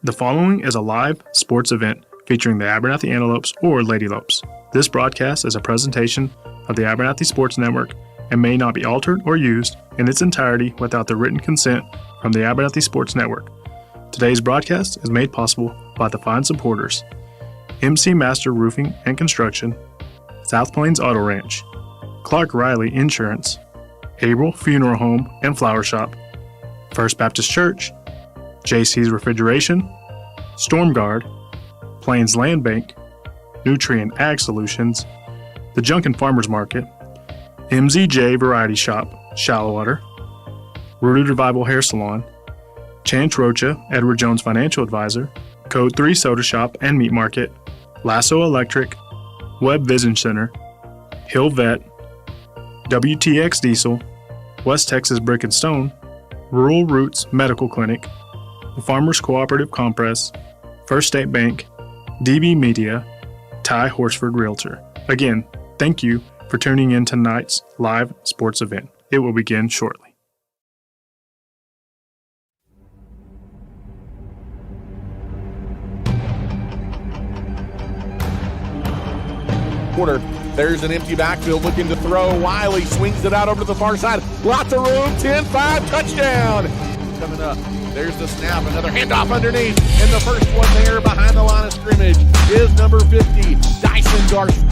The following is a live sports event featuring the Abernathy Antelopes or Lady Lopes. This broadcast is a presentation of the Abernathy Sports Network and may not be altered or used in its entirety without the written consent from the Abernathy Sports Network. Today's broadcast is made possible by the fine supporters: MC Master Roofing and Construction, South Plains Auto Ranch, Clark Riley Insurance, April Funeral Home and Flower Shop, First Baptist Church, JC's Refrigeration, Storm Guard, Plains Land Bank, Nutrient Ag Solutions, the Junkin Farmers Market, MZJ Variety Shop, Shallowater, Rooted Revival Hair Salon, Chance Rocha, Edward Jones Financial Advisor, Code 3 Soda Shop and Meat Market, Lasso Electric, Web Vision Center, Hill Vet, WTX Diesel, West Texas Brick and Stone, Rural Roots Medical Clinic, the Farmers Cooperative Compress, First State Bank, DB Media, Ty Horsford Realtor. Again, thank you for tuning in tonight's live sports event. It will begin shortly. Quarter. There's an empty backfield looking to throw. Wiley swings it out over to the far side. Lots of room. 10-5 touchdown. Coming up. There's the snap. Another handoff underneath. And the first one there behind the line of scrimmage is number 50, Dyson Garcia.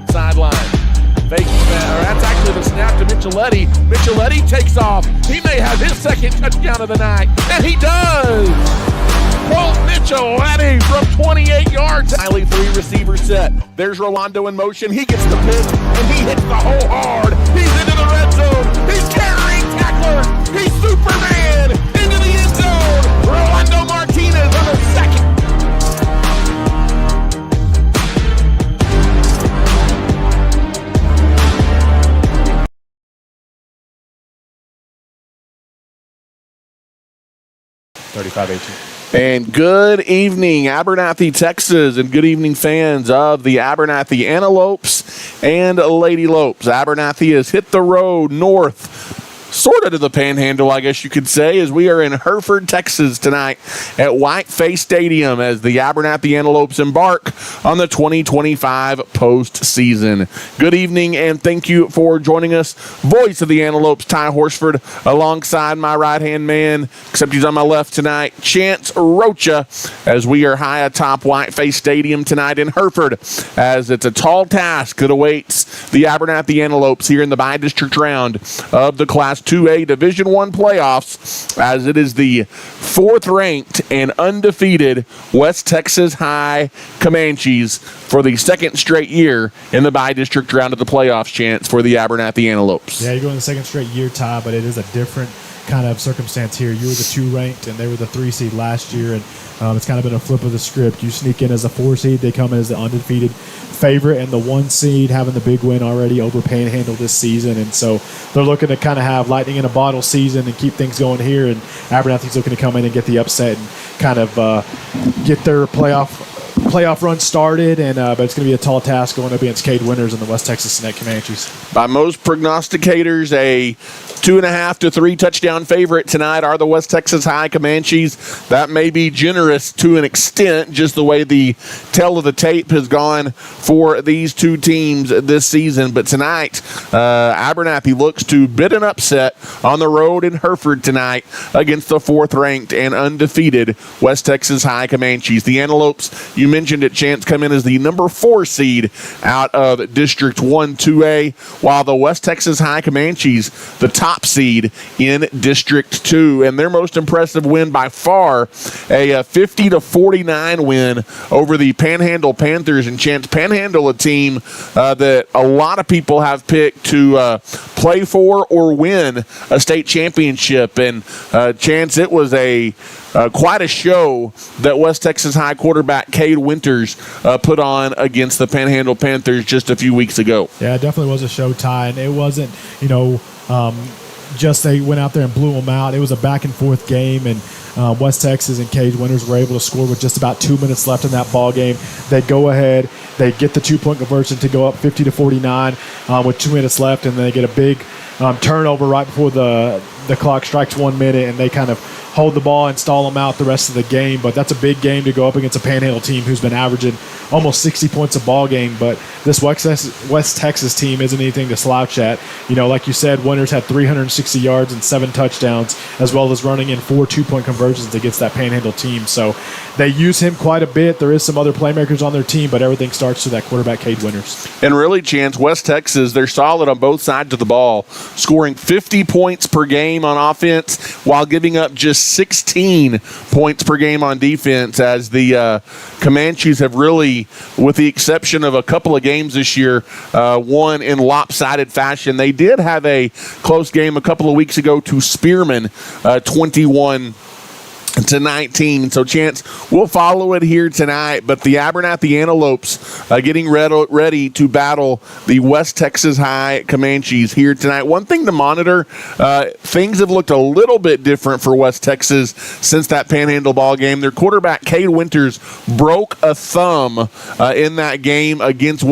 Sideline. Fake that's actually the snap to Micheletti. Micheletti takes off. He may have his second touchdown of the night, and he does. Colt Micheletti from 28 yards. Riley 3 receiver set. There's Rolando in motion. He gets the pick, and he hits the hole hard. He's into the red zone. He's carrying tacklers. He's Superman into the end zone. Rolando Martinez on the second. And good evening, Abernathy, Texas, and good evening, fans of the Abernathy Antelopes and Lady Lopes. Abernathy has hit the road north, sort of to the Panhandle, I guess you could say, as we are in Hereford, Texas tonight at Whiteface Stadium as the Abernathy Antelopes embark on the 2025 postseason. Good evening, and thank you for joining us. Voice of the Antelopes, Ty Horsford, alongside my right-hand man, except he's on my left tonight, Chance Rocha, as we are high atop Whiteface Stadium tonight in Hereford, as it's a tall task that awaits the Abernathy Antelopes here in the bi-district round of the Class 2A Division I playoffs, as it is the fourth-ranked and undefeated West Texas High Comanches for the second straight year in the bi-district round of the playoffs, Chance, for the Abernathy Antelopes. Yeah, you're going the second straight year, Ty, but it is a different kind of circumstance here. You were the 2 ranked, and they were the 3 seed last year, and it's kind of been a flip of the script. You sneak in as a 4 seed, they come in as the undefeated favorite, and the 1 seed having the big win already over Panhandle this season, and so they're looking to kind of have lightning in a bottle season and keep things going here, and Abernathy's looking to come in and get the upset and kind of get their playoff run started, and but it's going to be a tall task going up against Cade Winters and the West Texas Comanches. By most prognosticators, a 2.5 to 3 touchdown favorite tonight are the West Texas High Comanches. That may be generous to an extent, just the way the tale of the tape has gone for these two teams this season. But tonight, Abernathy looks to bid an upset on the road in Hereford tonight against the 4th-ranked and undefeated West Texas High Comanches. The Antelopes, you mentioned it, Chance, come in as the number 4 seed out of District 1-2A, while the West Texas High Comanches, the top seed in District 2, and their most impressive win by far, a 50-49 win over the Panhandle Panthers. And Chance, Panhandle, a team that a lot of people have picked to play for or win a state championship. And Chance, it was quite a show that West Texas High quarterback Cade Winters put on against the Panhandle Panthers just a few weeks ago. Yeah, it definitely was a show, Ty, and it wasn't, they went out there and blew them out. It was a back-and-forth game, and West Texas and Cade Winters were able to score with just about 2 minutes left in that ball game. They go ahead, they get the 2-point conversion to go up 50-49 with 2 minutes left, and then they get a big turnover right before the clock strikes 1 minute, and they kind of hold the ball and stall them out the rest of the game. But that's a big game to go up against a Panhandle team who's been averaging almost 60 points a ball game. But this West Texas team isn't anything to slouch at. You know, like you said, Winters had 360 yards and 7 touchdowns, as well as running in 4 2-point conversions against that Panhandle team. So they use him quite a bit. There is some other playmakers on their team, but everything starts to that quarterback, Cade Winters. And really, Chance, West Texas, they're solid on both sides of the ball, scoring 50 points per game on offense while giving up just 16 points per game on defense, as the Comanches have really, with the exception of a couple of games this year, won in lopsided fashion. They did have a close game a couple of weeks ago to Spearman, 21-19. So, Chance, we'll follow it here tonight, but the Abernathy Antelopes getting ready to battle the West Texas High Comanches here tonight. One thing to monitor, things have looked a little bit different for West Texas since that Panhandle ball game. Their quarterback, Cade Winters, broke a thumb in that game against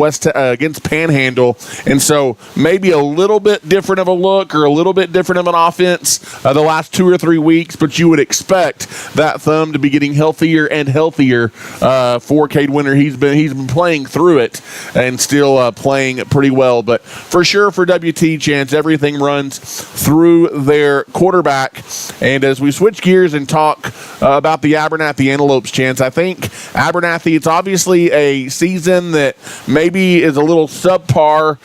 Panhandle, and so maybe a little bit different of a look or a little bit different of an offense the last 2 or 3 weeks, but you would expect that thumb to be getting healthier and healthier for Cade Winter. He's been playing through it and still playing pretty well. But for sure for WT, Chance, everything runs through their quarterback. And as we switch gears and talk about the Abernathy Antelopes, Chance, I think Abernathy, it's obviously a season that maybe is a little subpar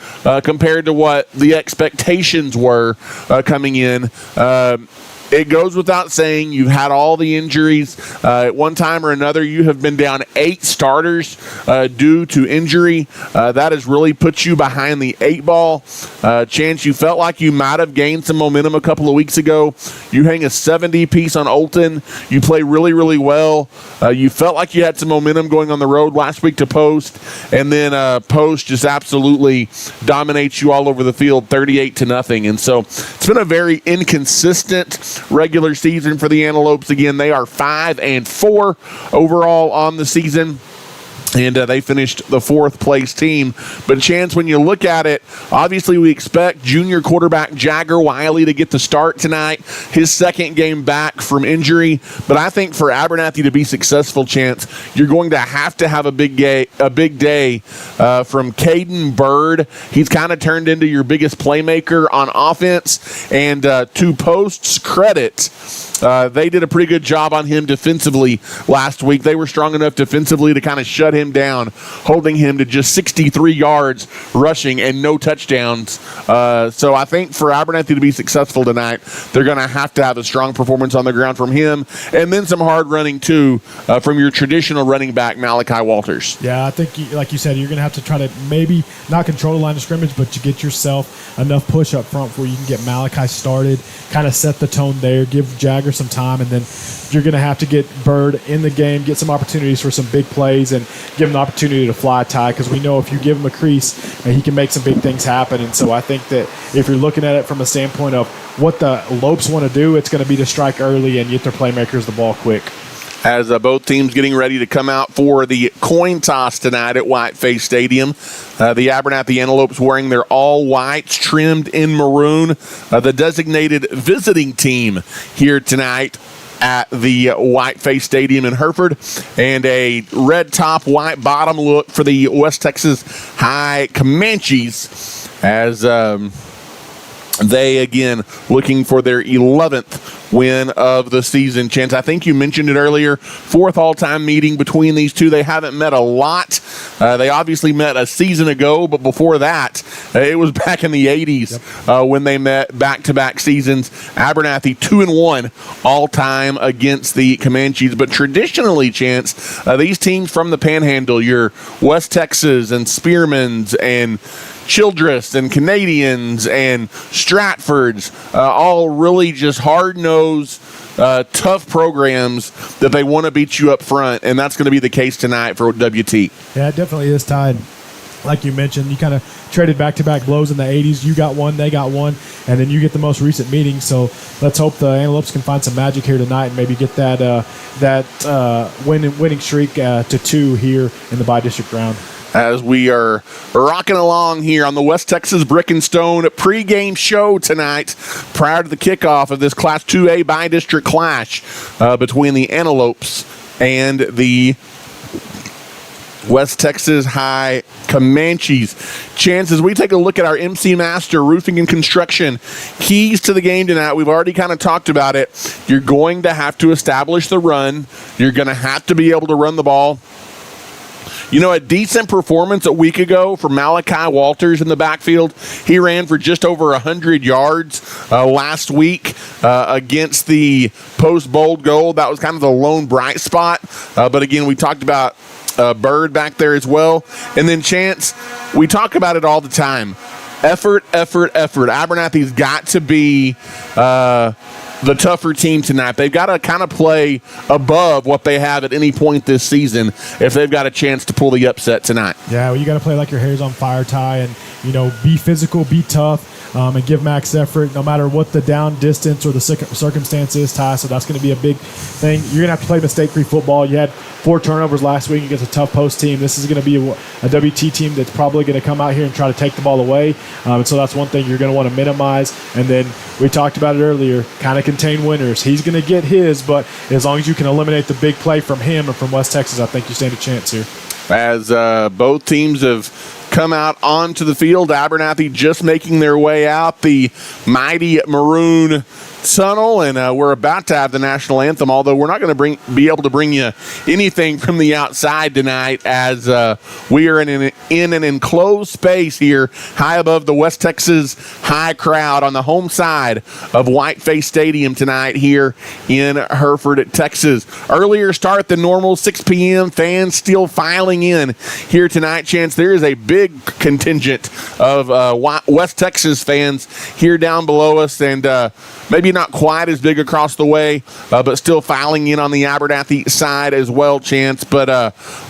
compared to what the expectations were coming in. It goes without saying, you've had all the injuries. At one time or another, you have been down 8 starters due to injury. That has really put you behind the 8 ball. Chance, you felt like you might have gained some momentum a couple of weeks ago. You hang a 70 piece on Olton. You play really, really well. You felt like you had some momentum going on the road last week to Post, and then Post just absolutely dominates you all over the field, 38-0. And so it's been a very inconsistent regular season for the Antelopes. Again, they are 5-4 overall on the season, and they finished the 4th place team. But, Chance, when you look at it, obviously we expect junior quarterback Jagger Wiley to get the start tonight, his second game back from injury. But I think for Abernathy to be successful, Chance, you're going to have a big day from Caden Bird. He's kind of turned into your biggest playmaker on offense. And to Post's credit, they did a pretty good job on him defensively last week. They were strong enough defensively to kind of shut him down, holding him to just 63 yards rushing and no touchdowns. So I think for Abernathy to be successful tonight, they're going to have a strong performance on the ground from him, and then some hard running too from your traditional running back, Malachi Walters. Yeah, I think, like you said, you're going to have to try to maybe not control the line of scrimmage, but you get yourself enough push up front where you can get Malachi started, kind of set the tone there, give Jagger some time, and then you're going to have to get Bird in the game, get some opportunities for some big plays, and give him the opportunity to fly tie, because we know if you give him a crease, he can make some big things happen. And so I think that if you're looking at it from a standpoint of what the Lopes want to do, it's going to be to strike early and get their playmakers the ball quick. As both teams getting ready to come out for the coin toss tonight at Whiteface Stadium. The Abernathy Antelopes wearing their all whites trimmed in maroon. The designated visiting team here tonight at the Whiteface Stadium in Hereford, and a red top, white bottom look for the West Texas High Comanches, as they, again, looking for their 11th win of the season. Chance, I think you mentioned it earlier, 4th all-time meeting between these two. They haven't met a lot. They obviously met a season ago, but before that, it was back in the 80s when they met back-to-back seasons. Abernathy 2-1 all-time against the Comanches. But traditionally, Chance, these teams from the Panhandle, your West Texas and Spearmans and Childress and Canadians and Stratfords, all really just hard-nosed, tough programs that they want to beat you up front, and that's going to be the case tonight for WT. Yeah, it definitely is, Ty. like you mentioned, you kind of traded back-to-back blows in the 80s. You got one, they got one, and then you get the most recent meeting. So let's hope the Antelopes can find some magic here tonight and maybe get that winning streak to 2 here in the by-district round. As we are rocking along here on the West Texas Brick and Stone pregame show tonight, prior to the kickoff of this Class 2A by-district clash between the Antelopes and the West Texas High Comanches. Chances we take a look at our MC Master Roofing and Construction keys to the game tonight. We've already kind of talked about it. You're going to have to establish the run. You're going to have to be able to run the ball. You know, a decent performance a week ago for Malachi Walters in the backfield. He ran for just over 100 yards last week against the Post Bold Gold. That was kind of the lone bright spot. But again, we talked about Bird back there as well. And then Chance, we talk about it all the time. Effort. Abernathy's got to be the tougher team tonight. They've got to kind of play above what they have at any point this season if they've got a chance to pull the upset tonight. Yeah, well, you got to play like your hair's on fire, Ty, and, you know, be physical, be tough. And give max effort no matter what the down distance or the circumstance is, Ty. So that's going to be a big thing. You're going to have to play mistake-free football. You had 4 turnovers last week against a tough post team. This is going to be a WT team that's probably going to come out here and try to take the ball away. And so that's one thing you're going to want to minimize. And then we talked about it earlier, kind of contain winners. He's going to get his, but as long as you can eliminate the big play from him and from West Texas, I think you stand a chance here. As both teams have come out onto the field, Abernathy just making their way out the mighty maroon tunnel, and we're about to have the national anthem, although we're not going to be able to bring you anything from the outside tonight, as we are in an enclosed space here high above the West Texas High crowd on the home side of Whiteface Stadium tonight here in Hereford, Texas. Earlier start than normal, 6 p.m. Fans still filing in here tonight. Chance, there is a big contingent of West Texas fans here down below us, and maybe not quite as big across the way, but still filing in on the Abernathy side as well, Chance. But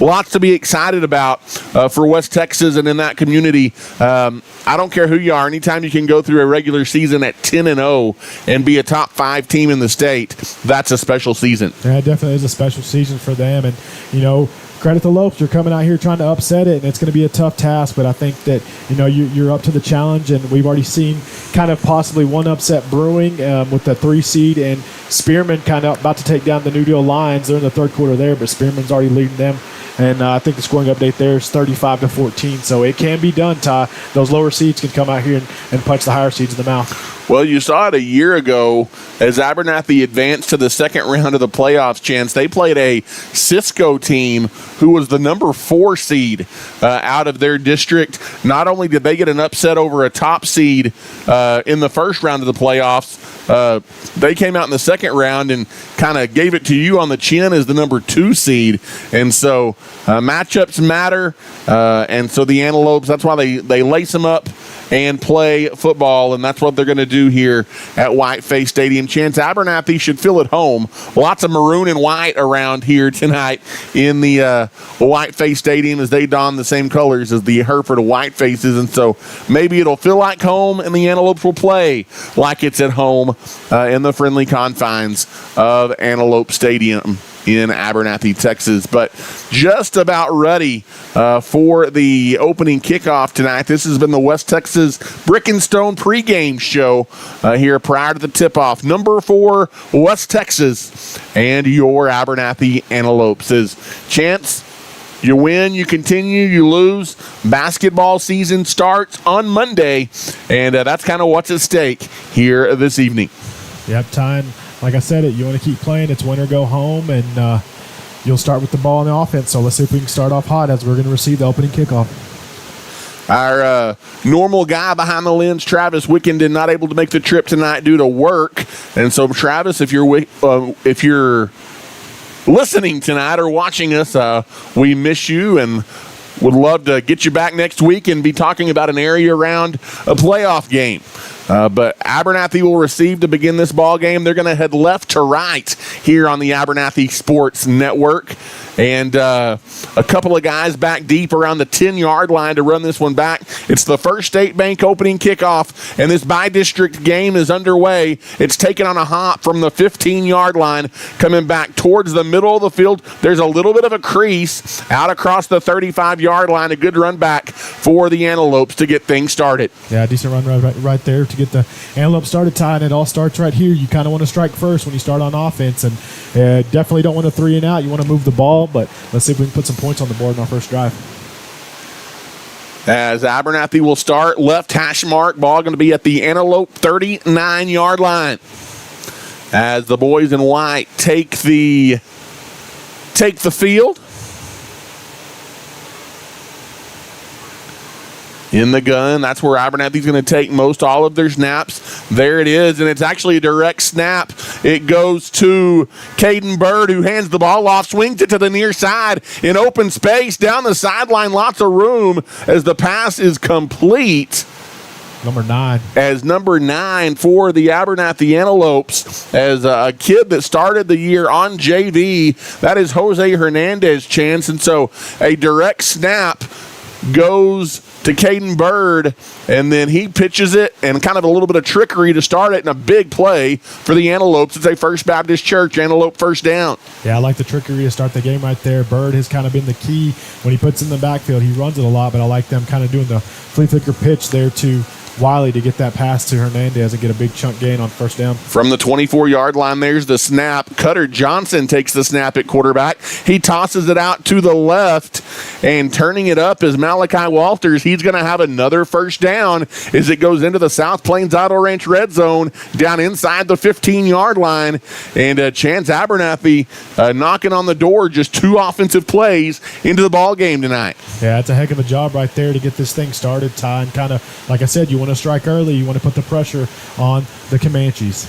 lots to be excited about for West Texas and in that community. I don't care who you are. Anytime you can go through a regular season at 10-0 and be a top 5 team in the state, that's a special season. Yeah, it definitely is a special season for them. And, you know, credit the Lopes. You're coming out here trying to upset it, and it's going to be a tough task, but I think that, you know, you're up to the challenge, and we've already seen kind of possibly one upset brewing with the 3 seed, and Spearman kind of about to take down the New Deal Lions. They're in the third quarter there, but Spearman's already leading them. And I think the scoring update there is 35-14. So it can be done, Ty. Those lower seeds can come out here and punch the higher seeds in the mouth. Well, you saw it a year ago as Abernathy advanced to the second round of the playoffs, Chance. They played a Cisco team who was the number 4 seed out of their district. Not only did they get an upset over a top seed in the first round of the playoffs, they came out in the second round and kind of gave it to you on the chin as the number 2 seed. And so matchups matter. And so the Antelopes, that's why they lace them up and play football, and that's what they're going to do here at Whiteface Stadium. Chance, Abernathy should feel at home. Lots of maroon and white around here tonight in the Whiteface Stadium as they don the same colors as the Hereford Whitefaces, and so maybe it'll feel like home, and the Antelopes will play like it's at home in the friendly confines of Antelope Stadium in Abernathy, Texas. But just about ready for the opening kickoff tonight. This has been the West Texas Brick and Stone pregame show here prior to the tip-off. Number 4, West Texas, and your Abernathy Antelopes. Chance, you win, you continue, you lose. Basketball season starts on Monday, and that's kind of what's at stake here this evening. Yep, time. Like I said, you want to keep playing. It's win or go home, and you'll start with the ball in the offense. So let's see if we can start off hot as we're going to receive the opening kickoff. Our normal guy behind the lens, Travis Wickenden, not able to make the trip tonight due to work. And so, Travis, if you're listening tonight or watching us, we miss you and would love to get you back next week and be talking about an area around a playoff game. But Abernathy will receive to begin this ball game. They're going to head left to right here on the Abernathy Sports Network. And a couple of guys back deep around the 10-yard line to run this one back. It's the First State Bank opening kickoff, and this by-district game is underway. It's taken on a hop from the 15-yard line, coming back towards the middle of the field. There's a little bit of a crease out across the 35-yard line. A good run back for the Antelopes to get things started. Yeah, decent run right there to get the Antelope started, Ty, and it all starts right here. You kind of want to strike first when you start on offense, and definitely don't want to 3 and out. You want to move the ball, but let's see if we can put some points on the board in our first drive. As Abernathy will start, left hash mark, ball going to be at the Antelope 39-yard line. As the boys in white take the field. In the gun, that's where Abernathy's going to take most all of their snaps. There it is, and it's actually a direct snap. It goes to Caden Bird, who hands the ball off, swings it to the near side in open space, down the sideline, lots of room as the pass is complete. Number 9. As number 9 for the Abernathy Antelopes, as a kid that started the year on JV, that is Jose Hernandez, Chance. And so a direct snap goes to Caden Bird, and then he pitches it, and kind of a little bit of trickery to start it, and a big play for the Antelopes. It's a First Baptist Church Antelope first down. Yeah, I like the trickery to start the game right there. Bird has kind of been the key when he puts in the backfield. He runs it a lot, but I like them kind of doing the flea flicker pitch there to Wiley to get that pass to Hernandez and get a big chunk gain on first down. From the 24-yard line, there's the snap. Cutter Johnson takes the snap at quarterback. He tosses it out to the left, and turning it up is Malachi Walters. He's going to have another first down as it goes into the South Plains Auto Ranch red zone down inside the 15-yard line. And Chance Abernathy knocking on the door, just 2 offensive plays into the ball game tonight. Yeah, it's a heck of a job right there to get this thing started, Ty. And kind of, like I said, you want to strike early. You want to put the pressure on the Comanches.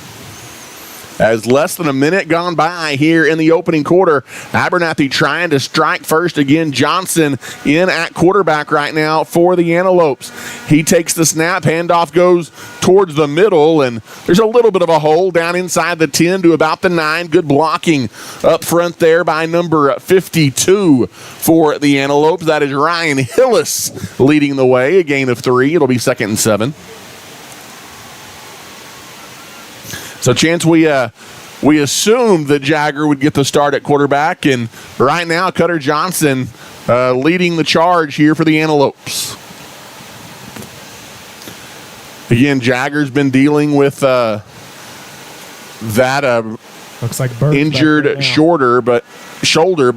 As less than a minute gone by here in the opening quarter, Abernathy trying to strike first again. Johnson in at quarterback right now for the Antelopes. He takes the snap, handoff goes towards the middle, and there's a little bit of a hole down inside the 10 to about the 9. Good blocking up front there by number 52 for the Antelopes. That is Ryan Hillis leading the way, a gain of 3. It'll be 2nd and 7. So, Chance, we assumed that Jagger would get the start at quarterback, and right now Cutter Johnson leading the charge here for the Antelopes. Again, Jagger's been dealing with that looks like Bird's injured shoulder, but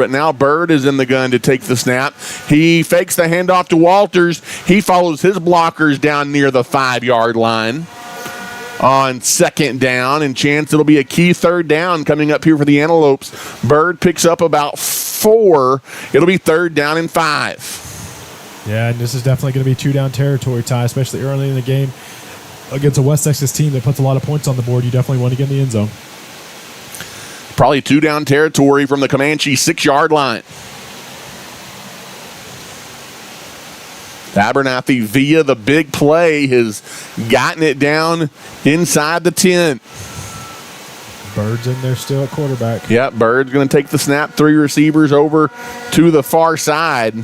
now Bird is in the gun to take the snap. He fakes the handoff to Walters. He follows his blockers down near the 5-yard line on 2nd down, and Chance, it'll be a key 3rd down coming up here for the Antelopes. Bird picks up about 4. It'll be 3rd down and 5. Yeah, and this is definitely going to be 2-down territory, Ty, especially early in the game against a West Texas team that puts a lot of points on the board. You definitely want to get in the end zone. Probably 2-down territory from the Comanche 6-yard line. Abernathy, via the big play, has gotten it down inside the 10. Bird's in there still at quarterback. Yep, Bird's going to take the snap. 3 receivers over to the far side.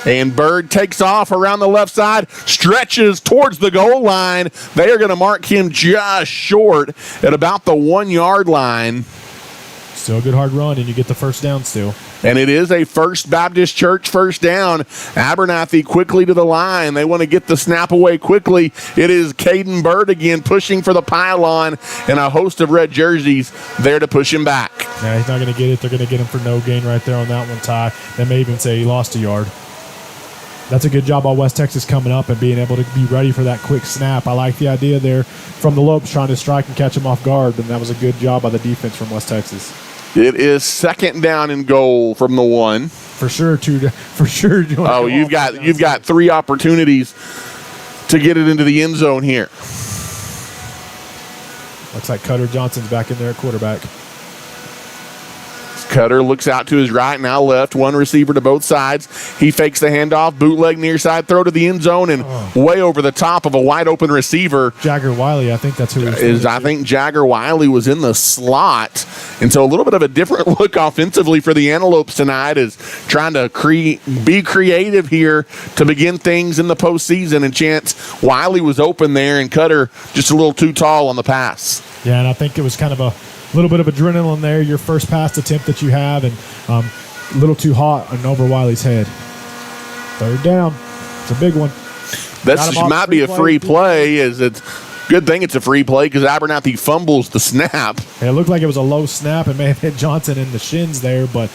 And Bird takes off around the left side, stretches towards the goal line. They are going to mark him just short at about the 1-yard line. Still a good hard run, and you get the first down still. And it is a First Baptist Church first down. Abernathy quickly to the line. They want to get the snap away quickly. It is Caden Bird again pushing for the pylon, and a host of red jerseys there to push him back. Yeah, he's not going to get it. They're going to get him for no gain right there on that one, Ty. They may even say he lost a yard. That's a good job by West Texas coming up and being able to be ready for that quick snap. I like the idea there from the Lopes trying to strike and catch him off guard, and that was a good job by the defense from West Texas. It is 2nd down and goal from the 1. For sure. Oh, you've got 3 opportunities to get it into the end zone here. Looks like Cutter Johnson's back in there at quarterback. Cutter looks out to his right, now left. One receiver to both sides. He fakes the handoff, bootleg near side, throw to the end zone, and way over the top of a wide open receiver. Jagger Wiley, I think that's who it is. I think Jagger Wiley was in the slot. And so a little bit of a different look offensively for the Antelopes tonight is trying to be creative here to begin things in the postseason. And Chance Wiley was open there, and Cutter just a little too tall on the pass. Yeah, and I think it was kind of a little bit of adrenaline there, your first pass attempt that you have, and a little too hot and over Wiley's head. Third down. It's a big one. This might be a free play. It's good thing it's a free play because Abernathy fumbles the snap. It looked like it was a low snap and may have hit Johnson in the shins there, but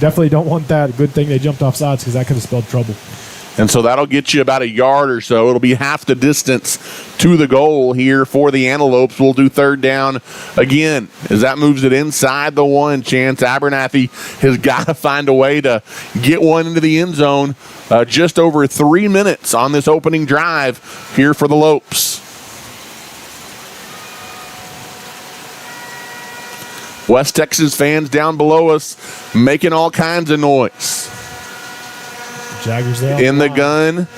definitely don't want that. Good thing they jumped off sides because that could have spelled trouble. And so that'll get you about a yard or so. It'll be half the distance to the goal here for the Antelopes. We'll do third down again as that moves it inside the one. Chance Abernathy has got to find a way to get one into the end zone. Just over 3 minutes on this opening drive here for the Lopes. West Texas fans down below us making all kinds of noise. Jaggers there. In the gun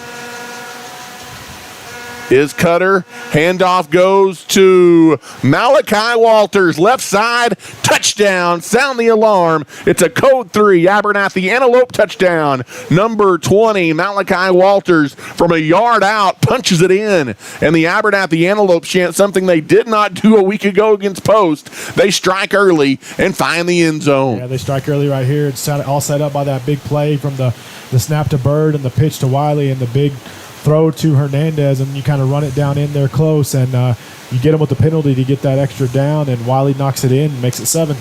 is Cutter. Handoff goes to Malachi Walters. Left side. Touchdown. Sound the alarm. It's a code 3 Abernathy Antelope touchdown. Number 20, Malachi Walters from a yard out punches it in. And the Abernathy Antelope chant something they did not do a week ago against Post. They strike early and find the end zone. Yeah, they strike early right here. It's all set up by that big play from the snap to Bird and the pitch to Wiley and the big throw to Hernandez, and you kind of run it down in there close, and you get him with the penalty to get that extra down, and Wiley knocks it in and makes it 7.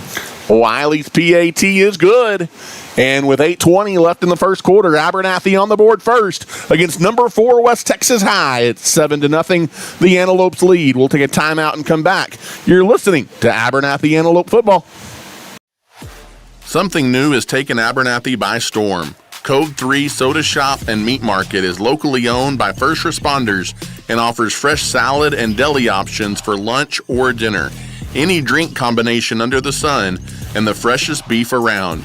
Wiley's PAT is good. And with 8:20 left in the first quarter, Abernathy on the board first against number 4 West Texas High. It's 7-0. The Antelopes lead. We'll take a timeout and come back. You're listening to Abernathy Antelope Football. Something new has taken Abernathy by storm. Code 3 Soda Shop and Meat Market is locally owned by first responders and offers fresh salad and deli options for lunch or dinner, any drink combination under the sun, and the freshest beef around.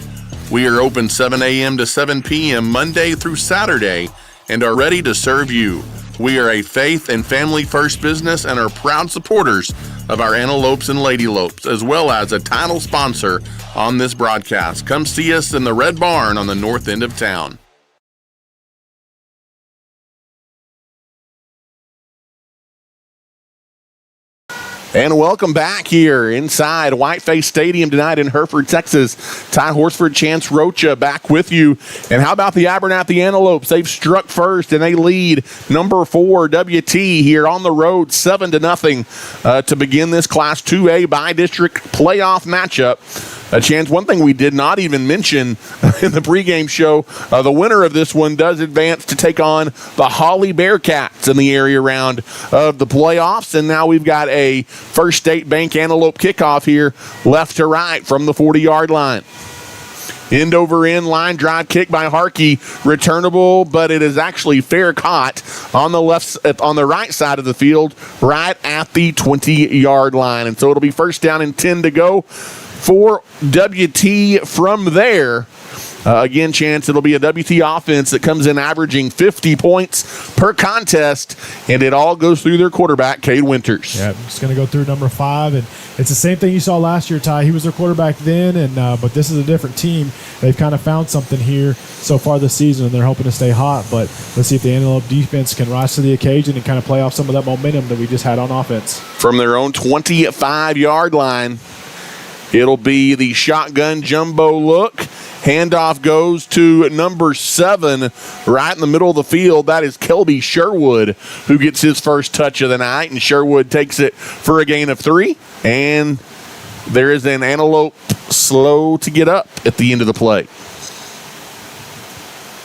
We are open 7 a.m. to 7 p.m. Monday through Saturday and are ready to serve you. We are a faith and family first business and are proud supporters of our Antelopes and Lady Lopes, as well as a title sponsor on this broadcast. Come see us in the Red Barn on the north end of town. And welcome back here inside Whiteface Stadium tonight in Hereford, Texas. Ty Horsford, Chance Rocha back with you. And how about the Abernathy Antelopes? They've struck first and they lead number 4 WT here on the road 7-0 to begin this Class 2A by-district playoff matchup. Chance, one thing we did not even mention in the pregame show, the winner of this one does advance to take on the Holly Bearcats in the area round of the playoffs. And now we've got a First State Bank Antelope kickoff here, left to right from the 40-yard line. End over end line drive kick by Harkey, returnable, but it is actually fair caught on the right side of the field, right at the 20-yard line. And so it'll be first down and 10 to go for WT from there. Again, Chance, it'll be a WT offense that comes in averaging 50 points per contest, and it all goes through their quarterback, Cade Winters. Yeah, I'm just going to go through number 5, and it's the same thing you saw last year, Ty. He was their quarterback then, and but this is a different team. They've kind of found something here so far this season, and they're hoping to stay hot, but let's see if the Antelope defense can rise to the occasion and kind of play off some of that momentum that we just had on offense. From their own 25-yard line, it'll be the shotgun jumbo look. Handoff goes to number 7 right in the middle of the field. That is Kelby Sherwood, who gets his first touch of the night, and Sherwood takes it for a gain of 3. And there is an Antelope slow to get up at the end of the play.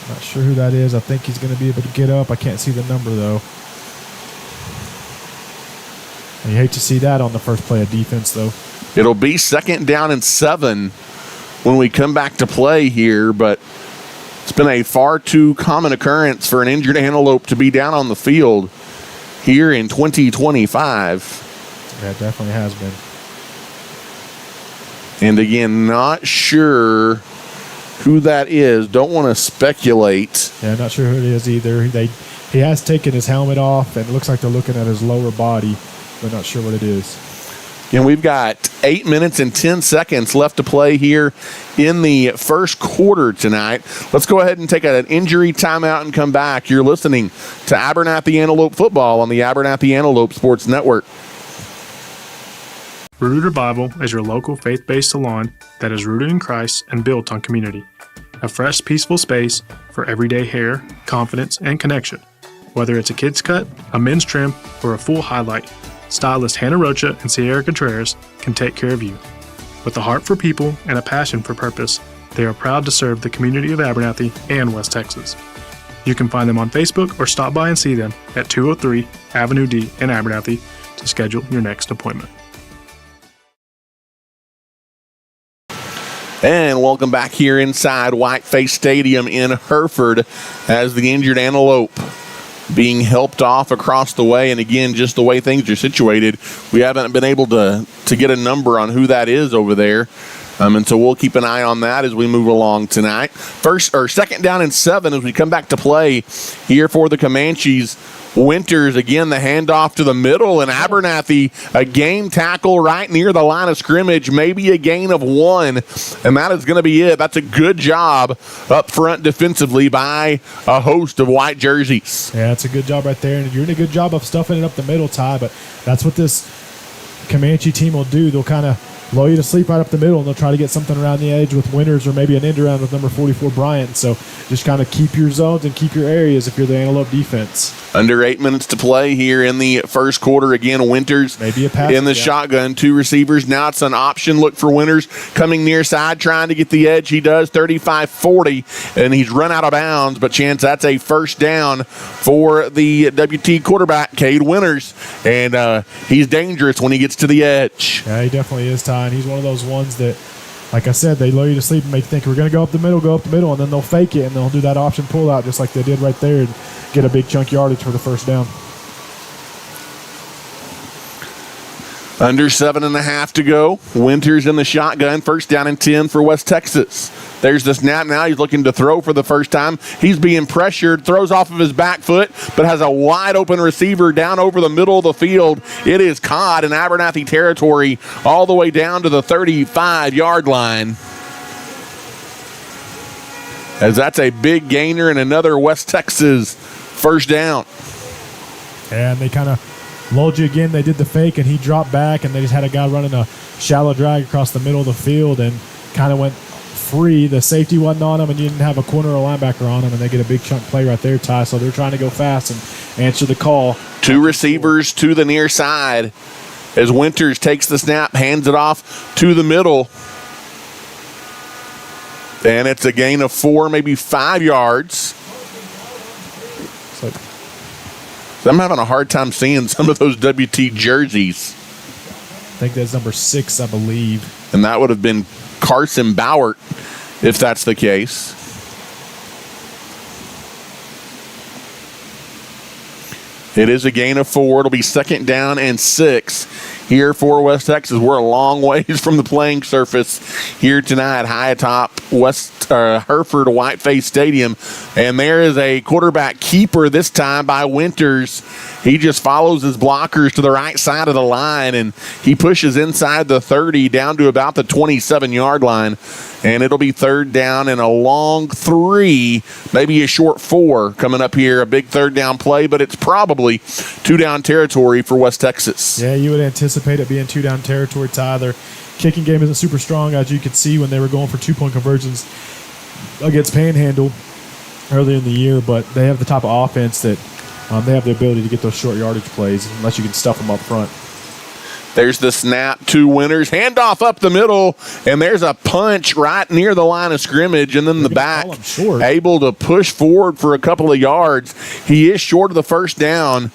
Not sure who that is. I think he's going to be able to get up. I can't see the number, though. And you hate to see that on the first play of defense, though. It'll be second down and 7 when we come back to play here, but it's been a far too common occurrence for an injured Antelope to be down on the field here in 2025. Yeah, it definitely has been. And again, not sure who that is. Don't want to speculate. Yeah, not sure who it is either. He has taken his helmet off, and it looks like they're looking at his lower body, but not sure what it is. And we've got 8 minutes and 10 seconds left to play here in the first quarter tonight. Let's go ahead and take an injury timeout and come back. You're listening to Abernathy Antelope football on the Abernathy Antelope Sports Network. Rooted Bible is your local faith-based salon that is rooted in Christ and built on community. A fresh, peaceful space for everyday hair, confidence, and connection. Whether it's a kid's cut, a men's trim, or a full highlight, stylist Hannah Rocha and Sierra Contreras can take care of you. With a heart for people and a passion for purpose, they are proud to serve the community of Abernathy and West Texas. You can find them on Facebook or stop by and see them at 203 Avenue D in Abernathy to schedule your next appointment. And welcome back here inside Whiteface Stadium in Hereford as the injured Antelope being helped off across the way. And again, just the way things are situated, we haven't been able to get a number on who that is over there. And so we'll keep an eye on that as we move along tonight. Second down and 7 as we come back to play here for the Comanches. Winters, again, the handoff to the middle, and Abernathy, a game tackle right near the line of scrimmage, maybe a gain of 1, and that is going to be it. That's a good job up front defensively by a host of white jerseys. Yeah, it's a good job right there, and you're doing a good job of stuffing it up the middle, Ty, but that's what this Comanche team will do. They'll kind of lull you to sleep right up the middle, and they'll try to get something around the edge with Winters or maybe an end around with number 44, Bryant. So just kind of keep your zones and keep your areas if you're the Antelope defense. Under 8 minutes to play here in the first quarter. Again, Winters maybe a pass in the shotgun. 2 receivers. Now it's an option look for Winters coming near side, trying to get the edge. He does 35-40, and he's run out of bounds. But, Chance, that's a first down for the WT quarterback, Cade Winters. And he's dangerous when he gets to the edge. Yeah, he definitely is, Ty. And he's one of those ones that, like I said, they lull you to sleep and make you think we're going to go up the middle, and then they'll fake it, and they'll do that option pull-out just like they did right there and get a big chunk yardage for the first down. Under 7.5 to go. Winters in the shotgun. First down and 10 for West Texas. There's the snap now. He's looking to throw for the first time. He's being pressured, throws off of his back foot, but has a wide open receiver down over the middle of the field. It is caught in Abernathy territory all the way down to the 35-yard line. As that's a big gainer and another West Texas first down. And they kind of lulled you again. They did the fake, and he dropped back, and they just had a guy running a shallow drag across the middle of the field and kind of went free. The safety wasn't on him, and you didn't have a corner or linebacker on him, and they get a big chunk play right there, Ty. So they're trying to go fast and answer the call. 2 receivers to the near side as Winters takes the snap, hands it off to the middle. And it's a gain of 4, maybe 5 yards. So I'm having a hard time seeing some of those WT jerseys. I think that's number 6, I believe. And that would have been Carson Bauert, if that's the case. It is a gain of 4. It'll be second down and 6 here for West Texas. We're a long ways from the playing surface here tonight, high atop Hereford Whiteface Stadium. And there is a quarterback keeper this time by Winters. He just follows his blockers to the right side of the line, and he pushes inside the 30 down to about the 27-yard line. And it'll be third down and a long 3, maybe a short 4 coming up here. A big third down play, but it's probably 2-down territory for West Texas. Yeah, you would anticipate it being 2-down territory, Ty. Their kicking game isn't super strong, as you could see when they were going for 2-point conversions against Panhandle earlier in the year, but they have the type of offense that they have the ability to get those short yardage plays unless you can stuff them up front. There's the snap to Winters. Handoff up the middle, and there's a punch right near the line of scrimmage, and then the back able to push forward for a couple of yards. He is short of the first down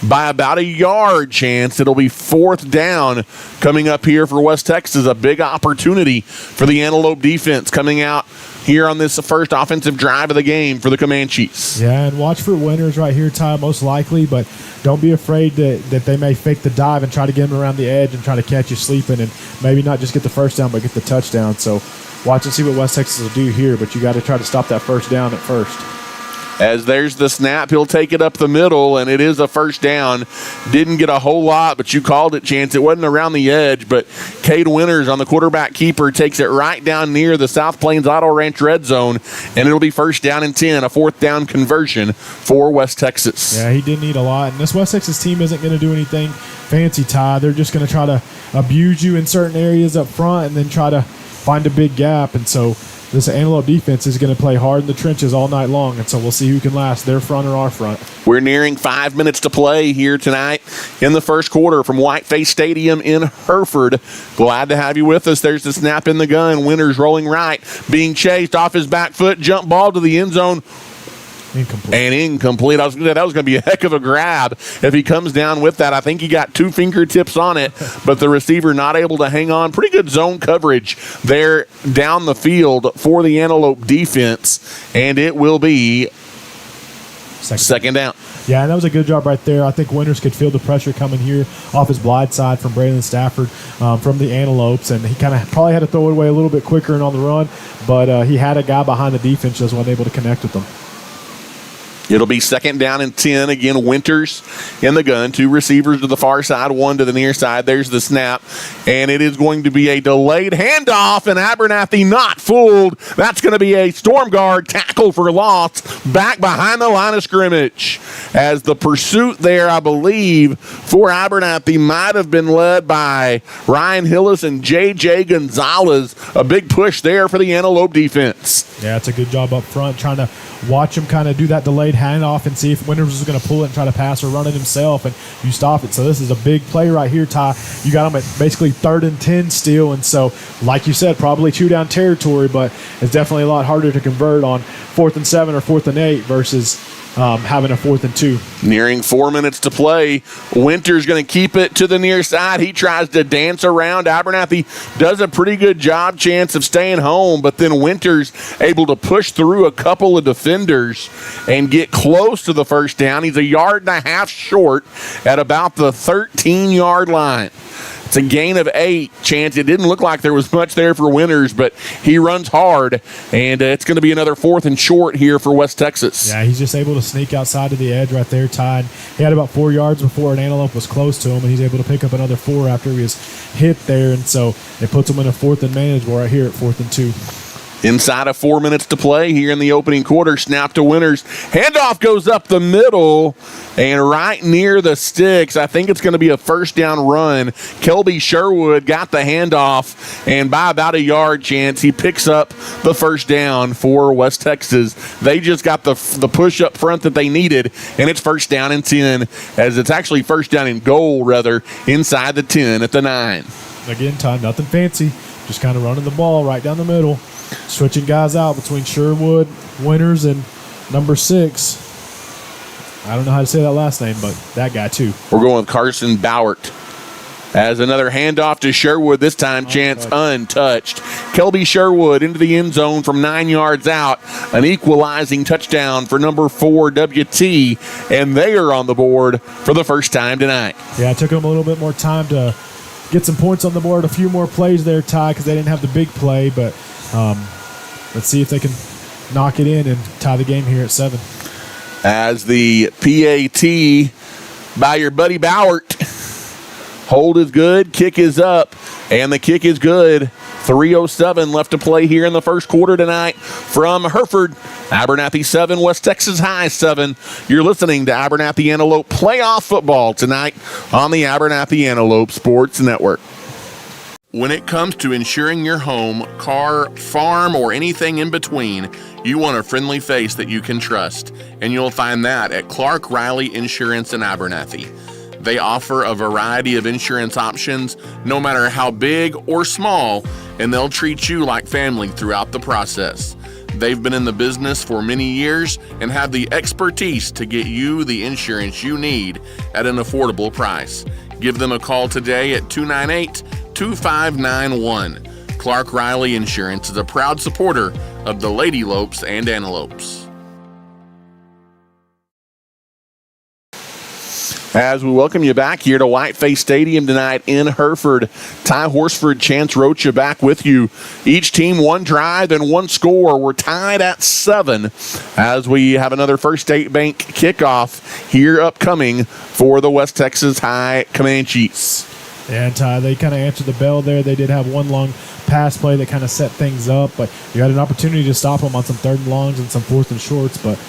by about a yard, Chance. It'll be fourth down coming up here for West Texas. A big opportunity for the Antelope defense coming out here on this first offensive drive of the game for the Comanches. Yeah, and watch for Winters right here, Ty, most likely, but don't be afraid that they may fake the dive and try to get him around the edge and try to catch you sleeping and maybe not just get the first down, but get the touchdown. So watch and see what West Texas will do here, but you got to try to stop that first down at first. As there's the snap, he'll take it up the middle, and it is a first down. Didn't get a whole lot, but you called it, Chance. It wasn't around the edge, but Cade Winters on the quarterback keeper takes it right down near the South Plains Auto Ranch red zone, and it'll be first down and 10, a fourth down conversion for West Texas. Yeah, he didn't need a lot, and this West Texas team isn't going to do anything fancy, Ty. They're just going to try to abuse you in certain areas up front and then try to find a big gap, and so this Antelope defense is going to play hard in the trenches all night long, and so we'll see who can last, their front or our front. We're nearing 5 minutes to play here tonight in the first quarter from Whiteface Stadium in Hereford. Glad to have you with us. There's the snap in the gun. Winters rolling right, being chased off his back foot, jump ball to the end zone. Incomplete. And incomplete. That was going to be a heck of a grab if he comes down with that. I think he got two fingertips on it, but the receiver not able to hang on. Pretty good zone coverage there down the field for the Antelope defense, and it will be second down. Yeah, and that was a good job right there. I think Winters could feel the pressure coming here off his blind side from Braylon Stafford from the Antelopes, and he kind of probably had to throw it away a little bit quicker and on the run, but he had a guy behind the defense just wasn't able to connect with them. It'll be second down and 10. Again, Winters in the gun. Two receivers to the far side, one to the near side. There's the snap. And it is going to be a delayed handoff, and Abernathy not fooled. That's going to be a storm guard tackle for loss back behind the line of scrimmage. As the pursuit there, I believe, for Abernathy might have been led by Ryan Hillis and J.J. Gonzalez. A big push there for the Antelope defense. Yeah, it's a good job up front, trying to watch him kind of do that delayed handoff and see if Winters is going to pull it and try to pass or run it himself, and you stop it. So this is a big play right here, Ty. You got him at basically 3rd and 10 still, and so, like you said, probably two-down territory, but it's definitely a lot harder to convert on 4th and 7 or 4th and 8 versus having a 4th and 2. Nearing 4 minutes to play. Winters going to keep it to the near side. He tries to dance around. Abernathy does a pretty good job, Chance, of staying home, but then Winters able to push through a couple of defenders and get close to the first down. He's 1.5 yards short at about the 13-yard line. It's a gain of 8, Chance. It didn't look like there was much there for Winters, but he runs hard, and it's going to be another 4th and short here for West Texas. Yeah, he's just able to sneak outside to the edge right there, Ty. He had about 4 yards before an Antelope was close to him, and he's able to pick up another 4 after he was hit there, and so it puts him in a 4th and manageable right here at 4th and 2. Inside of 4 minutes to play here in the opening quarter. Snap to Winters. Handoff goes up the middle and right near the sticks. I think it's going to be a first down run. Kelby Sherwood got the handoff, and by about 1 yard, Chance, he picks up the first down for West Texas. They just got the push up front that they needed, and it's first down and 10, as it's actually first down and goal, rather, inside the 10 at the 9. Again, Ty, nothing fancy. Just kind of running the ball right down the middle. Switching guys out between Sherwood, Winters, and number 6. I don't know how to say that last name, but that guy too. We're going with Carson Bowert. As another handoff to Sherwood, this time Chance untouched. Kelby Sherwood into the end zone from 9 yards out. An equalizing touchdown for number 4, WT, and they are on the board for the first time tonight. Yeah, it took them a little bit more time to get some points on the board, a few more plays there, Ty, because they didn't have the big play, but let's see if they can knock it in and tie the game here at 7. As the PAT by your buddy Bowert. Hold is good, kick is up, and the kick is good. 3:07 left to play here in the first quarter tonight from Hereford. Abernathy 7, West Texas High 7. You're listening to Abernathy Antelope playoff football tonight on the Abernathy Antelope Sports Network. When it comes to insuring your home, car, farm, or anything in between, you want a friendly face that you can trust, and you'll find that at Clark Riley Insurance in Abernathy. They offer a variety of insurance options, no matter how big or small, and they'll treat you like family throughout the process. They've been in the business for many years and have the expertise to get you the insurance you need at an affordable price. Give them a call today at 298-2591. Clark Riley Insurance is a proud supporter of the Lady Lopes and Antelopes. As we welcome you back here to Whiteface Stadium tonight in Hereford, Horsford, Chance Rocha back with you. Each team one drive and one score. We're tied at 7 as we have another First State Bank kickoff here upcoming for the West Texas High Comanches. And they kind of answered the bell there. They did have one long pass play that kind of set things up, but you had an opportunity to stop them on some 3rd and longs and some 4th and shorts, but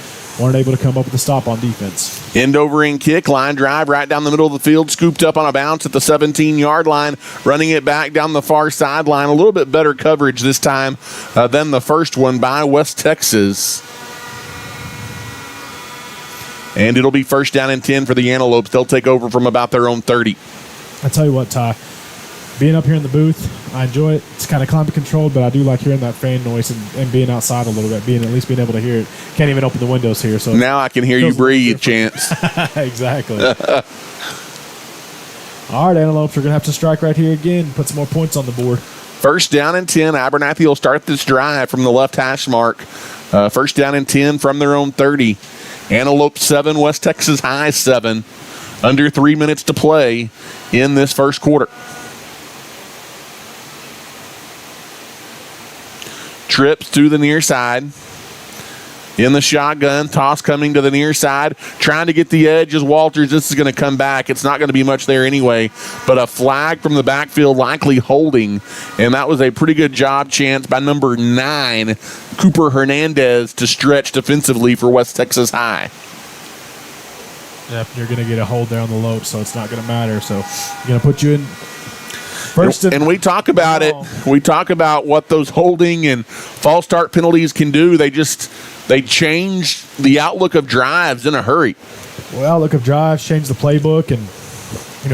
weren't able to come up with a stop on defense. End over end kick, line drive right down the middle of the field, scooped up on a bounce at the 17-yard line, running it back down the far sideline. A little bit better coverage this time than the first one by West Texas. And it'll be 1st down and 10 for the Antelopes. They'll take over from about their own 30. I tell you what, Ty, being up here in the booth, I enjoy it. It's kind of climate controlled, but I do like hearing that fan noise and being outside a little bit, at least being able to hear it. Can't even open the windows here. So now I can hear you breathe, Chance. Exactly. All right, Antelopes, we're going to have to strike right here again, put some more points on the board. 1st down and 10. Abernathy will start this drive from the left hash mark. 1st down and 10 from their own 30. Antelope 7, West Texas High 7. Under 3 minutes to play in this first quarter. Trips to the near side. In the shotgun, toss coming to the near side. Trying to get the edge as Walters. This is going to come back. It's not going to be much there anyway. But a flag from the backfield, likely holding. And that was a pretty good job, Chance, by number 9, Cooper Hernandez, to stretch defensively for West Texas High. Yep, you're going to get a hold there on the Lopes, so it's not going to matter. So you're going to put you in first. And we talk about it. We talk about what those holding and false start penalties can do. They change the outlook of drives in a hurry. Well, outlook of drives, change the playbook, and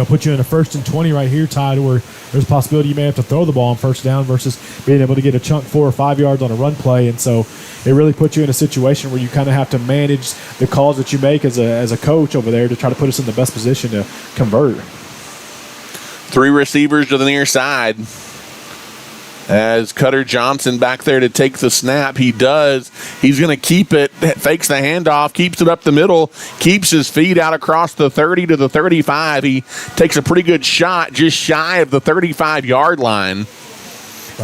put you in a 1st and 20 right here, Ty, where there's a possibility you may have to throw the ball on 1st down versus being able to get a chunk 4 or 5 yards on a run play. And so it really puts you in a situation where you kind of have to manage the calls that you make as a coach over there to try to put us in the best position to convert. 3 receivers to the near side. As Cutter Johnson back there to take the snap. He does. He's going to keep it, fakes the handoff, keeps it up the middle, keeps his feet out across the 30 to the 35. He takes a pretty good shot just shy of the 35-yard line.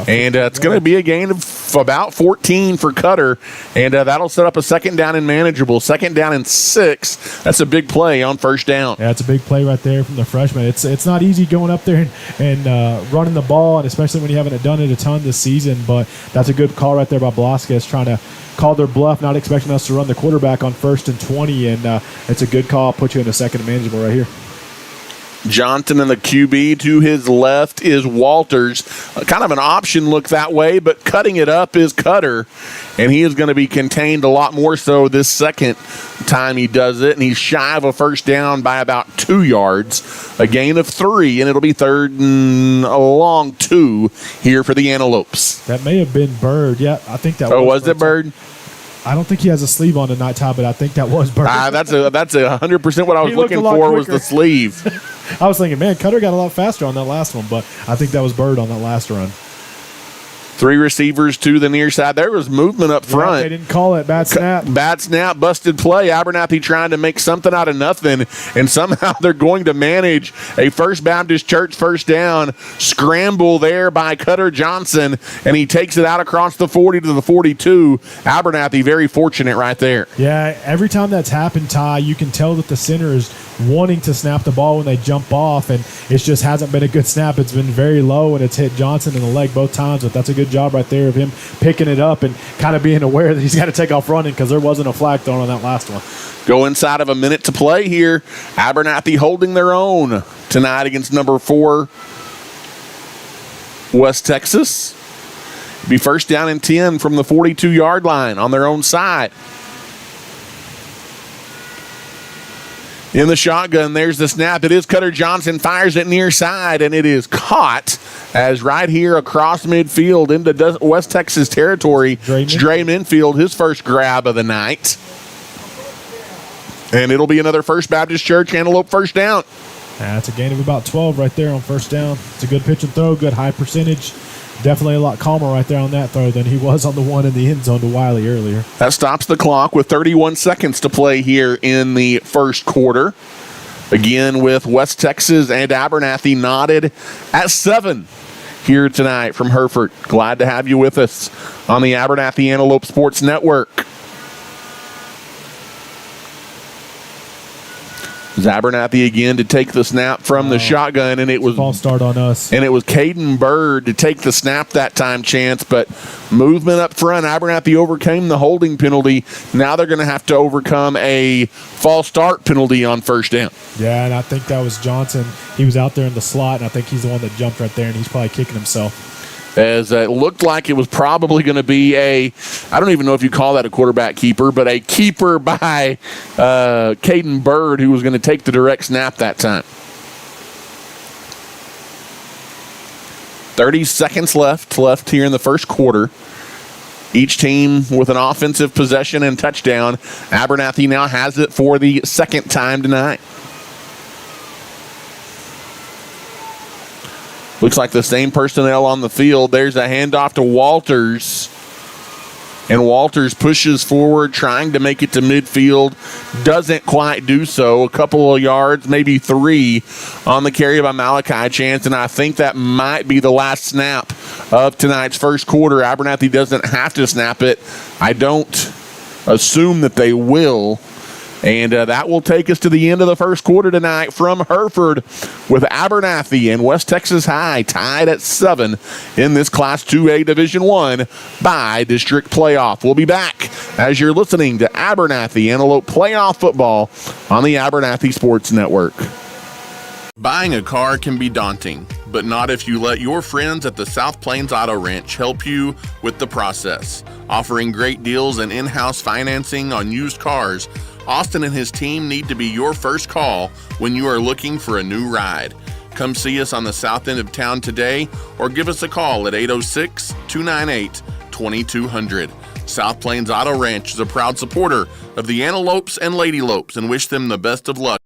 And it's going to be a gain of about 14 for Cutter, and that'll set up a 2nd down and manageable. 2nd down and 6. That's a big play on 1st down. Yeah, it's a big play right there from the freshman. It's not easy going up there and running the ball, and especially when you haven't done it a ton this season, but that's a good call right there by Blasquez, trying to call their bluff, not expecting us to run the quarterback on 1st and 20, and it's a good call. Put you in a 2nd and manageable right here. Johnson and the QB to his left is Walters. Kind of an option look that way, but cutting it up is Cutter, and he is going to be contained a lot more so this second time he does it, and he's shy of a 1st down by about 2 yards. A gain of 3, and it'll be 3rd and a long 2 here for the Antelopes. That may have been Bird. Yeah, I think that was it Bird? I don't think he has a sleeve on tonight, Ty, but I think that was Bird. That's 100% what I was looking for was the sleeve. I was thinking, man, Cutter got a lot faster on that last one, but I think that was Bird on that last run. 3 receivers to the near side. There was movement up front. They didn't call it. Bad snap. Bad snap, busted play. Abernathy trying to make something out of nothing, and somehow they're going to manage a First Baptist Church 1st down. Scramble there by Cutter Johnson, and he takes it out across the 40 to the 42. Abernathy very fortunate right there. Yeah, every time that's happened, Ty, you can tell that the center is wanting to snap the ball when they jump off, and it just hasn't been a good snap. It's been very low, and it's hit Johnson in the leg both times, but that's a good job right there of him picking it up and kind of being aware that he's got to take off running because there wasn't a flag thrown on that last one. Go inside of a minute to play here. Abernathy holding their own tonight against number 4 West Texas. Be 1st down and 10 from the 42-yard line on their own side. In the shotgun, there's the snap. It is Cutter Johnson, fires it near side, and it is caught as right here across midfield into West Texas territory. It's Dre Minfield, his first grab of the night. And it'll be another First Baptist Church Antelope 1st down. That's a gain of about 12 right there on 1st down. It's a good pitch and throw, good high percentage. definitely a lot calmer right there on that throw than he was on the one in the end zone to Wiley earlier. That stops the clock with 31 seconds to play here in the first quarter. Again, with West Texas and Abernathy knotted at 7 here tonight from Hereford. Glad to have you with us on the Abernathy Antelope Sports Network. Abernathy again to take the snap from the shotgun, and it was false start on us. And it was Caden Bird to take the snap that time, Chance. But movement up front, Abernathy overcame the holding penalty. Now they're going to have to overcome a false start penalty on first down. Yeah, and I think that was Johnson. He was out there in the slot, and I think he's the one that jumped right there, and he's probably kicking himself. As it looked like it was probably going to be I don't even know if you call that a quarterback keeper, but a keeper by Caden Bird, who was going to take the direct snap that time. 30 seconds left here in the first quarter. Each team with an offensive possession and touchdown. Abernathy now has it for the second time tonight. Looks like the same personnel on the field. There's a handoff to Walters. And Walters pushes forward, trying to make it to midfield. Doesn't quite do so. A couple of yards, maybe 3 on the carry by Malachi Chance. And I think that might be the last snap of tonight's first quarter. Abernathy doesn't have to snap it. I don't assume that they will. And that will take us to the end of the first quarter tonight from Hereford, with Abernathy and West Texas High tied at 7 in this Class 2A Division I by district playoff. We'll be back as you're listening to Abernathy Antelope Playoff Football on the Abernathy Sports Network. Buying a car can be daunting, but not if you let your friends at the South Plains Auto Ranch help you with the process. Offering great deals and in-house financing on used cars, Austin and his team need to be your first call when you are looking for a new ride. Come see us on the south end of town today or give us a call at 806-298-2200. South Plains Auto Ranch is a proud supporter of the Antelopes and Lady Lopes and wish them the best of luck.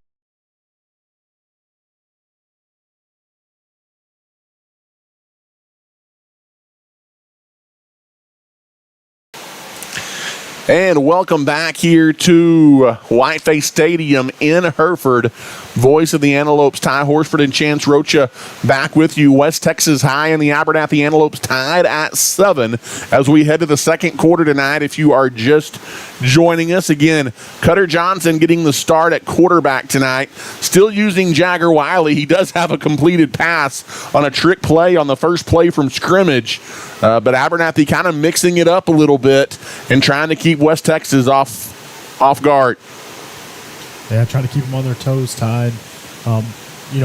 And welcome back here to Whiteface Stadium in Hereford. Voice of the Antelopes, Ty Horsford and Chance Rocha back with you. West Texas High and the Abernathy Antelopes tied at 7 as we head to the second quarter tonight. If you are just joining us, again, Cutter Johnson getting the start at quarterback tonight. Still using Jagger Wiley. He does have a completed pass on a trick play on the first play from scrimmage. But Abernathy kind of mixing it up a little bit and trying to keep West Texas off guard. Yeah, trying to keep them on their toes, Ty.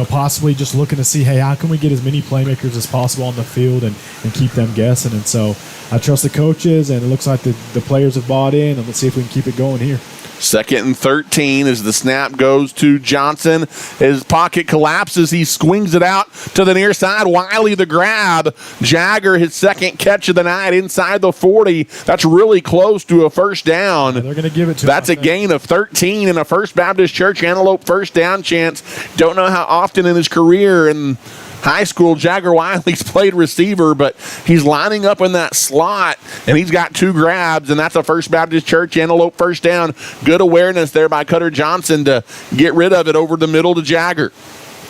Possibly just looking to see, hey, how can we get as many playmakers as possible on the field and keep them guessing? And so I trust the coaches, and it looks like the players have bought in, and let's see if we can keep it going here. 2nd and 13 as the snap goes to Johnson. His pocket collapses. He swings it out to the near side. Wiley the grab. Jagger, his second catch of the night inside the 40. That's really close to a first down. Yeah, they're going to give it to That's a gain of 13 in a First Baptist Church Antelope first down chance. Don't know how often in his career in high school Jagger Wiley's played receiver, but he's lining up in that slot, and he's got 2 grabs, and that's a First Baptist Church Antelope first down. Good awareness there by Cutter Johnson to get rid of it over the middle to Jagger.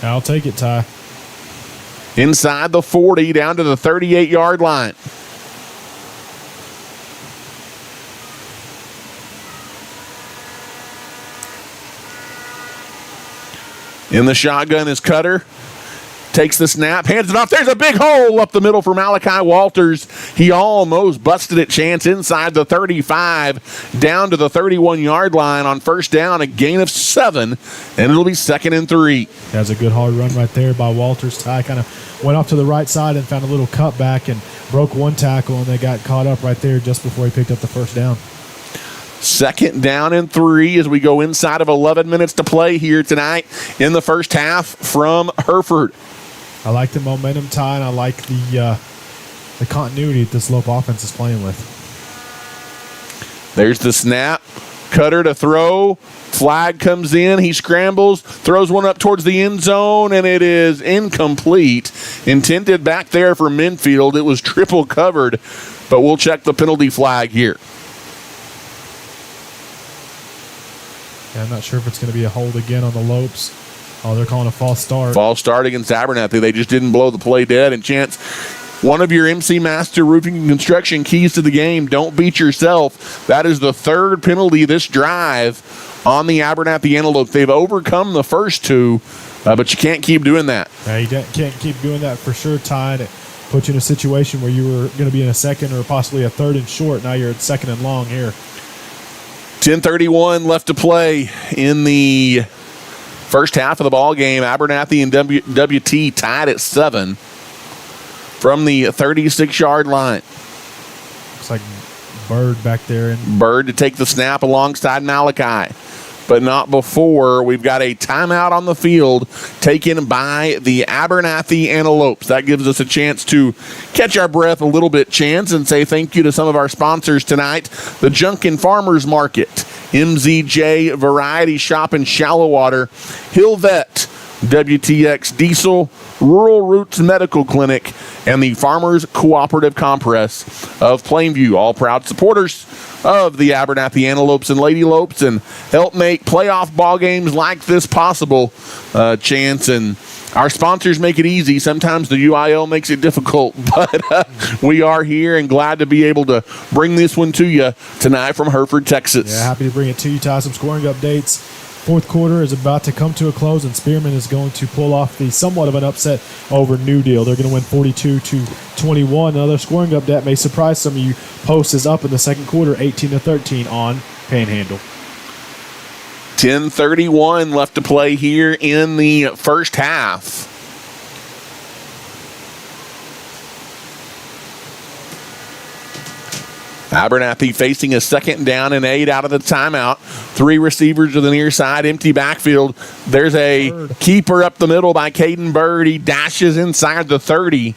I'll take it, Ty. Inside the 40, down to the 38-yard line. In the shotgun is Cutter. Takes the snap, hands it off. There's a big hole up the middle for Malachi Walters. He almost busted it, Chance, inside the 35, down to the 31-yard line on first down, a gain of 7, and it'll be 2nd and 3. That's a good hard run right there by Walters. Ty kind of went off to the right side and found a little cutback and broke one tackle, and they got caught up right there just before he picked up the first down. 2nd down and 3 as we go inside of 11 minutes to play here tonight in the first half from Hereford. I like the momentum, Ty, and I like the continuity that this Lope offense is playing with. There's the snap. Cutter to throw. Flag comes in. He scrambles, throws one up towards the end zone, and it is incomplete. Intended back there for Minfield. It was triple covered, but we'll check the penalty flag here. Yeah, I'm not sure if it's going to be a hold again on the Lopes. Oh, they're calling a false start. False start against Abernathy. They just didn't blow the play dead. And Chance, one of your MC Master Roofing and Construction keys to the game, don't beat yourself. That is the third penalty this drive on the Abernathy Antelope. They've overcome the first two, but you can't keep doing that. Yeah, you can't keep doing that for sure, Ty. And it puts you in a situation where you were going to be in a second or possibly a third and short. Now you're at second and long here. 10:31 left to play in the first half of the ball game. Abernathy and WT tied at 7 from the 36-yard line. Looks like Bird back there. And Bird to take the snap alongside Malachi, but not before. We've got a timeout on the field taken by the Abernathy Antelopes. That gives us a chance to catch our breath a little bit, Chance, and say thank you to some of our sponsors tonight. The Junkin Farmers Market, MZJ Variety Shop in Shallowater, Hill Vet, WTX Diesel, Rural Roots Medical Clinic, and the Farmers Cooperative Compress of Plainview, all proud supporters of the Abernathy Antelopes and Lady Lopes and help make playoff ball games like this possible, Chance. And our sponsors make it easy. Sometimes the UIL makes it difficult, but we are here and glad to be able to bring this one to you tonight from Hereford, Texas. Yeah, happy to bring it to you, Ty. Some scoring updates. Fourth quarter is about to come to a close, and Spearman is going to pull off the somewhat of an upset over New Deal. They're going to win 42-21. Another scoring update may surprise some of you. Post is up in the second quarter, 18-13 on Panhandle. 10:31 left to play here in the first half. Abernathy facing a 2nd down and 8 out of the timeout. 3 receivers to the near side, empty backfield. There's a keeper up the middle by Caden Bird. He dashes inside the 30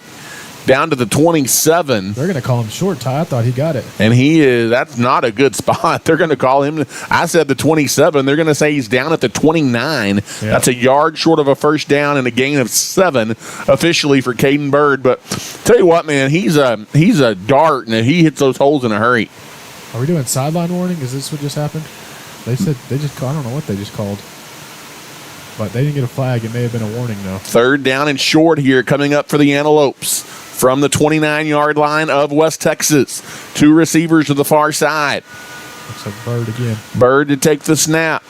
down to the 27. They're going to call him short, Ty. I thought he got it. And that's not a good spot. They're going to call him, I said the 27. They're going to say he's down at the 29. Yeah. That's a yard short of a first down and a gain of 7 officially for Caden Bird. But tell you what, man, he's a dart, and he hits those holes in a hurry. Are we doing sideline warning? Is this what just happened? They said they just called. I don't know what they just called. But they didn't get a flag. It may have been a warning, though. 3rd down and short here coming up for the Antelopes from the 29-yard line of West Texas. 2 receivers to the far side. Looks like Bird again. Bird to take the snap.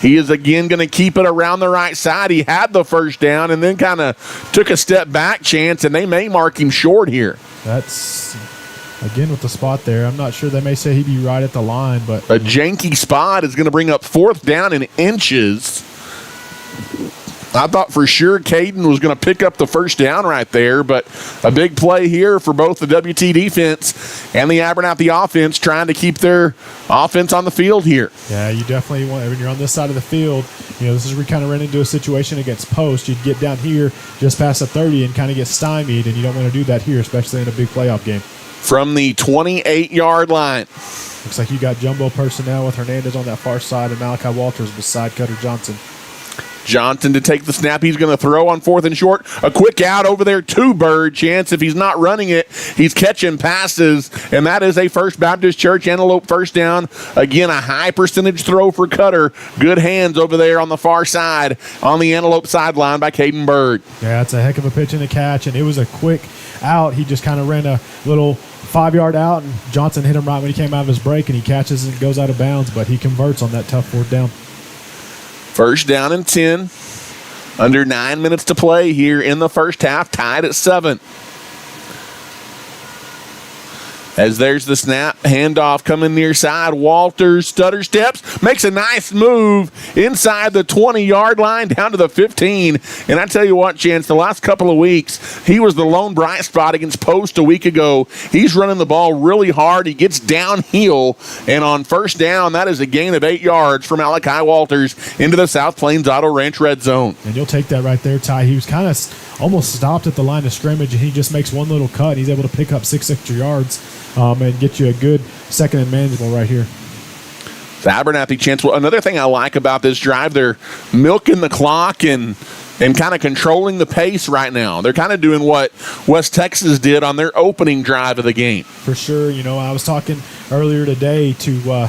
He is again going to keep it around the right side. He had the first down and then kind of took a step back, Chance, and they may mark him short here. That's, again, with the spot there. I'm not sure. They may say he'd be right at the line, but a janky spot is going to bring up 4th down in inches. I thought for sure Caden was going to pick up the first down right there, but a big play here for both the WT defense and the Abernathy offense trying to keep their offense on the field here. Yeah, you definitely want, when you're on this side of the field, this is where we kind of ran into a situation against post. You'd get down here just past the 30 and kind of get stymied, and you don't want to do that here, especially in a big playoff game. From the 28-yard line. Looks like you got jumbo personnel with Hernandez on that far side and Malachi Walters beside Cutter Johnson. Johnson to take the snap. He's going to throw on 4th and short. A quick out over there to Bird. Chance, if he's not running it, he's catching passes. And that is a First Baptist Church Antelope first down. Again, a high percentage throw for Cutter. Good hands over there on the far side on the Antelope sideline by Caden Bird. Yeah, it's a heck of a pitch and a catch. And it was a quick out. He just kind of ran a little 5-yard out. And Johnson hit him right when he came out of his break. And he catches and goes out of bounds. But he converts on that tough 4th down. First down and 10. Under 9 minutes to play here in the first half, tied at 7. As there's the snap, handoff coming near side. Walters stutter steps, makes a nice move inside the 20-yard line down to the 15. And I tell you what, Chance, the last couple of weeks, he was the lone bright spot against Post a week ago. He's running the ball really hard. He gets downhill, and on first down, that is a gain of 8 yards from Malachi Walters into the South Plains Auto Ranch red zone. And you'll take that right there, Ty. He was kind of almost stopped at the line of scrimmage, and he just makes one little cut. He's able to pick up 6 extra yards and get you a good second and manageable right here. The Abernathy Chance. Well, another thing I like about this drive, they're milking the clock and kind of controlling the pace right now. They're kind of doing what West Texas did on their opening drive of the game. For sure. I was talking earlier today to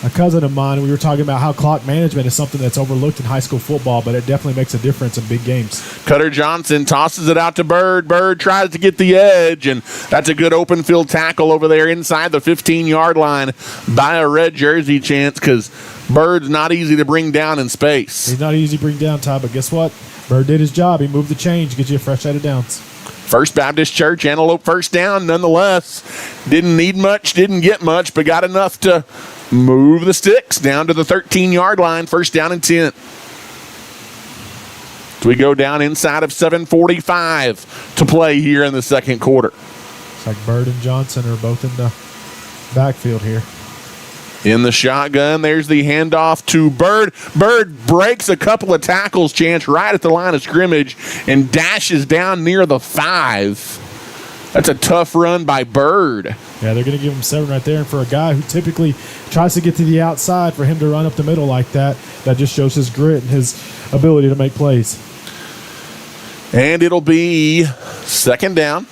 a cousin of mine. We were talking about how clock management is something that's overlooked in high school football, but it definitely makes a difference in big games. Cutter Johnson tosses it out to Bird. Bird tries to get the edge, and that's a good open field tackle over there inside the 15-yard line by a red jersey, Chance, because Bird's not easy to bring down in space. He's not easy to bring down, Ty, but guess what? Bird did his job. He moved the chains, get you a fresh set of downs. First Baptist Church, Antelope first down nonetheless. Didn't need much, didn't get much, but got enough to move the sticks down to the 13-yard line, first down and 10. So we go down inside of 7:45 to play here in the second quarter. It's like Bird and Johnson are both in the backfield here. In the shotgun, there's the handoff to Bird. Bird breaks a couple of tackles, Chance, right at the line of scrimmage and dashes down near the 5. That's a tough run by Bird. Yeah, they're going to give him 7 right there. And for a guy who typically tries to get to the outside, for him to run up the middle like that, that just shows his grit and his ability to make plays. And it'll be second down.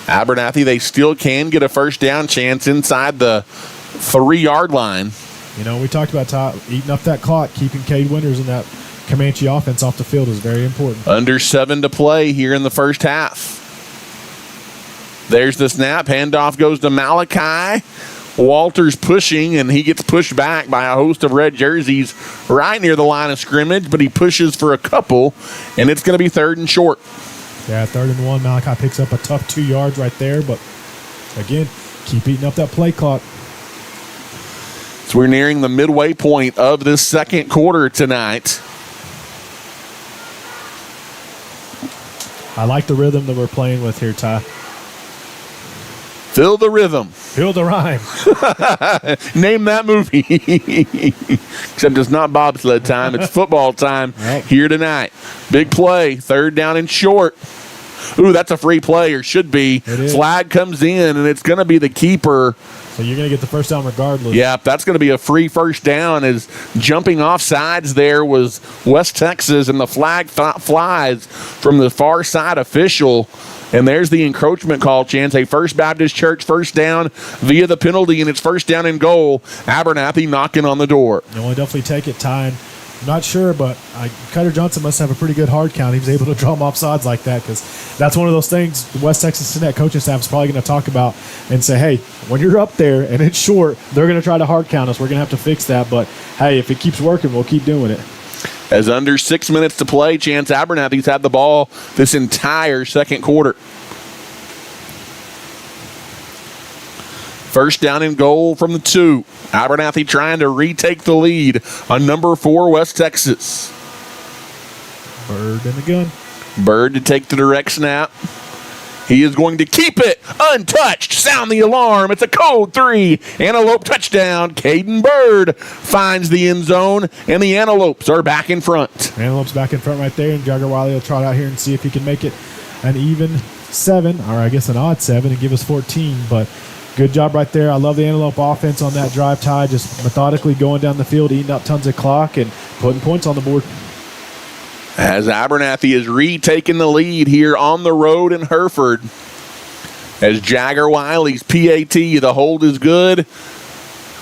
Abernathy, they still can get a first down, Chance, inside the 3-yard line. We talked about eating up that clock, keeping Cade Winters and that Comanche offense off the field is very important. Under 7 to play here in the first half. There's the snap. Handoff goes to Malachi. Walters pushing, and he gets pushed back by a host of red jerseys right near the line of scrimmage, but he pushes for a couple, and it's going to be 3rd and short. Yeah, 3rd and 1. Malachi picks up a tough 2 yards right there, but again, keep eating up that play clock. So we're nearing the midway point of this second quarter tonight. I like the rhythm that we're playing with here, Ty. Feel the rhythm. Feel the rhyme. Name that movie. Except it's not bobsled time. It's football time here tonight. Big play. 3rd down and short. Ooh, that's a free play, or should be. Flag comes in, and it's going to be the keeper. So you're going to get the first down regardless. Yeah, that's going to be a free first down, as jumping off sides there was West Texas, and the flag flies from the far side official. And there's the encroachment call, Chance. A First Baptist Church first down via the penalty, and it's first down and goal. Abernathy knocking on the door. We'll definitely take it, Ty. I'm not sure, but Cutter Johnson must have a pretty good hard count. He was able to draw them off sides like that, because that's one of those things the West Texas Synnet coaching staff is probably going to talk about and say, hey, when you're up there and it's short, they're going to try to hard count us. We're going to have to fix that. But, hey, if it keeps working, we'll keep doing it. As under 6 minutes to play, Chance, Abernathy's had the ball this entire second quarter. First down and goal from the 2. Abernathy trying to retake the lead on number 4, West Texas. Bird in the gun. Bird to take the direct snap. He is going to keep it untouched. Sound the alarm. It's a code 3. Antelope touchdown. Caden Bird finds the end zone, and the Antelopes are back in front. Antelope's back in front right there, and Jagger Wiley will trot out here and see if he can make it an even 7, or I guess an odd 7, and give us 14, but good job right there. I love the Antelope offense on that drive, Ty, just methodically going down the field, eating up tons of clock, and putting points on the board. As Abernathy is retaking the lead here on the road in Hereford. As Jagger Wiley's PAT, the hold is good,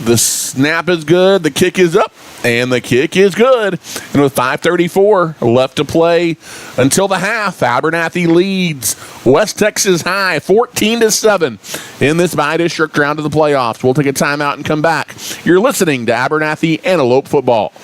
the snap is good, the kick is up, and the kick is good. And with 5:34 left to play until the half, Abernathy leads West Texas High 14-7 in this bi-district round of the playoffs. We'll take a timeout and come back. You're listening to Abernathy Antelope Football.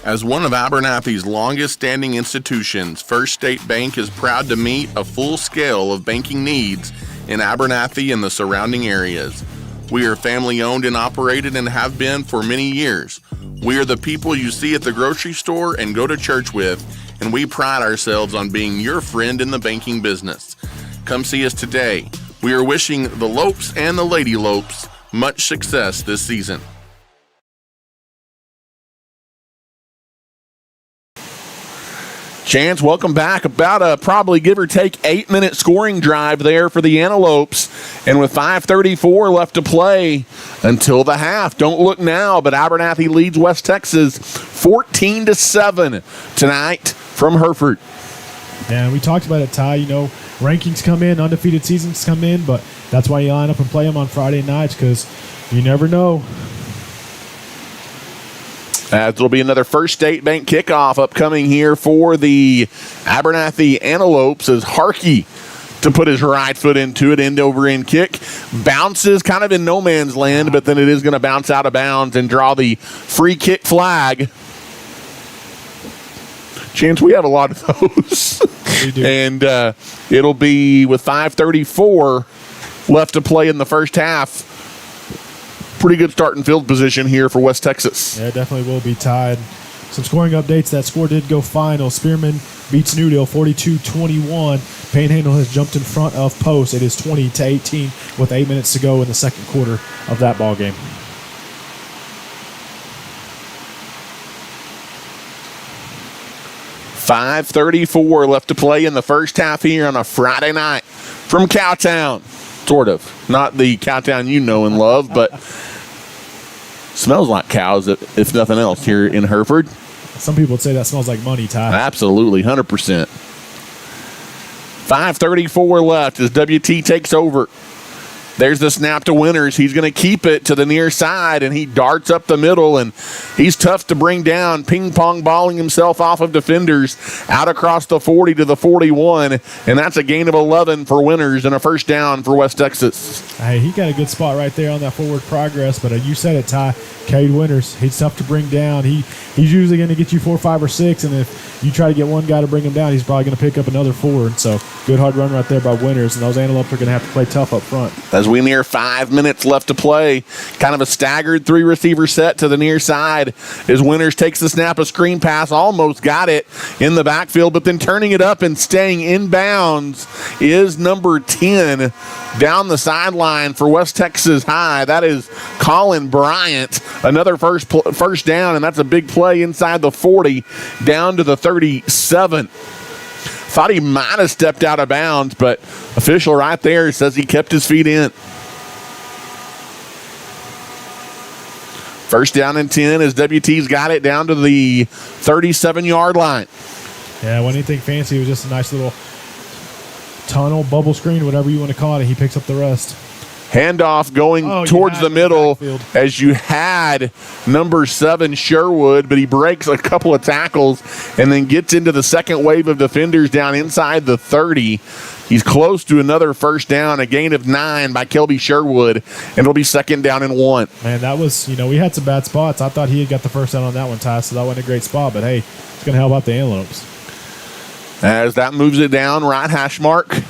As one of Abernathy's longest-standing institutions, First State Bank is proud to meet a full scale of banking needs in Abernathy and the surrounding areas. We are family-owned and operated and have been for many years. We are the people you see at the grocery store and go to church with, and we pride ourselves on being your friend in the banking business. Come see us today. We are wishing the Lopes and the Lady Lopes much success this season. Chance, welcome back. About a probably give or take 8-minute scoring drive there for the Antelopes. And with 5:34 left to play until the half. Don't look now, but Abernathy leads West Texas 14-7 tonight from Hereford. And we talked about it, Ty. Rankings come in, undefeated seasons come in, but that's why you line up and play them on Friday nights, because you never know. As it'll be another First State Bank kickoff upcoming here for the Abernathy Antelopes as Harkey to put his right foot into it, end over end kick. Bounces kind of in no man's land, but then it is going to bounce out of bounds and draw the free kick flag. Chance, we have a lot of those. We do. And it'll be with 5:34 left to play in the first half. Pretty good starting field position here for West Texas. Yeah, it definitely will be tied. Some scoring updates. That score did go final. Spearman beats Newdale 42-21. Panhandle has jumped in front of Post. It is 20-18 with 8 minutes to go in the second quarter of that ball game. $5:34 left to play in the first half here on a Friday night from Cowtown. Sort of. Not the Cowtown you know and love, but smells like cows, if nothing else, here in Hereford. Some people would say that smells like money, Ty. Absolutely, 100%. 5:34 left as WT takes over. There's the snap to Winters. He's going to keep it to the near side, and he darts up the middle, and he's tough to bring down, ping-pong balling himself off of defenders out across the 40 to the 41, and that's a gain of 11 for Winters and a first down for West Texas. Hey, he got a good spot right there on that forward progress, but you said it, Ty. Cade Winters, he's tough to bring down. He's usually going to get you 4, 5, or 6, and if you try to get one guy to bring him down, he's probably going to pick up another 4. And so, good hard run right there by Winters, and those Antelopes are going to have to play tough up front. As we near 5 minutes left to play, kind of a staggered 3-receiver set to the near side as Winters takes the snap, a screen pass, almost got it in the backfield, but then turning it up and staying in bounds is number 10 down the sideline for West Texas High. That is Colin Bryant. Another first down, and that's a big play inside the 40 down to the 37. Thought he might have stepped out of bounds, but official right there says he kept his feet in. First down and 10 as WT's got it down to the 37-yard line. Yeah, wasn't anything fancy. It was just a nice little tunnel, bubble screen, whatever you want to call it. He picks up the rest. Handoff going towards the middle as you had number 7 Sherwood, but he breaks a couple of tackles and then gets into the second wave of defenders down inside the 30. He's close to another first down, a gain of 9 by Kelby Sherwood, and it'll be second down and 1. Man, that was, we had some bad spots. I thought he had got the first down on that one, Ty, so that wasn't a great spot, but hey, it's going to help out the Antelopes. As that moves it down, right hash mark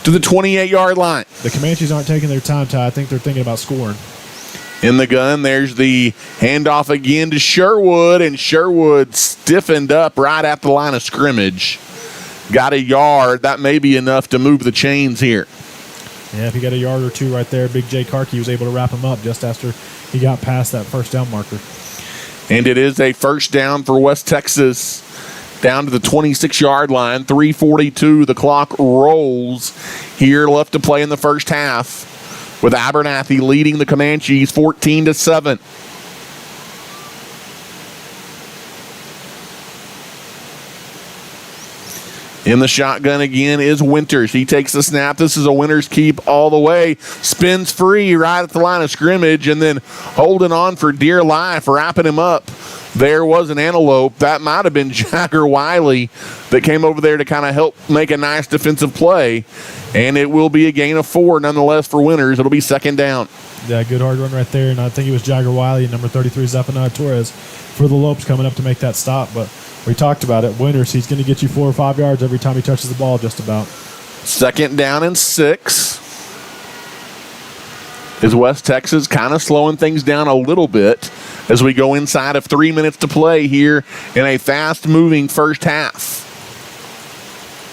to the 28-yard line. The Comanches aren't taking their time, Ty. I think they're thinking about scoring. In the gun, there's the handoff again to Sherwood, and Sherwood stiffened up right at the line of scrimmage. Got a yard. That may be enough to move the chains here. Yeah, if he got a yard or two right there, Big J. Karkey was able to wrap him up just after he got past that first down marker. And it is a first down for West Texas. Down to the 26-yard line, 3:42. The clock rolls here left to play in the first half with Abernathy leading the Comanches 14-7. In the shotgun again is Winters. He takes the snap. This is a Winters keep all the way. Spins free right at the line of scrimmage and then holding on for dear life, wrapping him up. There was an Antelope. That might have been Jagger Wiley that came over there to kind of help make a nice defensive play. And it will be a gain of 4 nonetheless for Winters. It'll be second down. Yeah, good hard run right there. And I think it was Jagger Wiley and number 33, Zephaniah Torres for the Lopes coming up to make that stop. But we talked about it. Winters, he's going to get you 4 or 5 yards every time he touches the ball just about. Second down and 6. Is West Texas kind of slowing things down a little bit as we go inside of 3 minutes to play here in a fast-moving first half.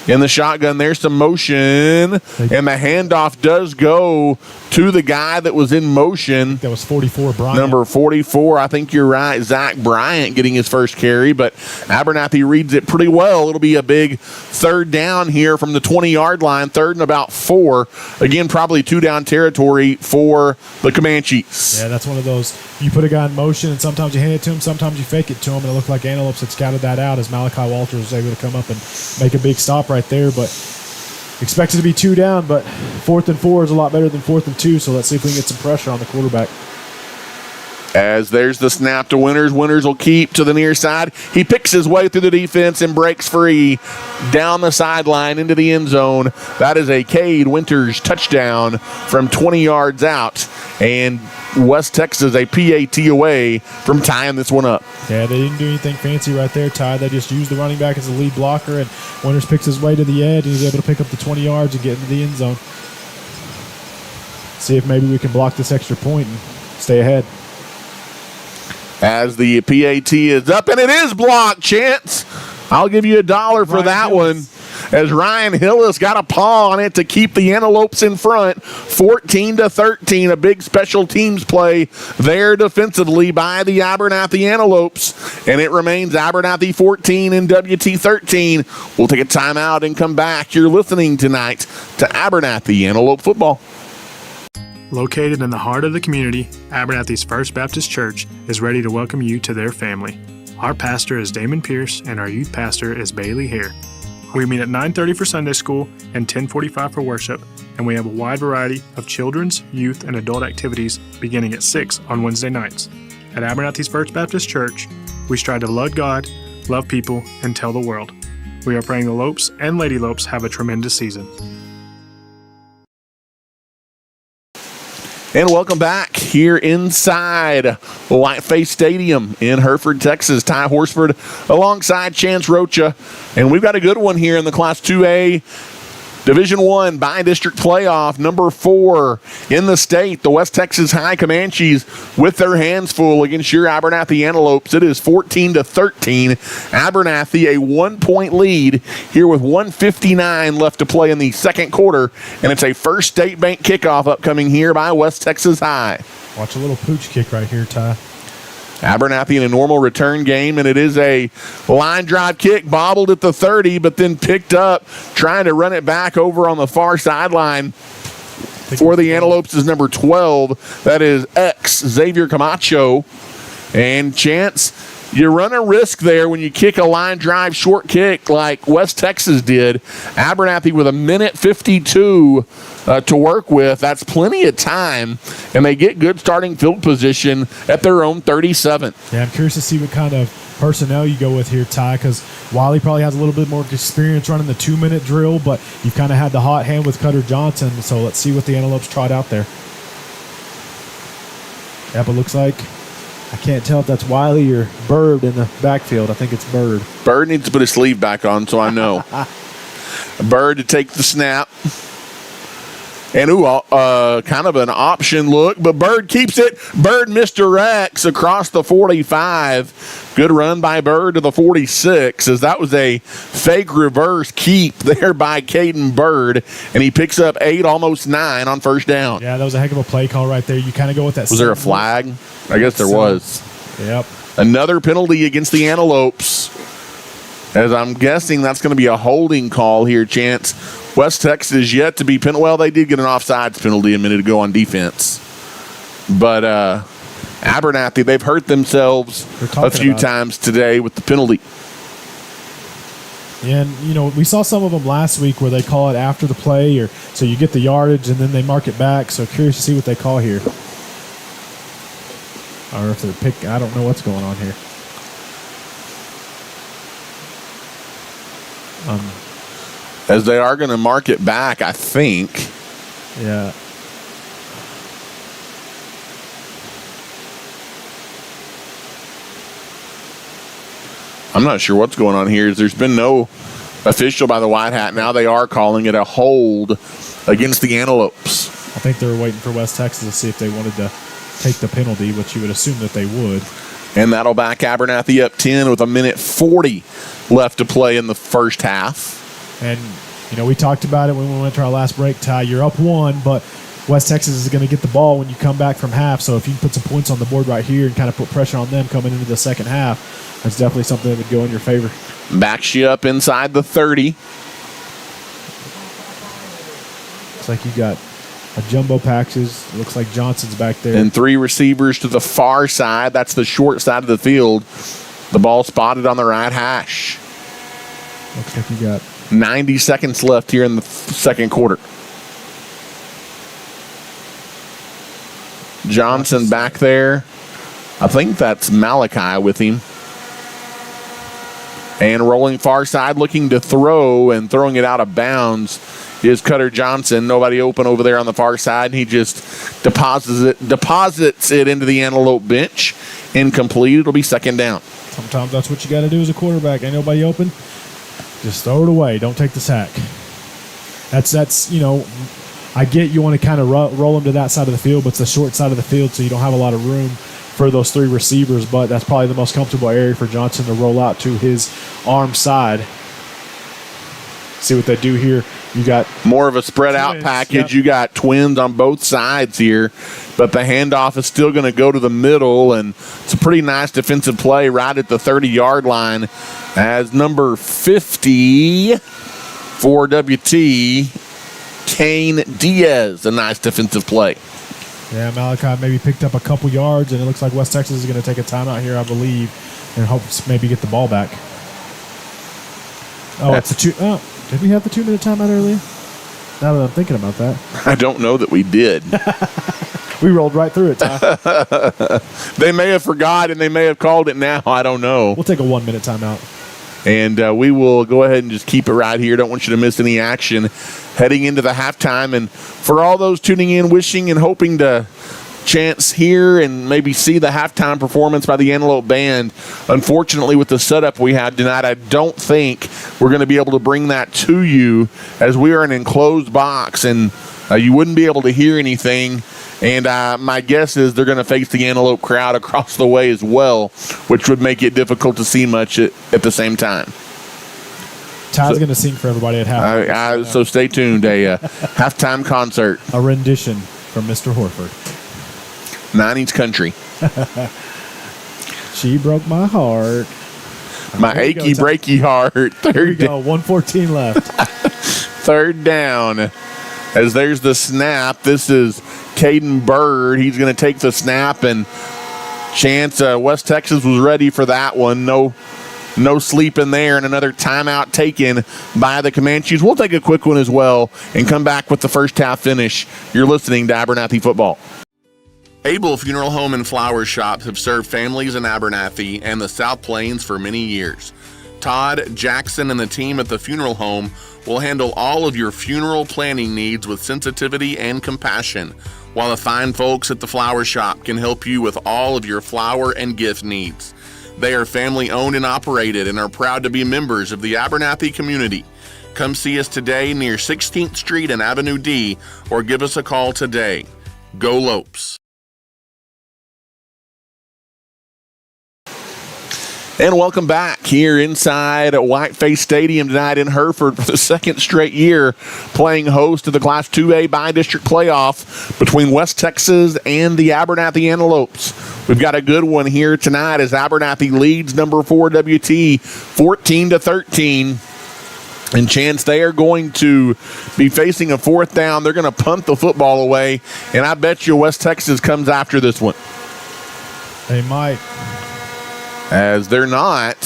in the shotgun. There's some motion, and the handoff does go to the guy that was in motion. That was 44, Bryant. Number 44, I think you're right, Zach Bryant getting his first carry, but Abernathy reads it pretty well. It'll be a big third down here from the 20-yard line, third and about 4. Again, probably 2-down territory for the Comanches. Yeah, that's one of those, you put a guy in motion, and sometimes you hand it to him, sometimes you fake it to him, and it looked like Antelopes had scouted that out as Malachi Walters was able to come up and make a big stop right there, but expected to be 2 down, but 4th and 4 is a lot better than 4th and 2, so let's see if we can get some pressure on the quarterback. As there's the snap to Winters. Winters will keep to the near side. He picks his way through the defense and breaks free down the sideline into the end zone. That is a Cade Winters touchdown from 20 yards out. And West Texas a PAT away from tying this one up. Yeah, they didn't do anything fancy right there, Ty. They just used the running back as the lead blocker, and Winters picks his way to the edge, and he's able to pick up the 20 yards and get into the end zone. See if maybe we can block this extra point and stay ahead. As the PAT is up, and it is blocked, Chance. I'll give you $1 for that one. As Ryan Hillis got a paw on it to keep the Antelopes in front, 14-13, a big special teams play there defensively by the Abernathy Antelopes, and it remains Abernathy 14 and WT 13. We'll take a timeout and come back. You're listening tonight to Abernathy Antelope football. Located in the heart of the community, Abernathy's First Baptist Church is ready to welcome you to their family. Our pastor is Damon Pierce, and our youth pastor is Bailey Hare. We meet at 9:30 for Sunday school and 10:45 for worship, and we have a wide variety of children's, youth, and adult activities beginning at 6 on Wednesday nights. At Abernathy's First Baptist Church, we strive to love God, love people, and tell the world. We are praying the Lopes and Lady Lopes have a tremendous season. And welcome back here inside Whiteface Stadium in Hereford, Texas. Ty Horsford alongside Chance Rocha. And we've got a good one here in the Class 2A Division I by-district playoff, number 4 in the state. The West Texas High Comanches with their hands full against your Abernathy Antelopes. It is 14-13. Abernathy a 1-point lead here with 1:59 left to play in the second quarter. And it's a First State Bank kickoff upcoming here by West Texas High. Watch a little pooch kick right here, Ty. Abernathy in a normal return game, and it is a line drive kick, bobbled at the 30, but then picked up, trying to run it back over on the far sideline. For the Antelopes is number 12. That is Xavier Camacho. And Chance, you run a risk there when you kick a line drive short kick like West Texas did. Abernathy with 1:52 to work with. That's plenty of time, and they get good starting field position at their own 37. Yeah, I'm curious to see what kind of personnel you go with here, Ty, because Wiley probably has a little bit more experience running the 2-minute drill, but you've kind of had the hot hand with Cutter Johnson, so let's see what the Antelopes trot out there. Yep, it looks like, I can't tell if that's Wiley or Bird in the backfield. I think it's Bird. Bird needs to put his sleeve back on, so I know. Bird to take the snap. And kind of an option look, but Bird keeps it. Bird misdirects across the 45. Good run by Bird to the 46, as that was a fake reverse keep there by Caden Bird, and he picks up 8, almost 9 on first down. Yeah, that was a heck of a play call right there. You kind of go with that. Was there a flag? I guess there was. Yep. Another penalty against the Antelopes, as I'm guessing that's going to be a holding call here, Chance. West Texas yet to be penalized. Well, they did get an offsides penalty a minute ago on defense. But Abernathy, they've hurt themselves a few times today with the penalty. And, we saw some of them last week where they call it after the play, or so you get the yardage and then they mark it back. So curious to see what they call here. Or if they're I don't know what's going on here. As they are going to mark it back, I think. Yeah. I'm not sure what's going on here. There's been no official by the White Hat. Now they are calling it a hold against the Antelopes. I think they were waiting for West Texas to see if they wanted to take the penalty, which you would assume that they would. And that'll back Abernathy up 10 with 1:40 left to play in the first half. And, we talked about it when we went to our last break, Ty. You're up 1, but West Texas is going to get the ball when you come back from half. So if you can put some points on the board right here and kind of put pressure on them coming into the second half, that's definitely something that would go in your favor. Backs you up inside the 30. Looks like you got a jumbo packages. Looks like Johnson's back there. And 3 receivers to the far side. That's the short side of the field. The ball spotted on the right hash. Looks like you got 90 seconds left here in the second quarter. Johnson back there. I think that's Malachi with him. And rolling far side, looking to throw and throwing it out of bounds is Cutter Johnson. Nobody open over there on the far side. He just deposits it into the Antelope bench. Incomplete. It'll be second down. Sometimes that's what you got to do as a quarterback. Ain't nobody open. Just throw it away. Don't take the sack. That's I get you want to kind of roll them to that side of the field, but it's the short side of the field, so you don't have a lot of room for those 3 receivers, but that's probably the most comfortable area for Johnson to roll out to his arm side. See what they do here. You got more of a spread out package. Yep. You got twins on both sides here, but the handoff is still going to go to the middle, and it's a pretty nice defensive play right at the 30-yard line as number 50 for WT, Kane Diaz, a nice defensive play. Yeah, Malachi maybe picked up a couple yards, and it looks like West Texas is going to take a timeout here, I believe, and hope to maybe get the ball back. Did we have the 2-minute timeout earlier? Now that I'm thinking about that. I don't know that we did. We rolled right through it, Ty. They may have forgot, and they may have called it now. I don't know. We'll take a 1-minute timeout. And we will go ahead and just keep it right here. Don't want you to miss any action heading into the halftime. And for all those tuning in, wishing and hoping to chance hear and maybe see the halftime performance by the Antelope Band, unfortunately with the setup we had tonight, I don't think we're going to be able to bring that to you, as we are an enclosed box and you wouldn't be able to hear anything. And my guess is they're going to face the Antelope crowd across the way as well, which would make it difficult to see much at the same time. Ty's going to sing for everybody at halftime. So stay tuned. A halftime concert. A rendition from Mr. Horford. 90s country. She broke my heart. My achy, breaky heart. There we go. 1:14 left. Third down. As there's the snap. This is Caden Bird. He's going to take the snap, and Chance, West Texas was ready for that one. No sleep in there, and another timeout taken by the Comanches. We'll take a quick one as well and come back with the first half finish. You're listening to Abernathy Football. Abel Funeral Home and Flower Shops have served families in Abernathy and the South Plains for many years. Todd, Jackson, and the team at the funeral home will handle all of your funeral planning needs with sensitivity and compassion, while the fine folks at the flower shop can help you with all of your flower and gift needs. They are family owned and operated and are proud to be members of the Abernathy community. Come see us today near 16th Street and Avenue D, or give us a call today. Go Lopes. And welcome back here inside Whiteface Stadium tonight in Hereford for the second straight year, playing host to the Class 2A by-district playoff between West Texas and the Abernathy Antelopes. We've got a good one here tonight as Abernathy leads number 4 WT 14-13. And Chance, they are going to be facing a fourth down. They're going to punt the football away, and I bet you West Texas comes after this one. They might. As they're not,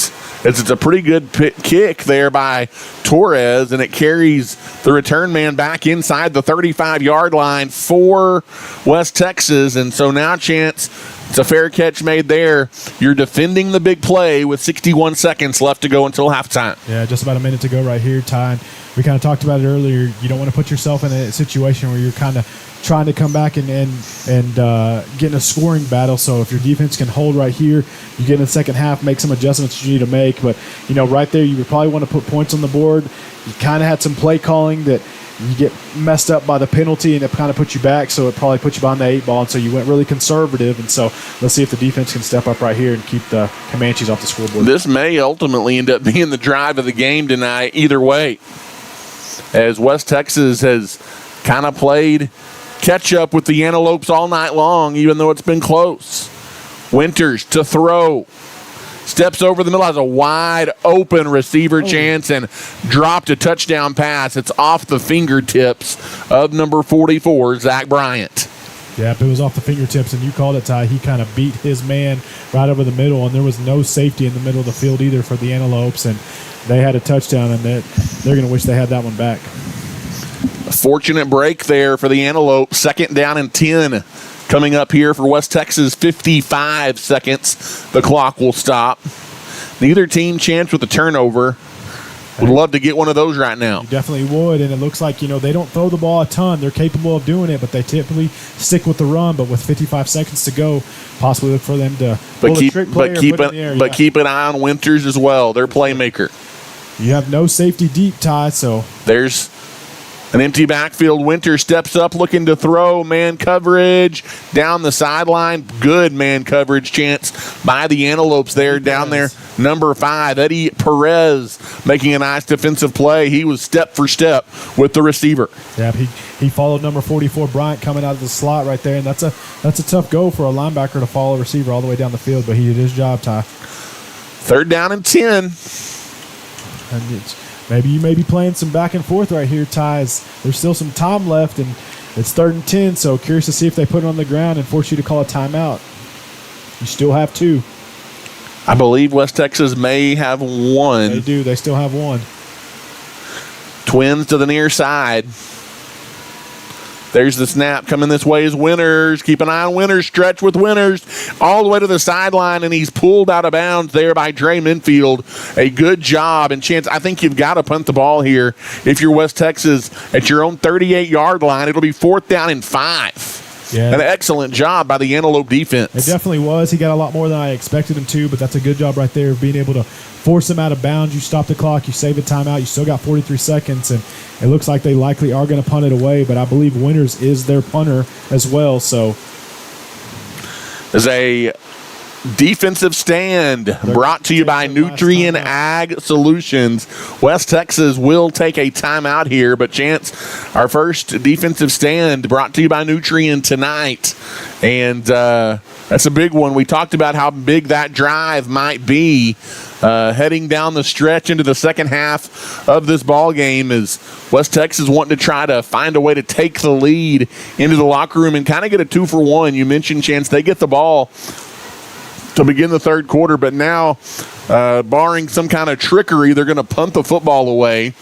as it's a pretty good kick there by Torres, and it carries the return man back inside the 35-yard line for West Texas. And so now, Chance, it's a fair catch made there. You're defending the big play with 61 seconds left to go until halftime. Yeah, just about a minute to go right here, Ty. We kind of talked about it earlier. You don't want to put yourself in a situation where you're kind of trying to come back and get in a scoring battle. So if your defense can hold right here, you get in the second half, make some adjustments you need to make. But, right there, you would probably want to put points on the board. You kind of had some play calling that you get messed up by the penalty, and it kind of put you back, so it probably put you behind the 8 ball. And so you went really conservative. And so let's see if the defense can step up right here and keep the Comanches off the scoreboard. This may ultimately end up being the drive of the game tonight either way. as West Texas has kind of played catch up with the Antelopes all night long, even though it's been close. Winters to throw. Steps over the middle, has a wide open receiver chance and dropped a touchdown pass. It's off the fingertips of number 44, Zach Bryant. Yep, it was off the fingertips, and you called it, Ty. He kind of beat his man right over the middle, and there was no safety in the middle of the field either for the Antelopes, and they had a touchdown, and they're going to wish they had that one back. A fortunate break there for the Antelope. 2nd down and 10 coming up here for West Texas. 55 seconds. The clock will stop. Neither team chance with a turnover. Would love to get one of those right now. You definitely would, and it looks like, they don't throw the ball a ton. They're capable of doing it, but they typically stick with the run. But with 55 seconds to go, possibly look for them to pull a trick play or put it in the air. But keep an eye on Winters as well, their playmaker. You have no safety deep, Ty, so. There's an empty backfield. Winter steps up looking to throw. Man coverage down the sideline. Good man coverage chance by the Antelopes there down there. Number 5, Eddie Perez, making a nice defensive play. He was step for step with the receiver. Yeah, he followed number 44, Bryant, coming out of the slot right there, and that's a tough go for a linebacker to follow a receiver all the way down the field, but he did his job, Ty. 3rd down and 10. And maybe you may be playing some back and forth right here, Ty. There's still some time left, and it's 3rd and 10, so curious to see if they put it on the ground and force you to call a timeout. You still have 2. I believe West Texas may have 1. They do. They still have 1. Twins to the near side. There's the snap. Coming this way is Winters. Keep an eye on Winters. Stretch with Winters all the way to the sideline, and he's pulled out of bounds there by Dre Minfield. A good job. And Chance, I think you've got to punt the ball here. If you're West Texas at your own 38-yard line, it'll be 4th down and 5. Yeah. An excellent job by the Antelope defense. It definitely was. He got a lot more than I expected him to, but that's a good job right there of being able to force him out of bounds. You stop the clock, you save a timeout, you still got 43 seconds, and it looks like they likely are going to punt it away, but I believe Winters is their punter as well. So there's a defensive stand brought to you by Nutrient Ag Solutions. West Texas will take a timeout here, but Chance, our first defensive stand brought to you by Nutrient tonight. And that's a big one. We talked about how big that drive might be heading down the stretch into the second half of this ball game, as West Texas wanting to try to find a way to take the lead into the locker room and kind of get a 2-for-1. You mentioned, Chance, they get the ball to begin the 3rd quarter, but now, barring some kind of trickery, they're going to punt the football away,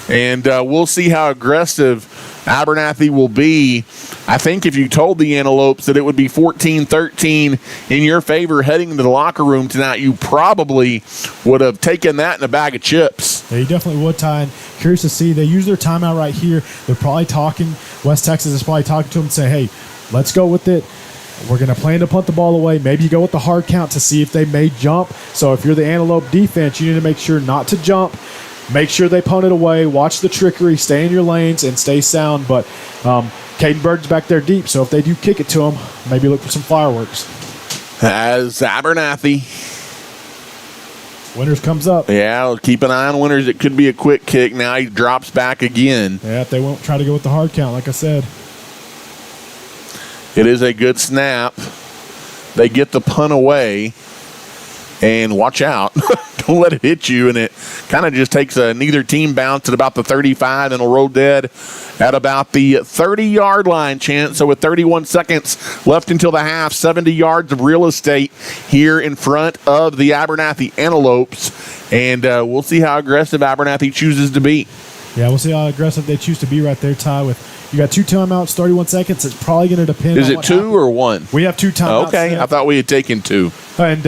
and we'll see how aggressive Abernathy will be. I think if you told the Antelopes that it would be 14-13 in your favor heading into the locker room tonight, you probably would have taken that in a bag of chips. Yeah, you definitely would, Ty. And curious to see. They use their timeout right here. They're probably talking. West Texas is probably talking to them and say, hey, let's go with it. We're going to plan to punt the ball away. Maybe you go with the hard count to see if they may jump. So if you're the Antelope defense, you need to make sure not to jump. Make sure they punt it away. Watch the trickery. Stay in your lanes and stay sound. But Caden Bird's back there deep, so if they do kick it to him, maybe look for some fireworks. As Abernathy. Winters comes up. Yeah, keep an eye on Winters. It could be a quick kick. Now he drops back again. Yeah, if they won't try to go with the hard count, like I said. It is a good snap. They get the punt away. And watch out. Don't let it hit you. And it kind of just takes a neither team bounce at about the 35 and will roll dead at about the 30-yard line, Chance. So with 31 seconds left until the half, 70 yards of real estate here in front of the Abernathy Antelopes. And we'll see how aggressive Abernathy chooses to be. Yeah, we'll see how aggressive they choose to be right there, Ty. You got 2 timeouts, 31 seconds. It's probably going to depend on Is it 2 happens. or 1? We have 2 timeouts. Okay, I thought we had taken 2. And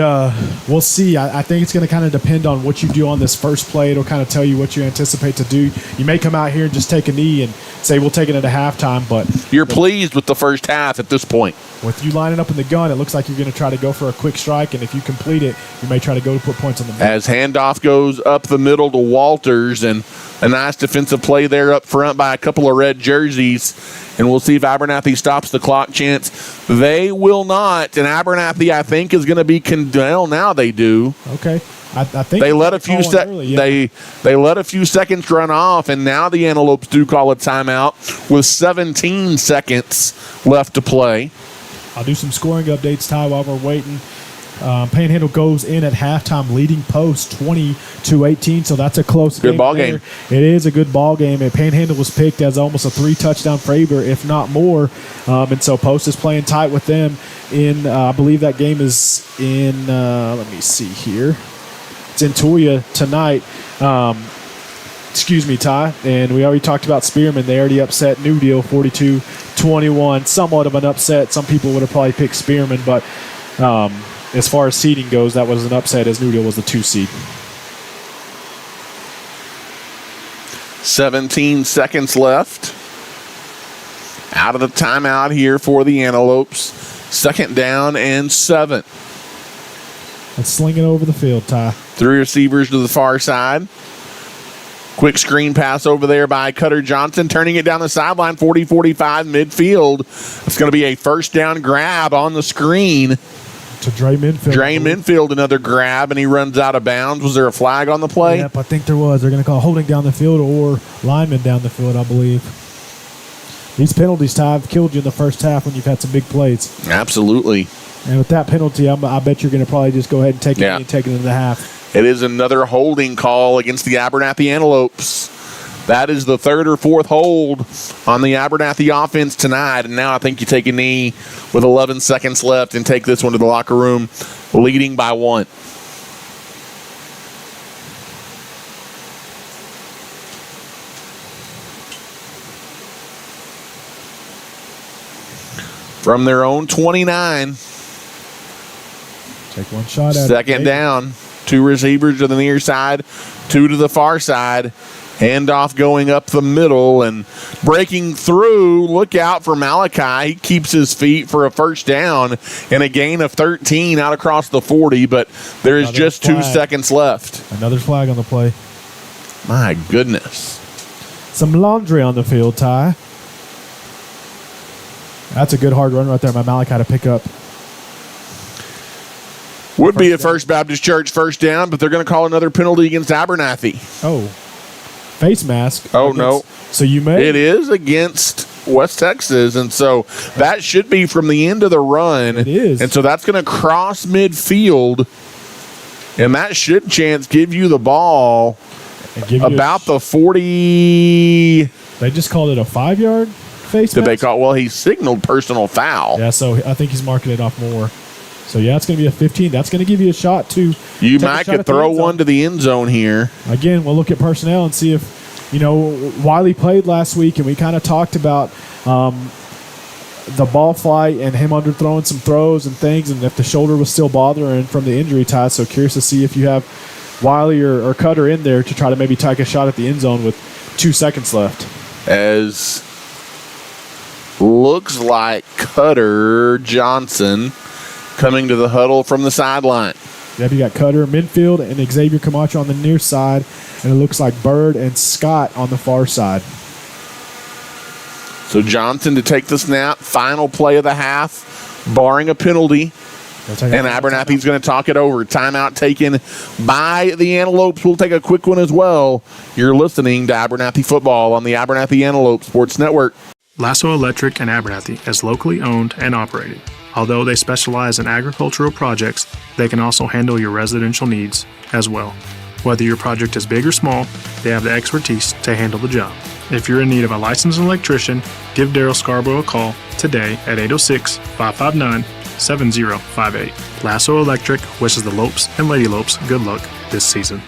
we'll see. I think it's going to kind of depend on what you do on this first play. It'll kind of tell you what you anticipate to do. You may come out here and just take a knee and say we'll take it at a halftime, but you're pleased with the first half at this point. With you lining up in the gun, it looks like you're going to try to go for a quick strike, and if you complete it, you may try to go to put points on the board. As handoff goes up the middle to Walters, and A nice defensive play there up front by a couple of red jerseys. And we'll see if Abernathy stops the clock. Chance. They will not. And Abernathy, I think, is going to be condemned. Now they do. Okay. I think they let a few they let a few seconds run off, and now the Antelopes do call a timeout with 17 seconds left to play. I'll do some scoring updates, Ty, while we're waiting. Panhandle goes in at halftime, leading Post 20-18, so that's a close game. Good ball game. It is a good ball game. And Panhandle was picked as almost a 3-touchdown favorite, if not more. And so Post is playing tight with them. I believe that game is in. Let me see here. It's in Tuya tonight. Excuse me, Ty. And we already talked about Spearman. They already upset New Deal 42-21. Somewhat of an upset. Some people would have probably picked Spearman, but as far as seeding goes, that was an upset as New Deal was the 2 seed. 17 seconds left. Out of the timeout here for the Antelopes. 2nd down and 7. Let's sling it over the field, Ty. 3 receivers to the far side. Quick screen pass over there by Cutter Johnson, turning it down the sideline, 40-45 midfield. It's going to be a 1st down grab on the screen. To Dre Minfield. Dre Minfield, another grab, and he runs out of bounds. Was there a flag on the play? Yep, I think there was. They're going to call holding down the field or lineman down the field, I believe. These penalties, Ty, have killed you in the first half when you've had some big plays. Absolutely. And with that penalty, I bet you're going to probably just go ahead and take it and take it into the half. It is another holding call against the Abernathy Antelopes. That is the 3rd or 4th hold on the Abernathy offense tonight. And now I think you take a knee with 11 seconds left and take this one to the locker room, leading by 1. From their own 29. Take one shot at it. 2nd down. 2 receivers to the near side, 2 to the far side. Handoff going up the middle and breaking through. Look out for Malachi. He keeps his feet for a 1st down and a gain of 13 out across the 40, but there is just 2 seconds left. Another flag on the play. My goodness. Some laundry on the field, Ty. That's a good hard run right there by Malachi to pick up. Would be a First Baptist Church 1st down, but they're going to call another penalty against Abernathy. Oh. Face mask. Oh, no. So you may. It is against West Texas, and so that should be from the end of the run. It is. And so that's going to cross midfield, and that should chance give you the ball about the 40. They just called it a 5-yard face mask? Did they call? Well, he signaled personal foul. Yeah, so I think he's marking it off more. So, yeah, it's going to be a 15. That's going to give you a shot, too. You might could throw one to the end zone here. Again, we'll look at personnel and see if, Wiley played last week, and we kind of talked about the ball flight and him underthrowing some throws and things, and if the shoulder was still bothering from the injury tie. So, curious to see if you have Wiley or Cutter in there to try to maybe take a shot at the end zone with 2 seconds left. As looks like Cutter Johnson coming to the huddle from the sideline. Yep, you got Cutter, Minfield, and Xavier Camacho on the near side, and it looks like Bird and Scott on the far side. So Johnson to take the snap, final play of the half, barring a penalty, and Abernathy's going to talk it over. Timeout taken by the Antelopes. We'll take a quick one as well. You're listening to Abernathy Football on the Abernathy Antelope Sports Network. Lasso Electric and Abernathy is locally owned and operated. Although they specialize in agricultural projects, they can also handle your residential needs as well. Whether your project is big or small, they have the expertise to handle the job. If you're in need of a licensed electrician, give Daryl Scarborough a call today at 806-559-7058. Lasso Electric wishes the Lopes and Lady Lopes good luck this season.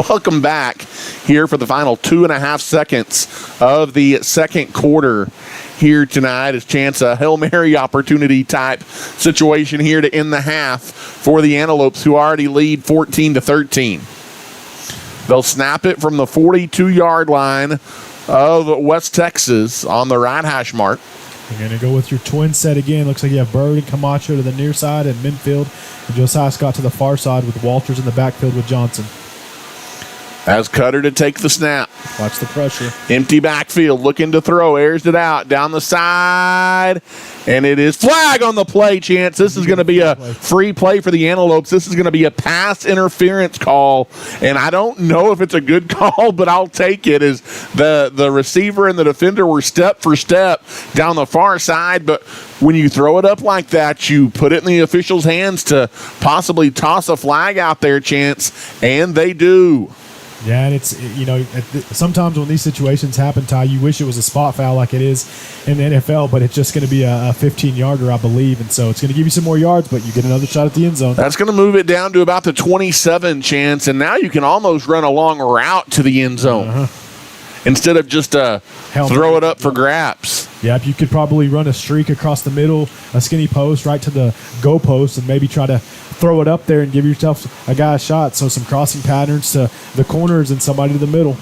Welcome back here for the final 2.5 seconds of the 2nd quarter here tonight. As Chance a Hail Mary opportunity type situation here to end the half for the Antelopes, who already lead 14-13. They'll snap it from the 42-yard line of West Texas on the right hash mark. You're going to go with your twin set again. Looks like you have Bird and Camacho to the near side and Minfield, and Josiah Scott to the far side with Walters in the backfield with Johnson. As Cutter to take the snap. Watch the pressure. Empty backfield, looking to throw, airs it out, down the side, and it is flag on the play, Chance. This is going to be a free play for the Antelopes. This is going to be a pass interference call, and I don't know if it's a good call, but I'll take it, as the receiver and the defender were step for step down the far side, but when you throw it up like that, you put it in the officials' hands to possibly toss a flag out there, Chance, and they do. Yeah, and it's, sometimes when these situations happen, Ty, you wish it was a spot foul like it is in the NFL, but it's just going to be a 15-yarder, I believe, and so it's going to give you some more yards, but you get another shot at the end zone. That's going to move it down to about the 27, Chance, and now you can almost run a long route to the end zone instead of just throw it up for grabs. Yep, you could probably run a streak across the middle, a skinny post right to the goal post, and maybe try to throw it up there and give yourself a guy a shot. So some crossing patterns to the corners and somebody to the middle.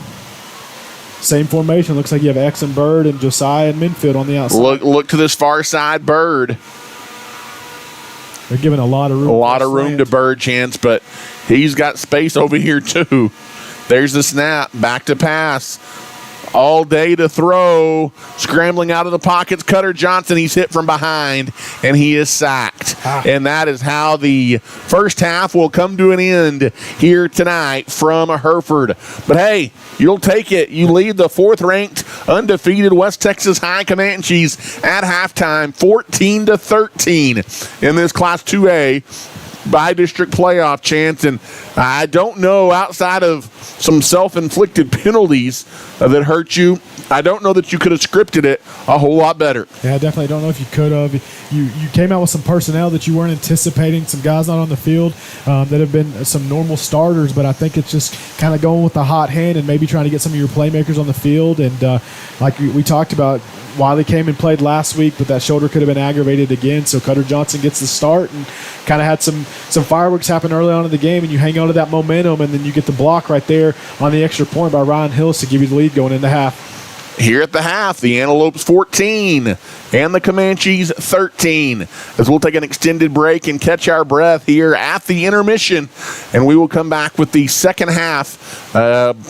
Same formation. Looks like you have X and Bird and Josiah and Minfield on the outside. Look to this far side, Bird. They're giving a lot of room. A lot of room to Bird, Chance, but he's got space over here too. There's the snap, back to pass. All day to throw, scrambling out of the pockets. Cutter Johnson, he's hit from behind, and he is sacked. And that is how the first half will come to an end here tonight from Hereford. But hey, you'll take it. You lead the fourth-ranked, undefeated West Texas High Comanches at halftime, 14-13 in this Class 2A by district playoff, Chance. And I don't know, outside of some self-inflicted penalties that hurt you, I don't know that you could have scripted it a whole lot better. Yeah, I definitely don't know if you could have. You came out with some personnel that you weren't anticipating, some guys not on the field that have been some normal starters, but I think it's just kind of going with the hot hand and maybe trying to get some of your playmakers on the field. And like we talked about, Wiley came and played last week, but that shoulder could have been aggravated again. So Cutter Johnson gets the start and kind of had some fireworks happen early on in the game, and you hang on to that momentum, and then you get the block right there on the extra point by Ryan Hills to give you the lead going into half. Here at the half, the Antelopes 14 and the Comanches 13. As we'll take an extended break and catch our breath here at the intermission, and we will come back with the second half.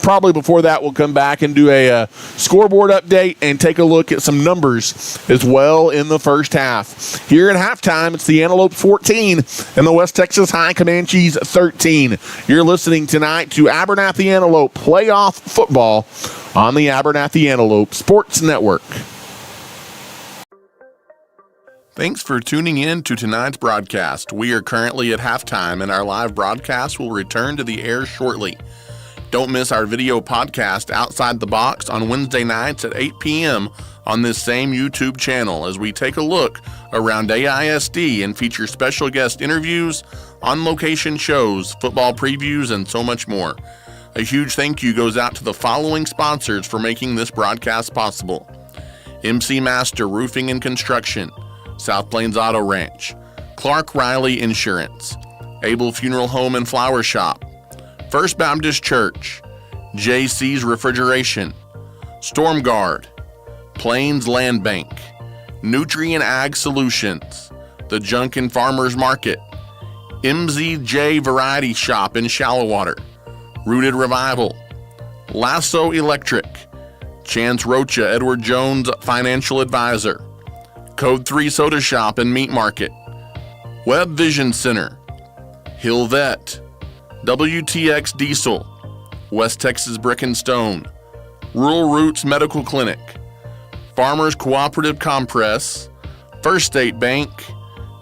Probably before that, we'll come back and do a scoreboard update and take a look at some numbers as well in the first half. Here at halftime, it's the Antelopes 14 and the West Texas High Comanches 13. You're listening tonight to Abernathy Antelope Playoff Football on the Abernathy Antelope Sports Network. Thanks for tuning in to tonight's broadcast. We are currently at halftime, and our live broadcast will return to the air shortly. Don't miss our video podcast, Outside the Box, on Wednesday nights at 8 p.m. on this same YouTube channel as we take a look around AISD and feature special guest interviews, on-location shows, football previews, and so much more. A huge thank you goes out to the following sponsors for making this broadcast possible: MC Master Roofing and Construction, South Plains Auto Ranch, Clark Riley Insurance, Able Funeral Home and Flower Shop, First Baptist Church, JC's Refrigeration, Storm Guard, Plains Land Bank, Nutrient Ag Solutions, The Junkin Farmers Market, MZJ Variety Shop in Shallowater, Rooted Revival, Lasso Electric, Chance Rocha Edward Jones Financial Advisor, Code 3 Soda Shop and Meat Market, Web Vision Center, Hill Vet, WTX Diesel, West Texas Brick and Stone, Rural Roots Medical Clinic, Farmers Cooperative Compress, First State Bank,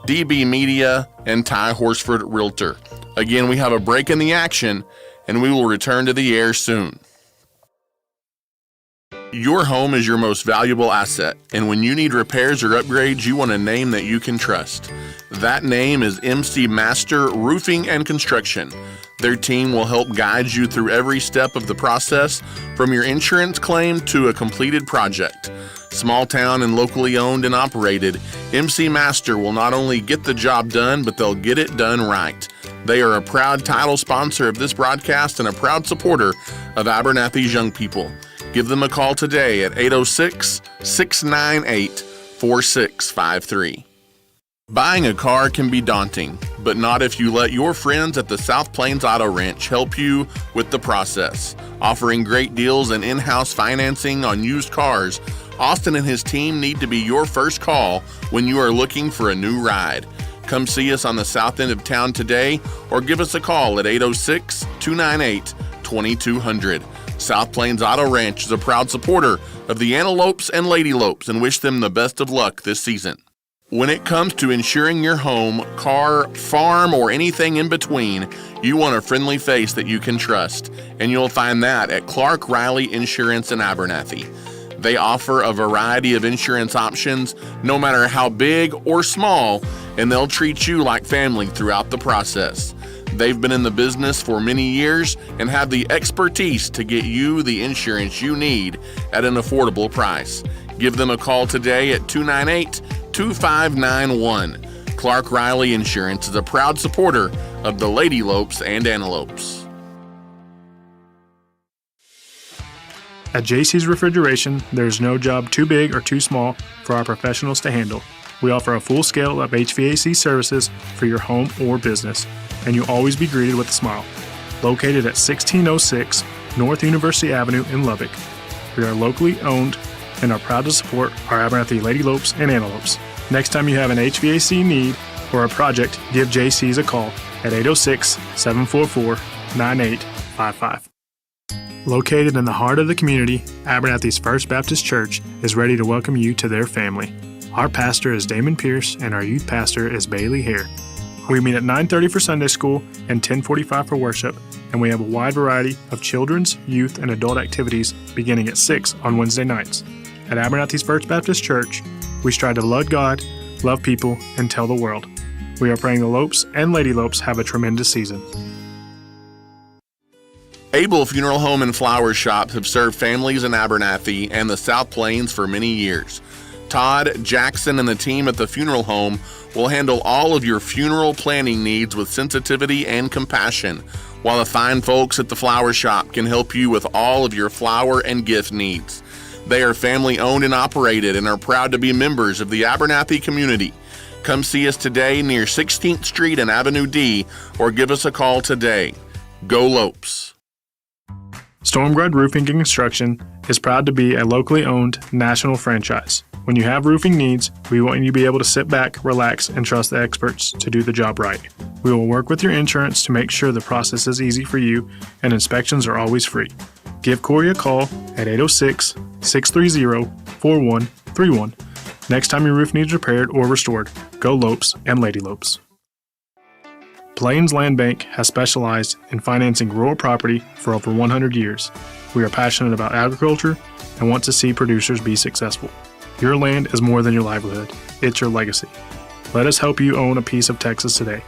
DB Media, and Ty Horsford Realtor. Again, we have a break in the action, and we will return to the air soon. Your home is your most valuable asset, and when you need repairs or upgrades, you want a name that you can trust. That name is MC Master Roofing and Construction. Their team will help guide you through every step of the process, from your insurance claim to a completed project. Small town and locally owned and operated, MC Master will not only get the job done, but they'll get it done right. They are a proud title sponsor of this broadcast and a proud supporter of Abernathy's young people. Give them a call today at 806-698-4600 4653. Buying a car can be daunting, but not if you let your friends at the South Plains Auto Ranch help you with the process. Offering great deals and in-house financing on used cars, Austin and his team need to be your first call when you are looking for a new ride. Come see us on the south end of town today or give us a call at 806-298-2200. South Plains Auto Ranch is a proud supporter of the Antelopes and Lady Lopes and wish them the best of luck this season. When it comes to insuring your home, car, farm, or anything in between, you want a friendly face that you can trust, and you'll find that at Clark Riley Insurance in Abernathy. They offer a variety of insurance options, no matter how big or small, and they'll treat you like family throughout the process. They've been in the business for many years and have the expertise to get you the insurance you need at an affordable price. Give them a call today at 298-2591. Clark Riley Insurance is a proud supporter of the Lady Lopes and Antelopes. At JC's Refrigeration, there's no job too big or too small for our professionals to handle. We offer a full scale of HVAC services for your home or business, and you'll always be greeted with a smile. Located at 1606 North University Avenue in Lubbock. We are locally owned and are proud to support our Abernathy Lady Lopes and Antelopes. Next time you have an HVAC need or a project, give JC's a call at 806-744-9855. Located in the heart of the community, Abernathy's First Baptist Church is ready to welcome you to their family. Our pastor is Damon Pierce and our youth pastor is Bailey Hare. We meet at 9:30 for Sunday school and 10:45 for worship, and we have a wide variety of children's, youth, and adult activities beginning at 6 on Wednesday nights. At Abernathy's First Baptist Church, we strive to love God, love people, and tell the world. We are praying the Lopes and Lady Lopes have a tremendous season. Abel Funeral Home and Flower Shop have served families in Abernathy and the South Plains for many years. Todd, Jackson, and the team at the funeral home will handle all of your funeral planning needs with sensitivity and compassion, while the fine folks at the flower shop can help you with all of your flower and gift needs. They are family owned and operated and are proud to be members of the Abernathy community. Come see us today near 16th Street and Avenue D, or give us a call today. Go Lopes! Stormguard Roofing and Construction is proud to be a locally owned national franchise. When you have roofing needs, we want you to be able to sit back, relax, and trust the experts to do the job right. We will work with your insurance to make sure the process is easy for you, and inspections are always free. Give Corey a call at 806-630-4131. Next time your roof needs repaired or restored, go Lopes and Lady Lopes. Plains Land Bank has specialized in financing rural property for over 100 years. We are passionate about agriculture and want to see producers be successful. Your land is more than your livelihood. It's your legacy. Let us help you own a piece of Texas today.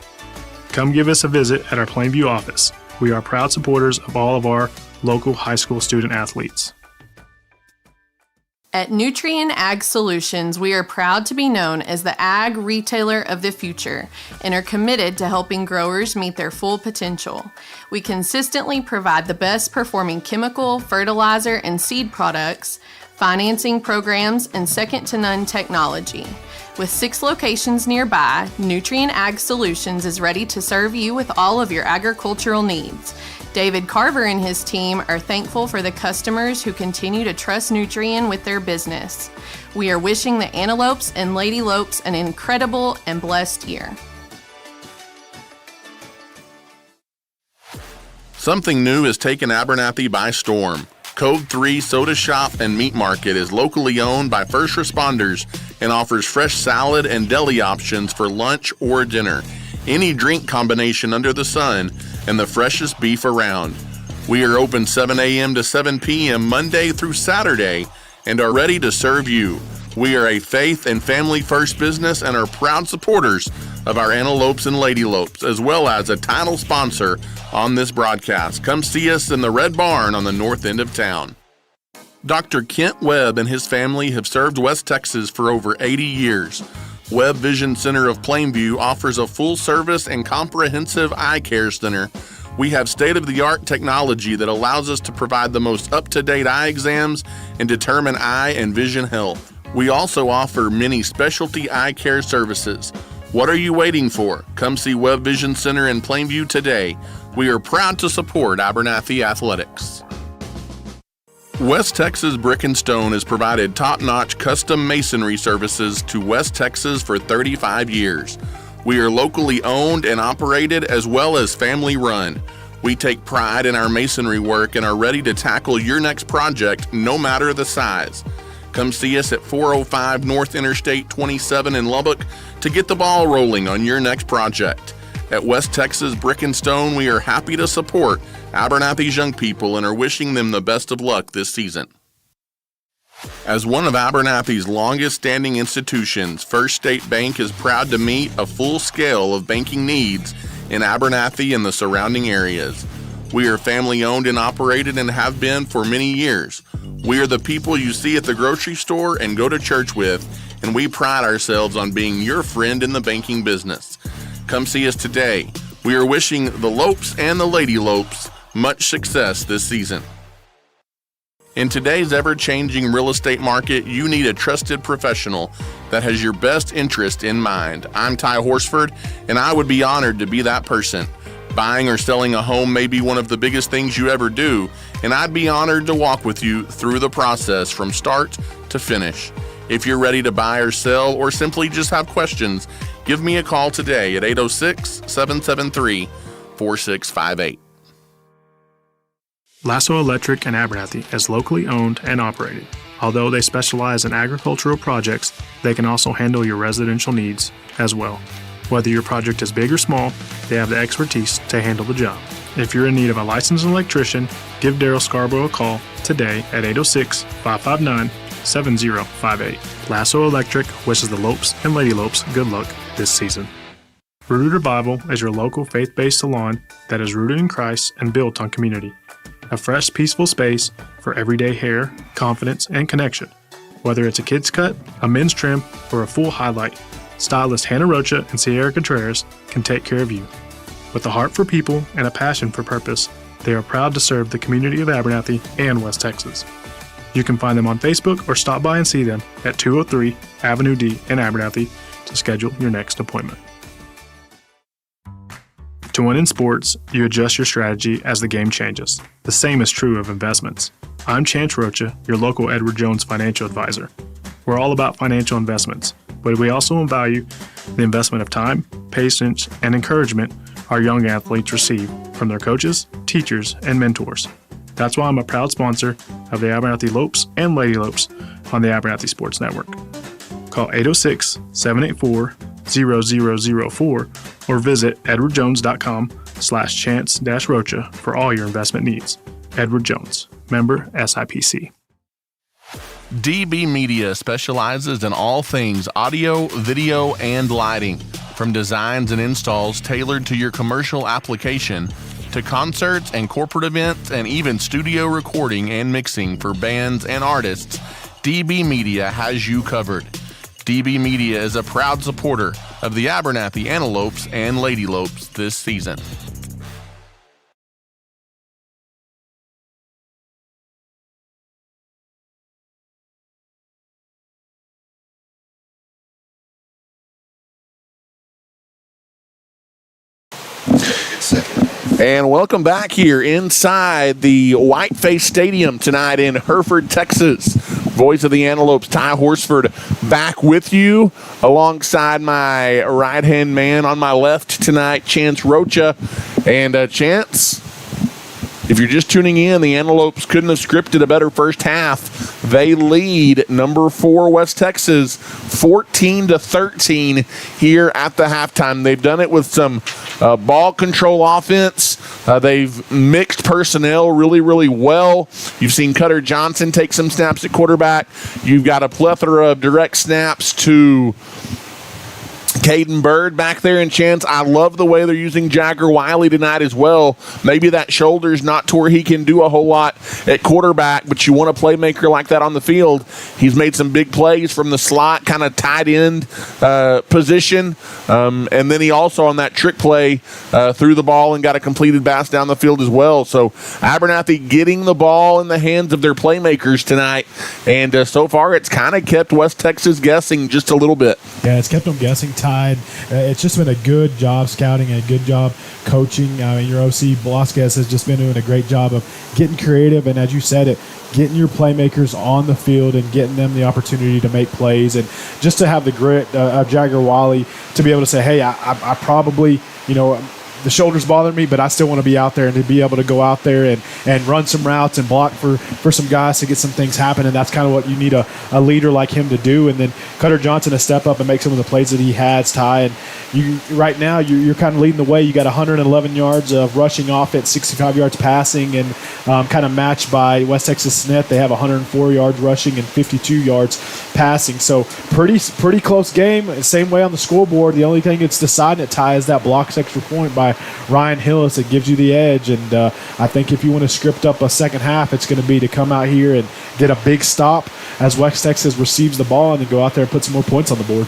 Come give us a visit at our Plainview office. We are proud supporters of all of our local high school student athletes. At Nutrien Ag Solutions, we are proud to be known as the ag retailer of the future and are committed to helping growers meet their full potential. We consistently provide the best performing chemical, fertilizer, and seed products, financing programs, and second-to-none technology. With 6 locations nearby, Nutrien Ag Solutions is ready to serve you with all of your agricultural needs. David Carver and his team are thankful for the customers who continue to trust Nutrien with their business. We are wishing the Antelopes and Lady Lopes an incredible and blessed year. Something new has taken Abernathy by storm. Code 3 Soda Shop and Meat Market is locally owned by first responders and offers fresh salad and deli options for lunch or dinner, any drink combination under the sun, and the freshest beef around. We are open 7 a.m. to 7 p.m. Monday through Saturday and are ready to serve you. We are a faith and family first business and are proud supporters of our Antelopes and Lady Lopes, as well as a title sponsor on this broadcast. Come see us in the Red Barn on the north end of town. Dr. Kent Webb and his family have served West Texas for over 80 years. Webb Vision Center of Plainview offers a full-service and comprehensive eye care center. We have state-of-the-art technology that allows us to provide the most up-to-date eye exams and determine eye and vision health. We also offer many specialty eye care services. What are you waiting for? Come see Webb Vision Center in Plainview today. We are proud to support Abernathy Athletics. West Texas Brick and Stone has provided top-notch custom masonry services to West Texas for 35 years. We are locally owned and operated as well as family run. We take pride in our masonry work and are ready to tackle your next project no matter the size. Come see us at 405 North Interstate 27 in Lubbock to get the ball rolling on your next project. At West Texas Brick and Stone, we are happy to support Abernathy's young people and are wishing them the best of luck this season. As one of Abernathy's longest-standing institutions, First State Bank is proud to meet a full scale of banking needs in Abernathy and the surrounding areas. We are family-owned and operated and have been for many years. We are the people you see at the grocery store and go to church with, and we pride ourselves on being your friend in the banking business. Come see us today. We are wishing the Lopes and the Lady Lopes much success this season. In today's ever-changing real estate market, you need a trusted professional that has your best interest in mind. I'm Ty Horsford, and I would be honored to be that person. Buying or selling a home may be one of the biggest things you ever do, and I'd be honored to walk with you through the process from start to finish. If you're ready to buy or sell or simply just have questions, give me a call today at 806-773-4658. Lasso Electric in Abernathy is locally owned and operated. Although they specialize in agricultural projects, they can also handle your residential needs as well. Whether your project is big or small, they have the expertise to handle the job. If you're in need of a licensed electrician, give Daryl Scarborough a call today at 806-559-7058. Lasso Electric wishes the Lopes and Lady Lopes good luck this season. Rooted Revival is your local faith-based salon that is rooted in Christ and built on community. A fresh, peaceful space for everyday hair, confidence, and connection. Whether it's a kid's cut, a men's trim, or a full highlight, stylist Hannah Rocha and Sierra Contreras can take care of you. With a heart for people and a passion for purpose, they are proud to serve the community of Abernathy and West Texas. You can find them on Facebook or stop by and see them at 203 Avenue D in Abernathy to schedule your next appointment. To win in sports, you adjust your strategy as the game changes. The same is true of investments. I'm Chance Rocha, your local Edward Jones financial advisor. We're all about financial investments, but we also value the investment of time, patience, and encouragement our young athletes receive from their coaches, teachers, and mentors. That's why I'm a proud sponsor of the Abernathy Lopes and Lady Lopes on the Abernathy Sports Network. Call 806-784-0004 or visit edwardjones.com/chance-rocha for all your investment needs. Edward Jones, member SIPC. DB Media specializes in all things audio, video, and lighting. From designs and installs tailored to your commercial application, to concerts and corporate events, and even studio recording and mixing for bands and artists, DB Media has you covered. DB Media is a proud supporter of the Abernathy Antelopes and Lady Lopes this season. And welcome back here inside the Whiteface Stadium tonight in Hereford, Texas. Voice of the Antelopes, Ty Horsford, back with you alongside my right-hand man on my left tonight, Chance Rocha. And Chance, if you're just tuning in, the Antelopes couldn't have scripted a better first half. They lead number 4 West Texas 14-13 here at the halftime. They've done it with some ball control offense. They've mixed personnel really, really well. You've seen Cutter Johnson take some snaps at quarterback. You've got a plethora of direct snaps to Caden Bird back there in Chance. I love the way they're using Jagger Wiley tonight as well. Maybe that shoulder's not to where he can do a whole lot at quarterback, but you want a playmaker like that on the field. He's made some big plays from the slot, kind of tight end position. And then he also on that trick play threw the ball and got a completed pass down the field as well. So Abernathy getting the ball in the hands of their playmakers tonight. And so far it's kind of kept West Texas guessing just a little bit. Yeah, it's kept them guessing, tied. It's just been a good job scouting and a good job coaching. I mean, your OC Velasquez has just been doing a great job of getting creative, and as you said it, getting your playmakers on the field and getting them the opportunity to make plays, and just to have the grit of Jagger Wiley to be able to say, hey, I probably, the shoulders bother me, but I still want to be out there, and to be able to go out there and run some routes and block for some guys to get some things happen. And that's kind of what you need a leader like him to do. And then Cutter Johnson to step up and make some of the plays that he has, Ty. And right now you're kind of leading the way. You got 111 yards of rushing offense, 65 yards passing, and kind of matched by West Texas Smith. They have 104 yards rushing and 52 yards passing. So pretty close game. Same way on the scoreboard. The only thing that's deciding it, Ty, is that blocks extra point by Ryan Hillis. It gives you the edge, and I think if you want to script up a second half, it's going to be to come out here and get a big stop as West Texas receives the ball and then go out there and put some more points on the board.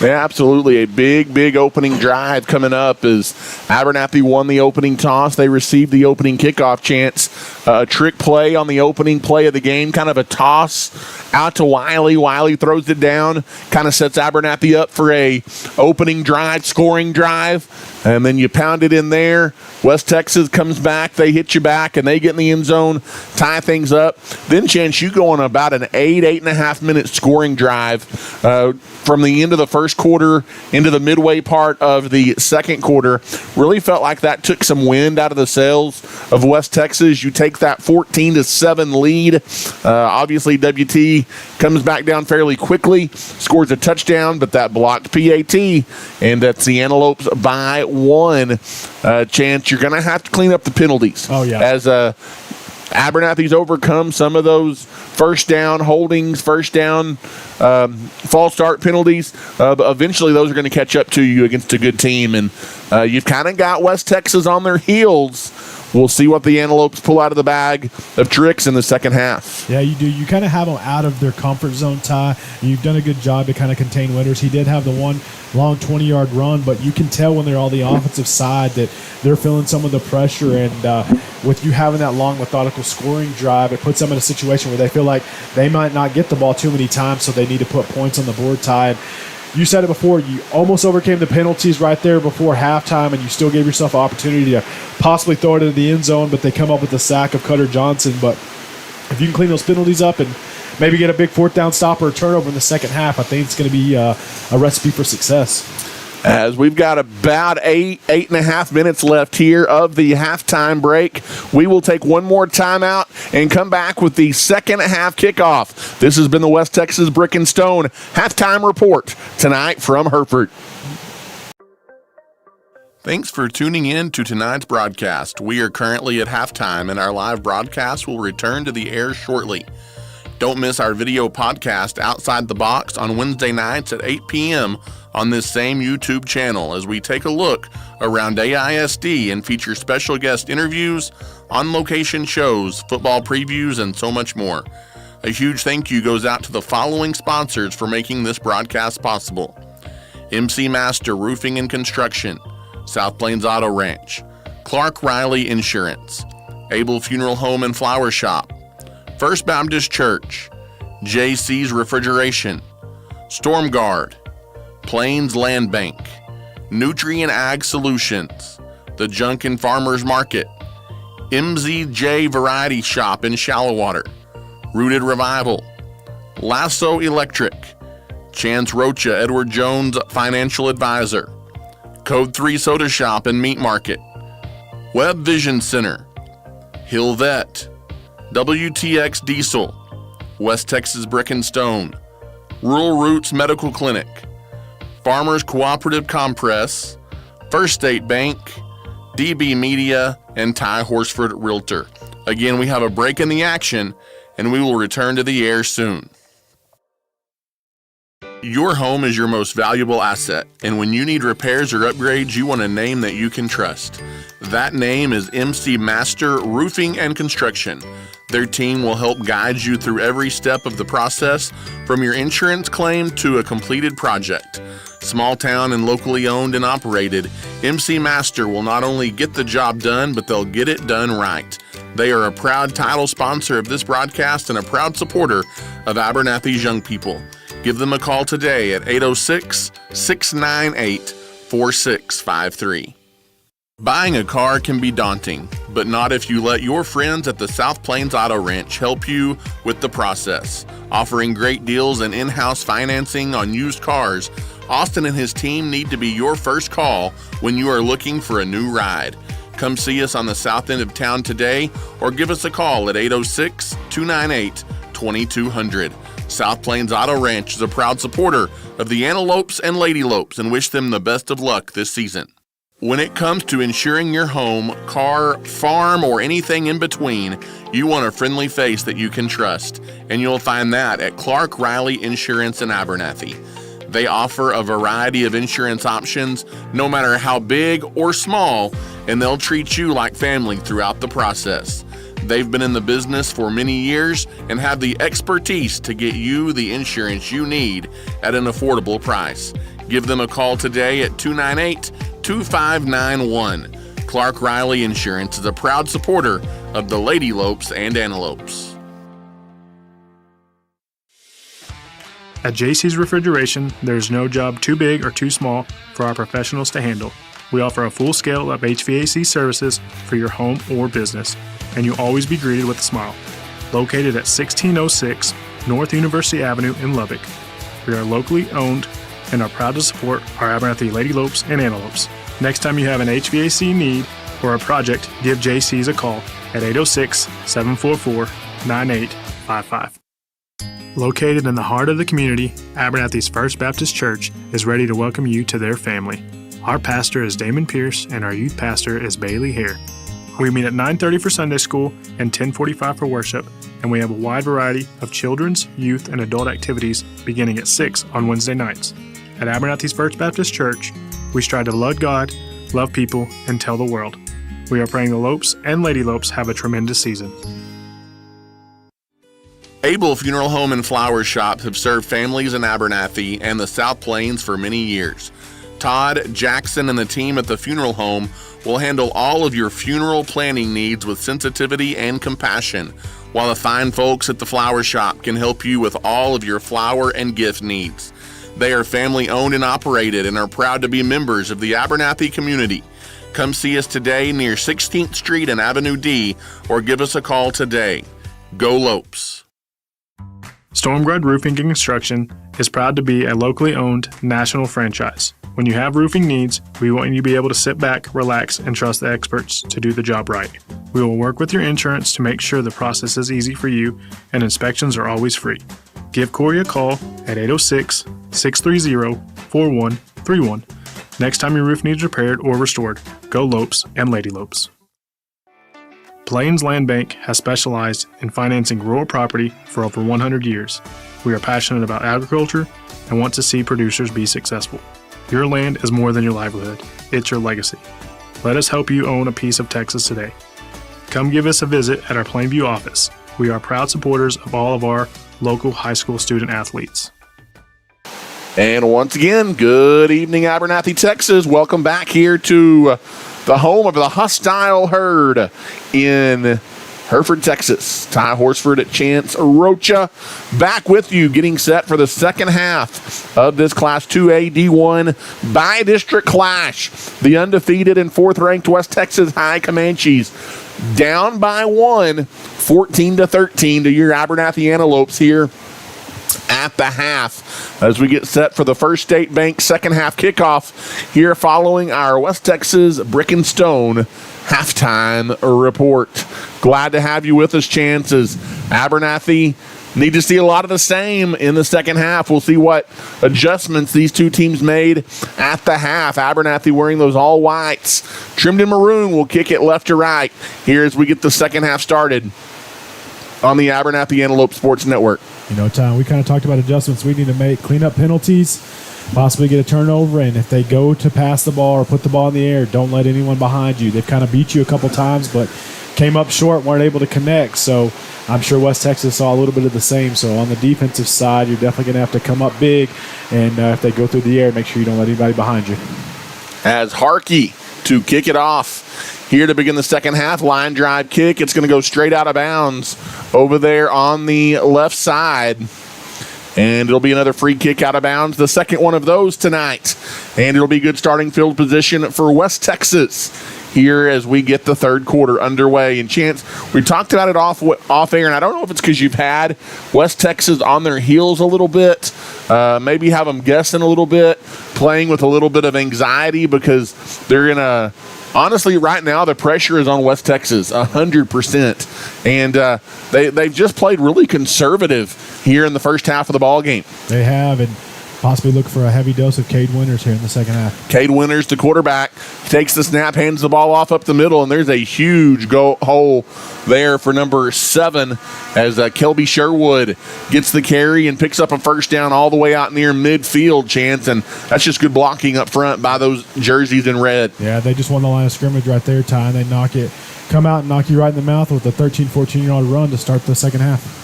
Yeah, absolutely. A big opening drive coming up as Abernathy won the opening toss. They received the opening kickoff chance. A trick play on the opening play of the game, kind of a toss out to Wiley. Wiley throws it down, kind of sets Abernathy up for a opening drive, scoring drive, and then you pound it in there. West Texas comes back, they hit you back, and they get in the end zone, tie things up. Then, Chance, you go on about an 8.5 minute scoring drive from the end of the first quarter into the midway part of the second quarter. Really felt like that took some wind out of the sails of West Texas. You take that 14-7 lead. Obviously, WT comes back down fairly quickly, scores a touchdown, but that blocked PAT, and that's the Antelopes by 1. Chance, you're going to have to clean up the penalties. Oh, yeah. As Abernathy's overcome some of those first down holdings, first down false start penalties. But eventually those are going to catch up to you against a good team. And you've kind of got West Texas on their heels. We'll see what the Antelopes pull out of the bag of tricks in the second half. Yeah, you do. You kind of have them out of their comfort zone, Ty. You've done a good job to kind of contain Winters. He did have the one long 20-yard run, but you can tell when they're on the offensive side that they're feeling some of the pressure. And with you having that long, methodical scoring drive, it puts them in a situation where they feel like they might not get the ball too many times, so they need to put points on the board, Ty. And you said it before, you almost overcame the penalties right there before halftime, and you still gave yourself an opportunity to possibly throw it into the end zone, but they come up with the sack of Cutter Johnson. But if you can clean those penalties up and maybe get a big fourth down stop or a turnover in the second half, I think it's going to be a recipe for success. As we've got about 8.5 minutes left here of the halftime break, we will take one more timeout and come back with the second half kickoff. This has been the West Texas Brick and Stone halftime report tonight from Hereford. Thanks for tuning in to tonight's broadcast. We are currently at halftime, and our live broadcast will return to the air shortly. Don't miss our video podcast, Outside the Box, on Wednesday nights at 8 p.m. on this same YouTube channel as we take a look around AISD and feature special guest interviews, on-location shows, football previews, and so much more. A huge thank you goes out to the following sponsors for making this broadcast possible: MC Master Roofing and Construction, South Plains Auto Ranch, Clark Riley Insurance, Abel Funeral Home and Flower Shop, First Baptist Church, JC's Refrigeration, Storm Guard, Plains Land Bank, Nutrient Ag Solutions, The Junkin Farmers Market, MZJ Variety Shop in Shallowater, Rooted Revival, Lasso Electric, Chance Rocha Edward Jones Financial Advisor, Code 3 Soda Shop and Meat Market, Web Vision Center, Hill Vet, WTX Diesel, West Texas Brick and Stone, Rural Roots Medical Clinic, Farmers Cooperative Compress, First State Bank, DB Media, and Ty Horsford Realtor. Again, we have a break in the action, and we will return to the air soon. Your home is your most valuable asset, and when you need repairs or upgrades, you want a name that you can trust. That name is MC Master Roofing and Construction. Their team will help guide you through every step of the process, from your insurance claim to a completed project. Small town and locally owned and operated, MC Master will not only get the job done, but they'll get it done right. They are a proud title sponsor of this broadcast and a proud supporter of Abernathy's young people. Give them a call today at 806-698-4653. Buying a car can be daunting, but not if you let your friends at the South Plains Auto Ranch help you with the process. Offering great deals and in-house financing on used cars, Austin and his team need to be your first call when you are looking for a new ride. Come see us on the south end of town today or give us a call at 806-298-2200. South Plains Auto Ranch is a proud supporter of the Antelopes and Lady Lopes and wish them the best of luck this season. When it comes to insuring your home, car, farm, or anything in between, you want a friendly face that you can trust, and you'll find that at Clark Riley Insurance in Abernathy. They offer a variety of insurance options, no matter how big or small, and they'll treat you like family throughout the process. They've been in the business for many years and have the expertise to get you the insurance you need at an affordable price. Give them a call today at 298-2591. Clark Riley Insurance is a proud supporter of the Lady Lopes and Antelopes. At JC's Refrigeration, there's no job too big or too small for our professionals to handle. We offer a full scale of HVAC services for your home or business, and you'll always be greeted with a smile. Located at 1606 North University Avenue in Lubbock. We are locally owned and are proud to support our Abernathy Lady Lopes and Antelopes. Next time you have an HVAC need or a project, give JC's a call at 806-744-9855. Located in the heart of the community, Abernathy's First Baptist Church is ready to welcome you to their family. Our pastor is Damon Pierce and our youth pastor is Bailey Hare. We meet at 9:30 for Sunday school and 10:45 for worship, and we have a wide variety of children's, youth, and adult activities beginning at 6 on Wednesday nights. At Abernathy's First Baptist Church, we strive to love God, love people, and tell the world. We are praying the Lopes and Lady Lopes have a tremendous season. Abel Funeral Home and Flower Shop have served families in Abernathy and the South Plains for many years. Todd, Jackson, and the team at the funeral home will handle all of your funeral planning needs with sensitivity and compassion, while the fine folks at the flower shop can help you with all of your flower and gift needs. They are family owned and operated and are proud to be members of the Abernathy community. Come see us today near 16th Street and Avenue D, or give us a call today. Go Lopes! Stormguard Roofing and Construction is proud to be a locally owned national franchise. When you have roofing needs, we want you to be able to sit back, relax, and trust the experts to do the job right. We will work with your insurance to make sure the process is easy for you and inspections are always free. Give Corey a call at 806-630-4131. Next time your roof needs repaired or restored, go Lopes and Lady Lopes. Plains Land Bank has specialized in financing rural property for over 100 years. We are passionate about agriculture and want to see producers be successful. Your land is more than your livelihood. It's your legacy. Let us help you own a piece of Texas today. Come give us a visit at our Plainview office. We are proud supporters of all of our local high school student athletes. And once again, good evening, Abernathy, Texas. Welcome back here to the home of the hostile herd in Hereford, Texas. Ty Horsford at Chance Rocha back with you, getting set for the second half of this Class 2A D1 bi-district clash. The undefeated and fourth-ranked West Texas High Comanches down by 1, 14-13 to your Abernathy Antelopes here at the half as we get set for the First State Bank second half kickoff here following our West Texas Brick and Stone halftime report. Glad to have you with us, Chances. Abernathy need to see a lot of the same in the second half. We'll see what adjustments these two teams made at the half. Abernathy wearing those all whites, trimmed in maroon, will kick it left to right here as we get the second half started. on the Abernathy Antelope Sports Network. You know, Tom, we kind of talked about adjustments we need to make, clean up penalties, possibly get a turnover, and if they go to pass the ball or put the ball in the air, don't let anyone behind you. They've kind of beat you a couple times, but came up short, weren't able to connect. So I'm sure West Texas saw a little bit of the same. So on the defensive side, you're definitely going to have to come up big, and if they go through the air, make sure you don't let anybody behind you. As Harkey to kick it off here to begin the second half. Line drive kick. It's going to go straight out of bounds over there on the left side. And it'll be another free kick out of bounds, the second one of those tonight. And it'll be good starting field position for West Texas here as we get the third quarter underway. And Chance, we talked about it off air, and I don't know if it's because you've had West Texas on their heels a little bit, maybe have them guessing a little bit, playing with a little bit of anxiety because they're in a – honestly, right now the pressure is on West Texas 100%. And they've just played really conservative here in the first half of the ball game. They have, and possibly look for a heavy dose of Cade Winters here in the second half. Cade Winters, the quarterback, takes the snap, hands the ball off up the middle, and there's a huge hole there for number 7 as Kelby Sherwood gets the carry and picks up a first down all the way out near midfield, Chance, and that's just good blocking up front by those jerseys in red. Yeah, they just won the line of scrimmage right there, Ty, and they come out and knock you right in the mouth with a 13, 14-yard run to start the second half.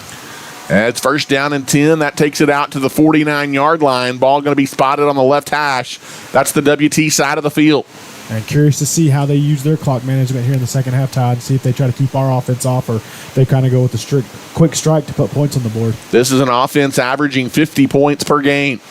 It's first down and 10. That takes it out to the 49-yard line. Ball going to be spotted on the left hash. That's the WT side of the field. And curious to see how they use their clock management here in the second half, Todd, and see if they try to keep our offense off or they kind of go with the strict quick strike to put points on the board. This is an offense averaging 50 points per game.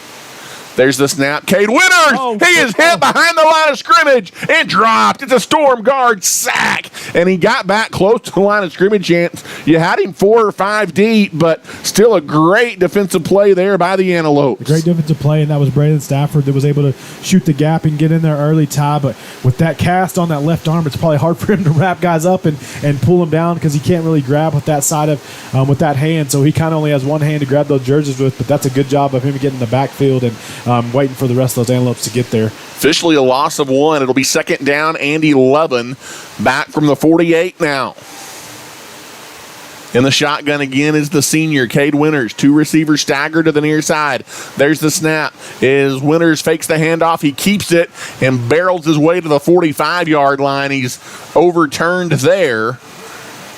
There's the snap. Cade Winters, he is hit behind the line of scrimmage and dropped. It's a Storm Guard sack. And he got back close to the line of scrimmage. Chance. You had him 4 or 5 deep, but still a great defensive play there by the Antelopes. A great defensive play, and that was Braden Stafford that was able to shoot the gap and get in there early, Ty. But with that cast on that left arm, it's probably hard for him to wrap guys up and pull them down because he can't really grab with that side of with that hand. So he kind of only has one hand to grab those jerseys with, but that's a good job of him getting in the backfield and waiting for the rest of those Antelopes to get there. Officially a loss of 1. It'll be second down and 11. Back from the 48 now. In the shotgun again is the senior, Cade Winters. 2 receivers stagger to the near side. There's the snap. As Winters fakes the handoff, he keeps it and barrels his way to the 45-yard line. He's overturned there.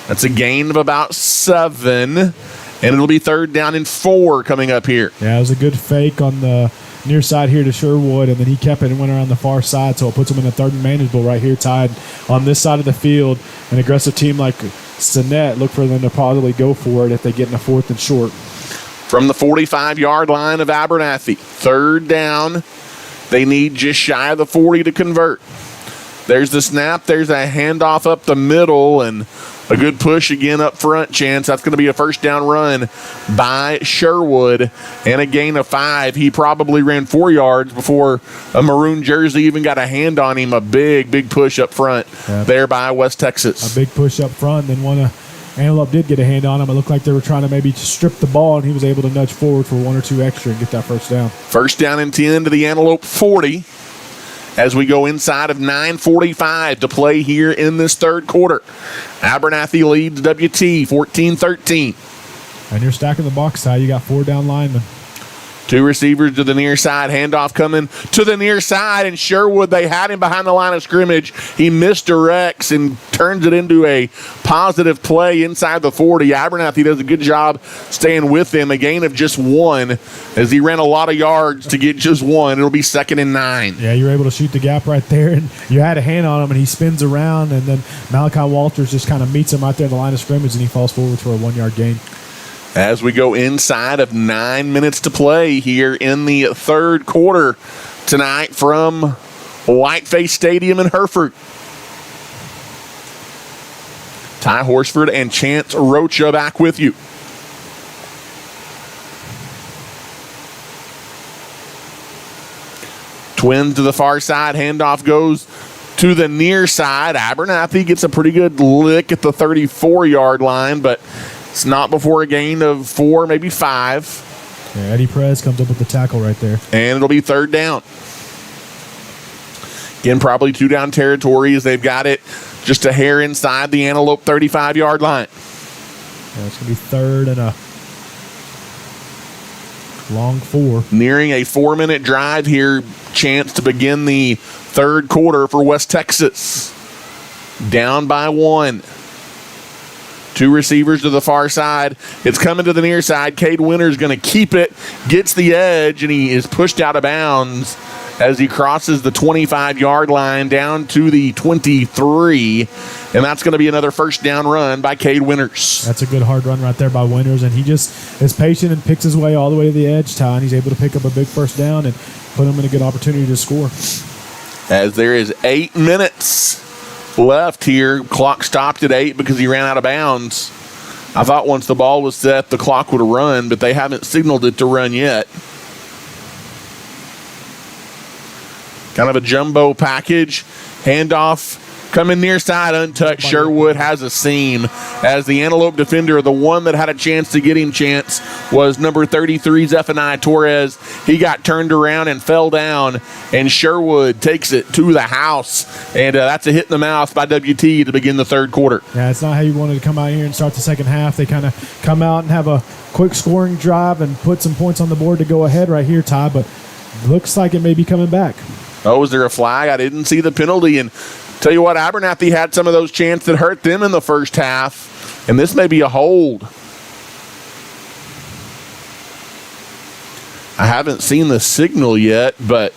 That's a gain of about 7. And it'll be third down and 4 coming up here. Yeah, it was a good fake on the near side here to Sherwood, and then he kept it and went around the far side, so it puts him in a third and manageable right here, tied on this side of the field. An aggressive team like Sinet, look for them to probably go for it if they get in a 4th and short. From the 45-yard line of Abernathy, third down. They need just shy of the 40 to convert. There's the snap. There's a handoff up the middle, and a good push again up front, Chance. That's going to be a first down run by Sherwood and a gain of 5. He probably ran 4 yards before a maroon jersey even got a hand on him. A big push up front there by West Texas. A big push up front. Then Antelope did get a hand on him. It looked like they were trying to maybe strip the ball, and he was able to nudge forward for 1 or 2 extra and get that first down. First down and 10 to the Antelope 40. As we go inside of 9:45 to play here in this third quarter. Abernathy leads WT 14-13. And you're stacking the box, Ty. You got 4 down linemen. 2 receivers to the near side. Handoff coming to the near side, and Sherwood, they had him behind the line of scrimmage. He misdirects and turns it into a positive play inside the 40. Abernathy does a good job staying with him. A gain of just 1 as he ran a lot of yards to get just 1. It'll be second and 9. Yeah, you were able to shoot the gap right there, and you had a hand on him, and he spins around, and then Malachi Walters just kind of meets him right there in the line of scrimmage, and he falls forward for a 1-yard gain. As we go inside of 9 minutes to play here in the third quarter tonight from Whiteface Stadium in Hereford. Ty Horsford and Chance Rocha back with you. Twins to the far side. Handoff goes to the near side. Abernathy gets a pretty good lick at the 34-yard line, but it's not before a gain of 4, maybe 5. Yeah, Eddie Perez comes up with the tackle right there. And it'll be third down. Again, probably 2 down territory as they've got it just a hair inside the Antelope 35-yard line. It's going to be third and a long 4. Nearing a 4-minute drive here. Chance to begin the third quarter for West Texas. Down by 1. 2 receivers to the far side. It's coming to the near side. Cade Winter's going to keep it. Gets the edge, and he is pushed out of bounds as he crosses the 25-yard line down to the 23. And that's going to be another first down run by Cade Winters. That's a good hard run right there by Winters, and he just is patient and picks his way all the way to the edge, Ty, and he's able to pick up a big first down and put him in a good opportunity to score. As there is 8 minutes left here. Clock stopped at 8 because he ran out of bounds. I thought once the ball was set, the clock would have run, but they haven't signaled it to run yet. Kind of a jumbo package. Handoff coming near side, untouched. Sherwood has a seam as the Antelope defender, the one that had a chance to get him chance, was number 33, Zephaniah Torres. He got turned around and fell down, and Sherwood takes it to the house. And that's a hit in the mouth by WT to begin the third quarter. Yeah, it's not how you wanted to come out here and start the second half. They kind of come out and have a quick scoring drive and put some points on the board to go ahead right here, Ty, but looks like it may be coming back. Oh, was there a flag? I didn't see the penalty. And tell you what, Abernathy had some of those chances that hurt them in the first half. And this may be a hold. I haven't seen the signal yet, but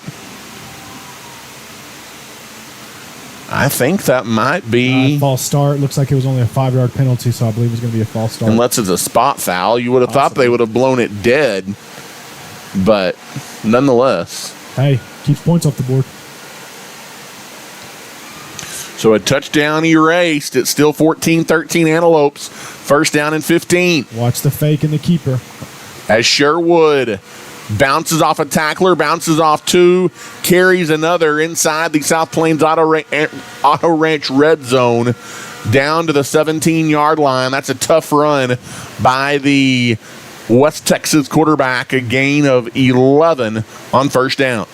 I think that might be false start. Looks like it was only a 5-yard penalty, so I believe it was going to be a false start. Unless it's a spot foul. You would have thought they would have blown it dead. But nonetheless. Hey, keeps points off the board. So a touchdown erased. It's still 14-13 Antelopes. First down and 15. Watch the fake and the keeper. As Sherwood bounces off a tackler, bounces off 2, carries another inside the South Plains Auto Ranch red zone down to the 17-yard line. That's a tough run by the West Texas quarterback, a gain of 11 on first down.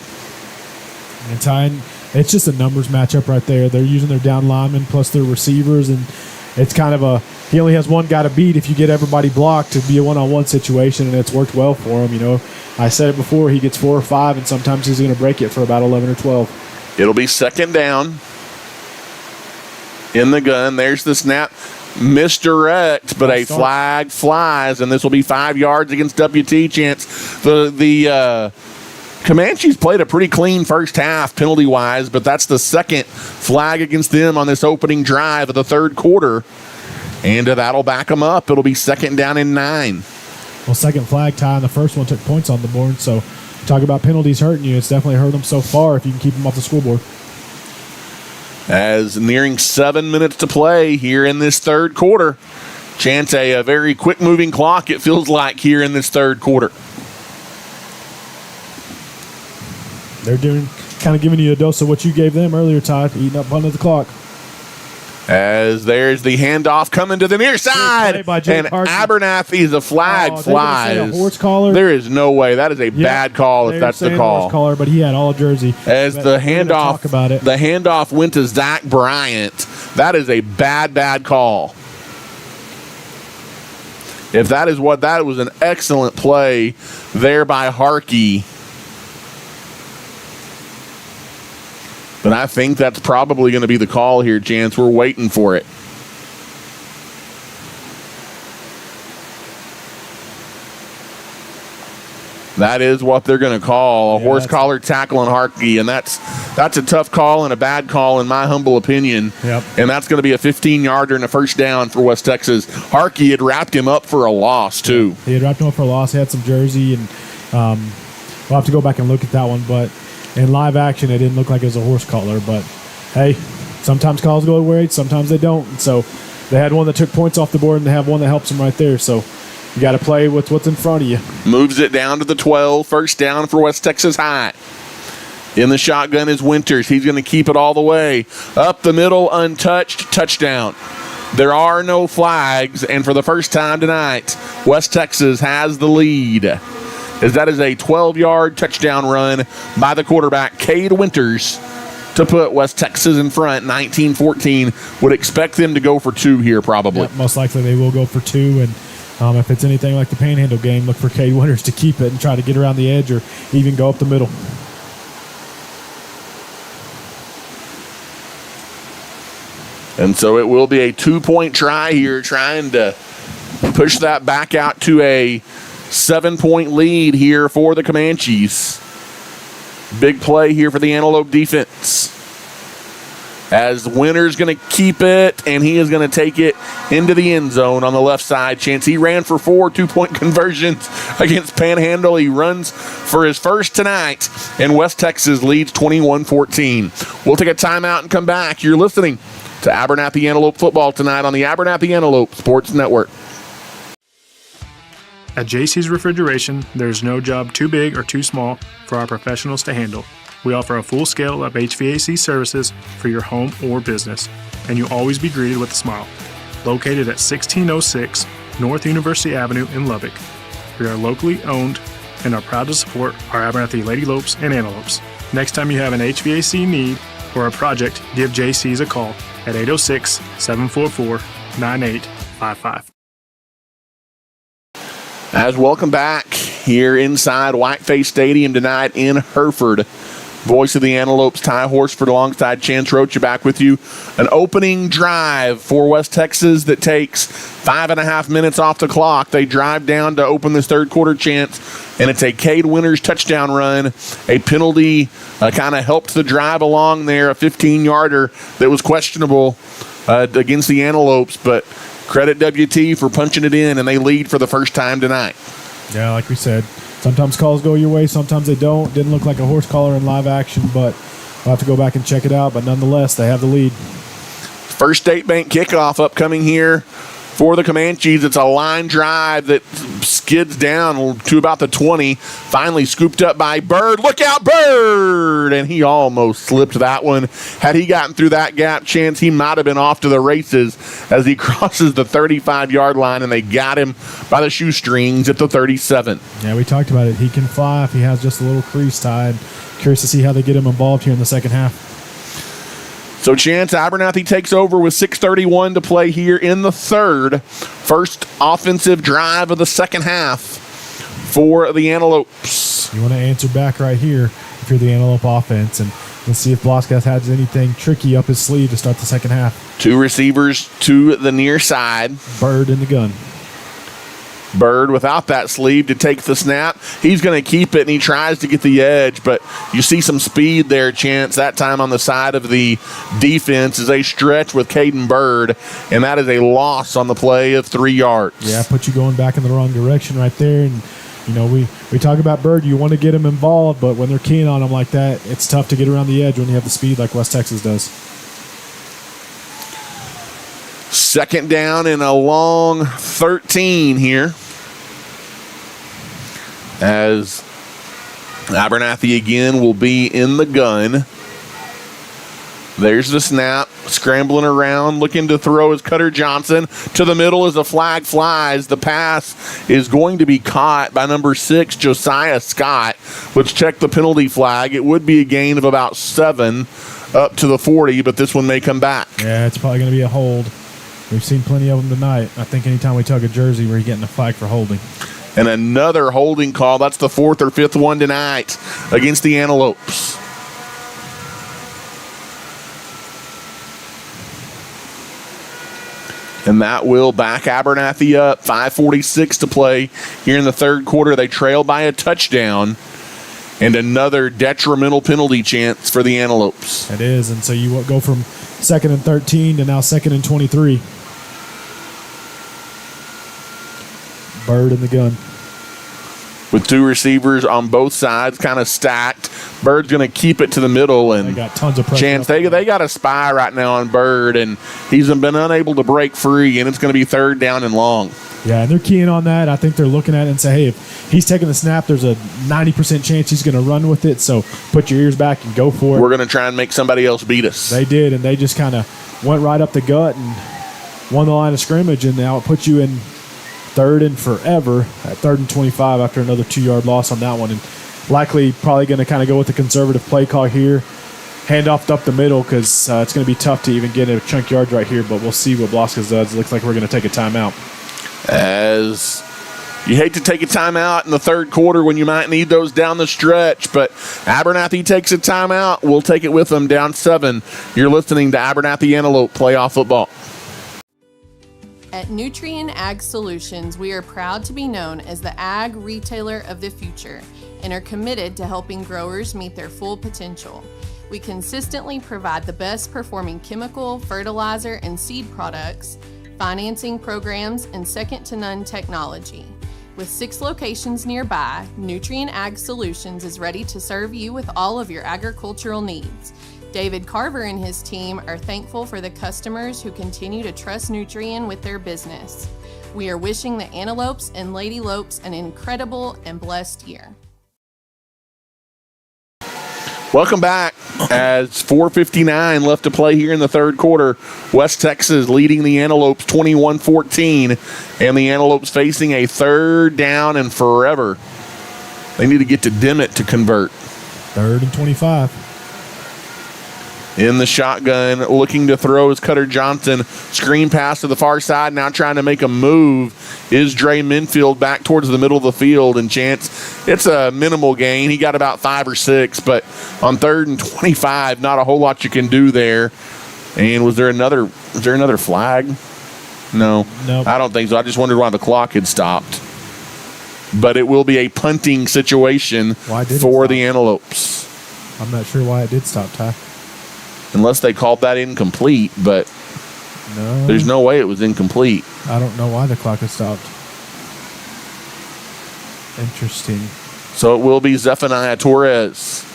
And Ty, it's just a numbers matchup right there. They're using their down linemen plus their receivers, and it's kind of he only has one guy to beat if you get everybody blocked to be a one-on-one situation, and it's worked well for him. You know, I said it before, he gets 4 or 5, and sometimes he's going to break it for about 11 or 12. It'll be second down in the gun. There's the snap. Misdirect, but a flag flies, and this will be 5 yards against WT Chance. The Comanches played a pretty clean first half penalty-wise, but that's the second flag against them on this opening drive of the third quarter, and that'll back them up. It'll be second down and 9. Well, second flag, Ty, and the first one took points on the board, so talk about penalties hurting you. It's definitely hurt them so far if you can keep them off the scoreboard. As nearing 7 minutes to play here in this third quarter. Chance a very quick-moving clock, it feels like, here in this third quarter. They're kind of giving you a dose of what you gave them earlier, Ty, eating up under the clock. As there's the handoff coming to the near side, and Abernathy's a flag flies. A horse collar. There is no way. That is a bad call if that's the call. Horse collar, but he had all jersey. As the handoff went to Zach Bryant. That is a bad call. If that is what that was, an excellent play there by Harkey. But I think that's probably going to be the call here, Chance. We're waiting for it. That is what they're going to call a horse collar tackle on Harkey, and that's a tough call and a bad call in my humble opinion. Yep. And that's going to be a 15-yarder and a first down for West Texas. Harkey had wrapped him up for a loss too. He had wrapped him up for a loss. He had some jersey, and we'll have to go back and look at that one. But in live action, it didn't look like it was a horse collar. But hey, sometimes calls go away, sometimes they don't. So they had one that took points off the board, and they have one that helps them right there. So you got to play with what's in front of you. Moves it down to the 12. First down for West Texas High. In the shotgun is Winters. He's going to keep it all the way. Up the middle, untouched, touchdown. There are no flags, and for the first time tonight, West Texas has the lead. As that is a 12-yard touchdown run by the quarterback, Cade Winters, to put West Texas in front, 19-14. Would expect them to go for 2 here probably. Yep, most likely they will go for 2, and if it's anything like the Panhandle game, look for Cade Winters to keep it and try to get around the edge or even go up the middle. And so it will be a 2-point try here, trying to push that back out to a 7-point lead here for the Comanches. Big play here for the Antelope defense. As Winters going to keep it, and he is going to take it into the end zone on the left side. Chance, he ran for 4 2-point conversions against Panhandle. He runs for his first tonight, and West Texas leads 21-14. We'll take a timeout and come back. You're listening to Abernathy Antelope football tonight on the Abernathy Antelope Sports Network. At JC's Refrigeration, there's no job too big or too small for our professionals to handle. We offer a full scale of HVAC services for your home or business, and you'll always be greeted with a smile. Located at 1606 North University Avenue in Lubbock. We are locally owned and are proud to support our Abernathy Lady Lopes and Antelopes. Next time you have an HVAC need or a project, give JC's a call at 806-744-9855. As welcome back here inside Whiteface Stadium tonight in Hereford. Voice of the Antelopes, Ty Horsford alongside Chance Rocha back with you. An opening drive for West Texas that takes 5.5 minutes off the clock. They drive down to open this third quarter, Chance, and it's a Cade Winters touchdown run. A penalty kind of helped the drive along there, a 15-yarder that was questionable against the Antelopes, but credit WT for punching it in, and they lead for the first time tonight. Yeah, like we said, sometimes calls go your way, sometimes they don't. Didn't look like a horse collar in live action, but I'll have to go back and check it out. But nonetheless, they have the lead. First State Bank kickoff upcoming here for the Comanches. It's a line drive that skids down to about the 20. Finally scooped up by Bird. Look out, Bird! And he almost slipped that one. Had he gotten through that gap, Chance, he might have been off to the races as he crosses the 35-yard line, and they got him by the shoestrings at the 37. Yeah, we talked about it. He can fly if he has just a little crease tied. Curious to see how they get him involved here in the second half. So Chance, Abernathy takes over with 6:31 to play here in the third. First offensive drive of the second half for the Antelopes. You want to answer back right here if you're the Antelope offense, and let's see if Blasquez has anything tricky up his sleeve to start the second half. 2 receivers to the near side. Bird in the gun. Bird without that sleeve to take the snap. He's going to keep it, and he tries to get the edge, but you see some speed there, Chance, that time on the side of the defense as they stretch with Caden Bird, and that is a loss on the play of 3 yards. Yeah, put you going back in the wrong direction right there. And, you know, we talk about Bird. You want to get him involved, but when they're keen on him like that, it's tough to get around the edge when you have the speed like West Texas does. Second down and a long 13 here, as Abernathy again will be in the gun. There's the snap, scrambling around, looking to throw is Cutter Johnson. To the middle as the flag flies. The pass is going to be caught by number 6, Josiah Scott. Let's check the penalty flag. It would be a gain of about 7 up to the 40, but this one may come back. Yeah, it's probably going to be a hold. We've seen plenty of them tonight. I think anytime we tug a jersey, we're getting a flag for holding. And another holding call. That's the 4th or 5th one tonight against the Antelopes. And that will back Abernathy up. 5:46 to play here in the third quarter. They trail by a touchdown. And another detrimental penalty chance for the Antelopes. It is, and so you go from 2nd and 13 to now 2nd and 23. Bird in the gun. With 2 receivers on both sides, kind of stacked. Bird's going to keep it to the middle, and they got tons of pressure. Chance, they got a spy right now on Bird, and he's been unable to break free, and it's going to be 3rd down and long. Yeah, and they're keying on that. I think they're looking at it and say, hey, if he's taking the snap, there's a 90% chance he's going to run with it, so put your ears back and go for it. We're going to try and make somebody else beat us. They did, and they just kind of went right up the gut and won the line of scrimmage, and now it puts you in 3rd and forever at 3rd and 25 after another 2-yard loss on that one. And likely probably going to kind of go with the conservative play call here. handoff up the middle because it's going to be tough to even get a chunk yard right here, but we'll see what Blasquez does. It looks like we're going to take a timeout. As you hate to take a timeout in the third quarter when you might need those down the stretch, but Abernathy takes a timeout. We'll take it with them down 7. You're listening to Abernathy Antelope Playoff Football. At Nutrien Ag Solutions, we are proud to be known as the ag retailer of the future and are committed to helping growers meet their full potential. We consistently provide the best performing chemical, fertilizer, and seed products, financing programs, and second-to-none technology. With 6 locations nearby, Nutrien Ag Solutions is ready to serve you with all of your agricultural needs. David Carver and his team are thankful for the customers who continue to trust Nutrien with their business. We are wishing the Antelopes and Lady Lopes an incredible and blessed year. Welcome back as 4:59 left to play here in the third quarter. West Texas leading the Antelopes 21-14, and the Antelopes facing a 3rd down and forever. They need to get to Dimmitt to convert. 3rd and 25. In the shotgun, looking to throw is Cutter Johnson. Screen pass to the far side, now trying to make a move is Dre Minfield back towards the middle of the field. And Chance, it's a minimal gain. He got about 5 or 6, but on 3rd and 25, not a whole lot you can do there. And was there another flag? No. Nope. I don't think so. I just wondered why the clock had stopped. But it will be a punting situation for the Antelopes. I'm not sure why it did stop, Ty. Unless they called that incomplete, but No. there's no way it was incomplete. I don't know why the clock has stopped. Interesting. So it will be Zephaniah Torres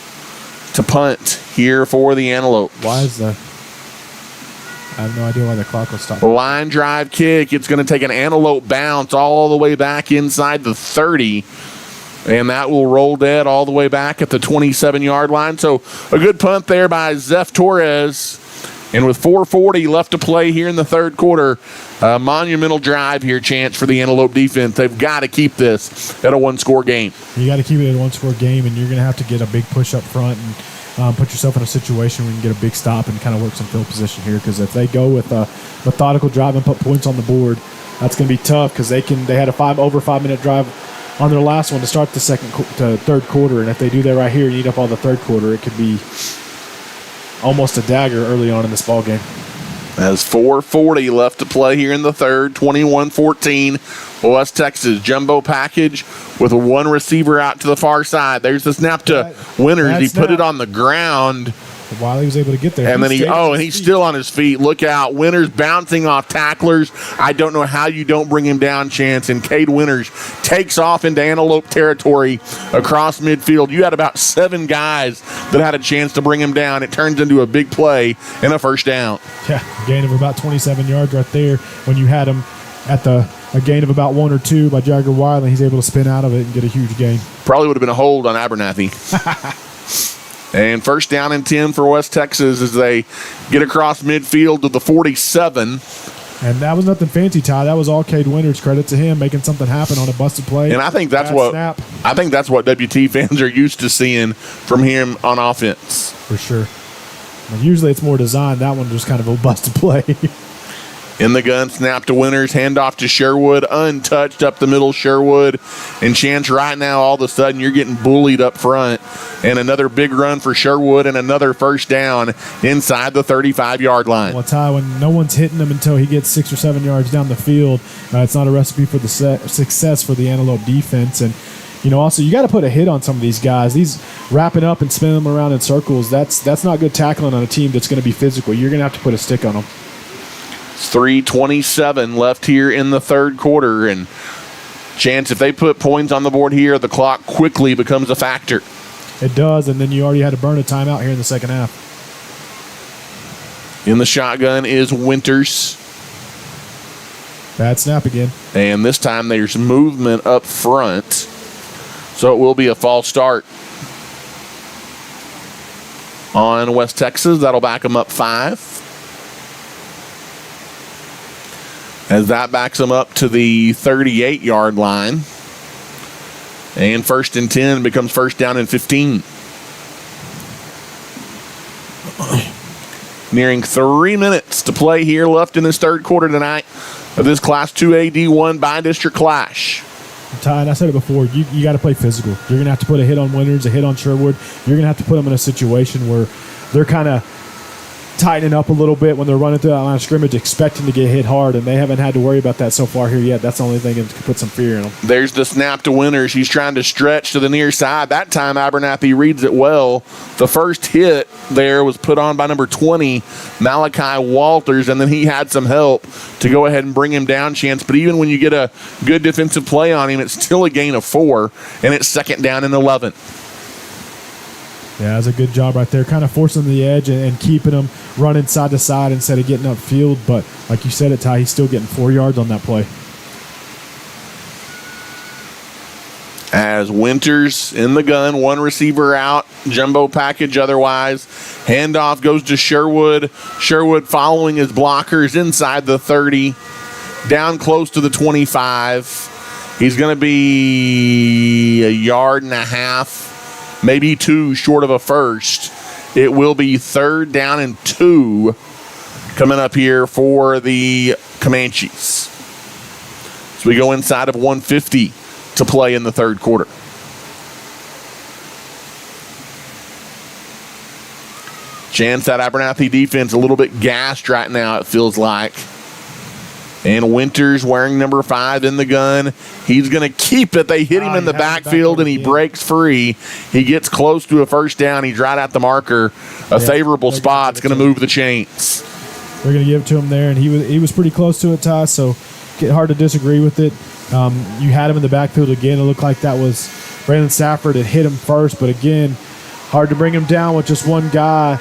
to punt here for the Antelope. Why is the... I have no idea why the clock was stopped. Line drive kick. It's going to take an Antelope bounce all the way back inside the 30. And that will roll dead all the way back at the 27-yard line. So a good punt there by Zeph Torres. And with 4:40 left to play here in the third quarter, a monumental drive here, Chance, for the Antelope defense. They've got to keep this at a 1-score game. You got to keep it at a 1-score game, and you're going to have to get a big push up front and put yourself in a situation where you can get a big stop and kind of work some field position here. Because if they go with a methodical drive and put points on the board, that's going to be tough because they had a over 5-minute drive on their last one to start the third quarter, and if they do that right here and eat up all the third quarter, it could be almost a dagger early on in this ball game. As 4:40 left to play here in the third, 21-14, West Texas jumbo package with a 1 receiver out to the far side. There's the snap to Winters. He put it on the ground. While he was able to get there. And then he's still on his feet. Look out. Winters bouncing off tacklers. I don't know how you don't bring him down, Chance. And Cade Winters takes off into Antelope territory across midfield. You had about 7 guys that had a chance to bring him down. It turns into a big play and a 1st down. Yeah, gain of about 27 yards right there. When you had him at a gain of about 1 or 2 by Jagger Wiley, he's able to spin out of it and get a huge gain. Probably would have been a hold on Abernathy. And 1st down and 10 for West Texas as they get across midfield to the 47. And that was nothing fancy, Ty. That was all Cade Winters. Credit to him making something happen on a busted play. And I think that's what WT fans are used to seeing from him on offense. For sure. Well, usually it's more designed. That one was kind of a busted play. In the gun, snap to Winters, handoff to Sherwood, untouched up the middle, Sherwood. And Chance, right now, all of a sudden, you're getting bullied up front. And another big run for Sherwood and another 1st down inside the 35-yard line. Well, Ty, when no one's hitting him until he gets 6 or 7 yards down the field, it's not a recipe for the success for the Antelope defense. And, also, you got to put a hit on some of these guys. These wrapping up and spinning them around in circles, that's not good tackling on a team that's going to be physical. You're going to have to put a stick on them. 3:27 left here in the third quarter, and Chance, if they put points on the board here, the clock quickly becomes a factor. It does, and then you already had to burn a timeout here in the second half. In the shotgun is Winters. Bad snap again. And this time there's movement up front, so it will be a false start on West Texas. That'll back them up 5. As that backs them up to the 38-yard line. And 1st and 10 becomes 1st down and 15. Nearing 3 minutes to play here left in this third quarter tonight of this Class 2A D1 bi-district clash. Ty, and I said it before, you got to play physical. You're going to have to put a hit on Winters, a hit on Sherwood. You're going to have to put them in a situation where they're kind of tightening up a little bit when they're running through that line of scrimmage, expecting to get hit hard, and they haven't had to worry about that so far here yet. That's the only thing that could put some fear in them. There's the snap to Winters. He's trying to stretch to the near side. That time, Abernathy reads it well. The first hit there was put on by number 20, Malachi Walters, and then he had some help to go ahead and bring him down, Chance. But even when you get a good defensive play on him, it's still a gain of 4, and it's second down and 11. Yeah, that's a good job right there, kind of forcing the edge and keeping them running side to side instead of getting upfield. But like you said it, Ty, he's still getting 4 yards on that play. As Winters in the gun, one receiver out, jumbo package otherwise. Handoff goes to Sherwood. Sherwood following his blockers inside the 30, down close to the 25. He's going to be a yard and a half, maybe 2 short of a first. It will be third down and 2 coming up here for the Comanches. So we go inside of 150 to play in the third quarter. Chance, that Abernathy defense a little bit gassed right now, it feels like. And Winters wearing number 5 in the gun. He's going to keep it. They hit him in the backfield, and he breaks free. He gets close to a first down. He's right at the marker. A favorable spot. It's going to move the chains. They're going to give it to him there, and he was pretty close to it, Ty, so hard to disagree with it. You had him in the backfield again. It looked like that was Brandon Stafford that hit him first, but again, hard to bring him down with just one guy.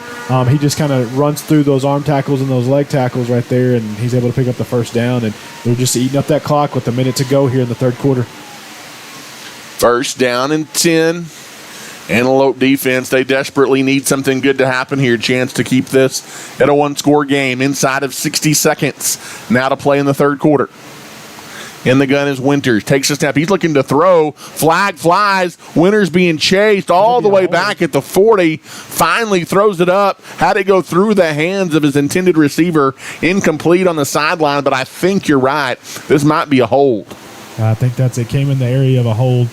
He just kind of runs through those arm tackles and those leg tackles right there, and he's able to pick up the first down. And they're just eating up that clock with a minute to go here in the third quarter. First down and 10. Antelope defense, they desperately need something good to happen here. Chance to keep this at a one-score game inside of 60 seconds. Now to play in the third quarter. In the gun is Winters. Takes a snap. He's looking to throw. Flag flies. Winters being chased all the way back at the 40. Finally throws it up. Had it go through the hands of his intended receiver. Incomplete on the sideline, but I think you're right. This might be a hold. I think it came in the area of a hold.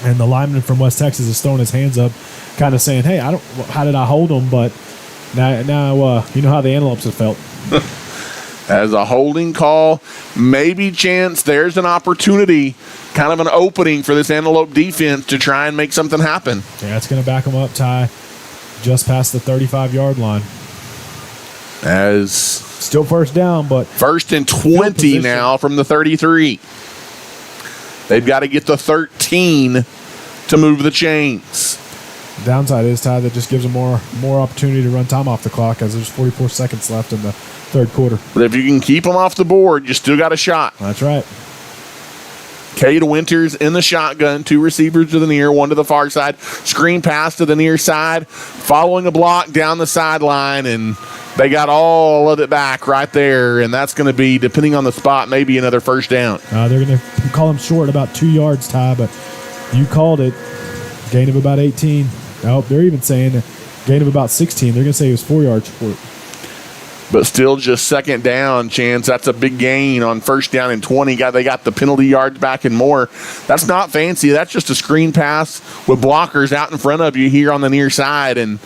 And the lineman from West Texas is throwing his hands up, kind of saying, hey, how did I hold him? But now you know how the Antelopes have felt. As a holding call, maybe Chance, there's an opportunity, kind of an opening for this Antelope defense to try and make something happen. Yeah, it's going to back them up, Ty, just past the 35-yard line. As still first down, but first and 20 now from the 33. They've got to get the 13 to move the chains. Downside is, Ty, that just gives them more opportunity to run time off the clock as there's 44 seconds left in the third quarter. But if you can keep them off the board, you still got a shot. That's right. Cade Winters in the shotgun, 2 receivers to the near, 1 to the far side. Screen pass to the near side, following a block down the sideline, and they got all of it back right there, and that's going to be, depending on the spot, maybe another first down. They're going to call him short about 2 yards, Ty, but you called it. Gain of about 18. Oh, they're even saying a gain of about 16. They're going to say it was 4 yards short. But still just second down, Chance. That's a big gain on first down and 20. They got the penalty yards back and more. That's not fancy. That's just a screen pass with blockers out in front of you here on the near side, and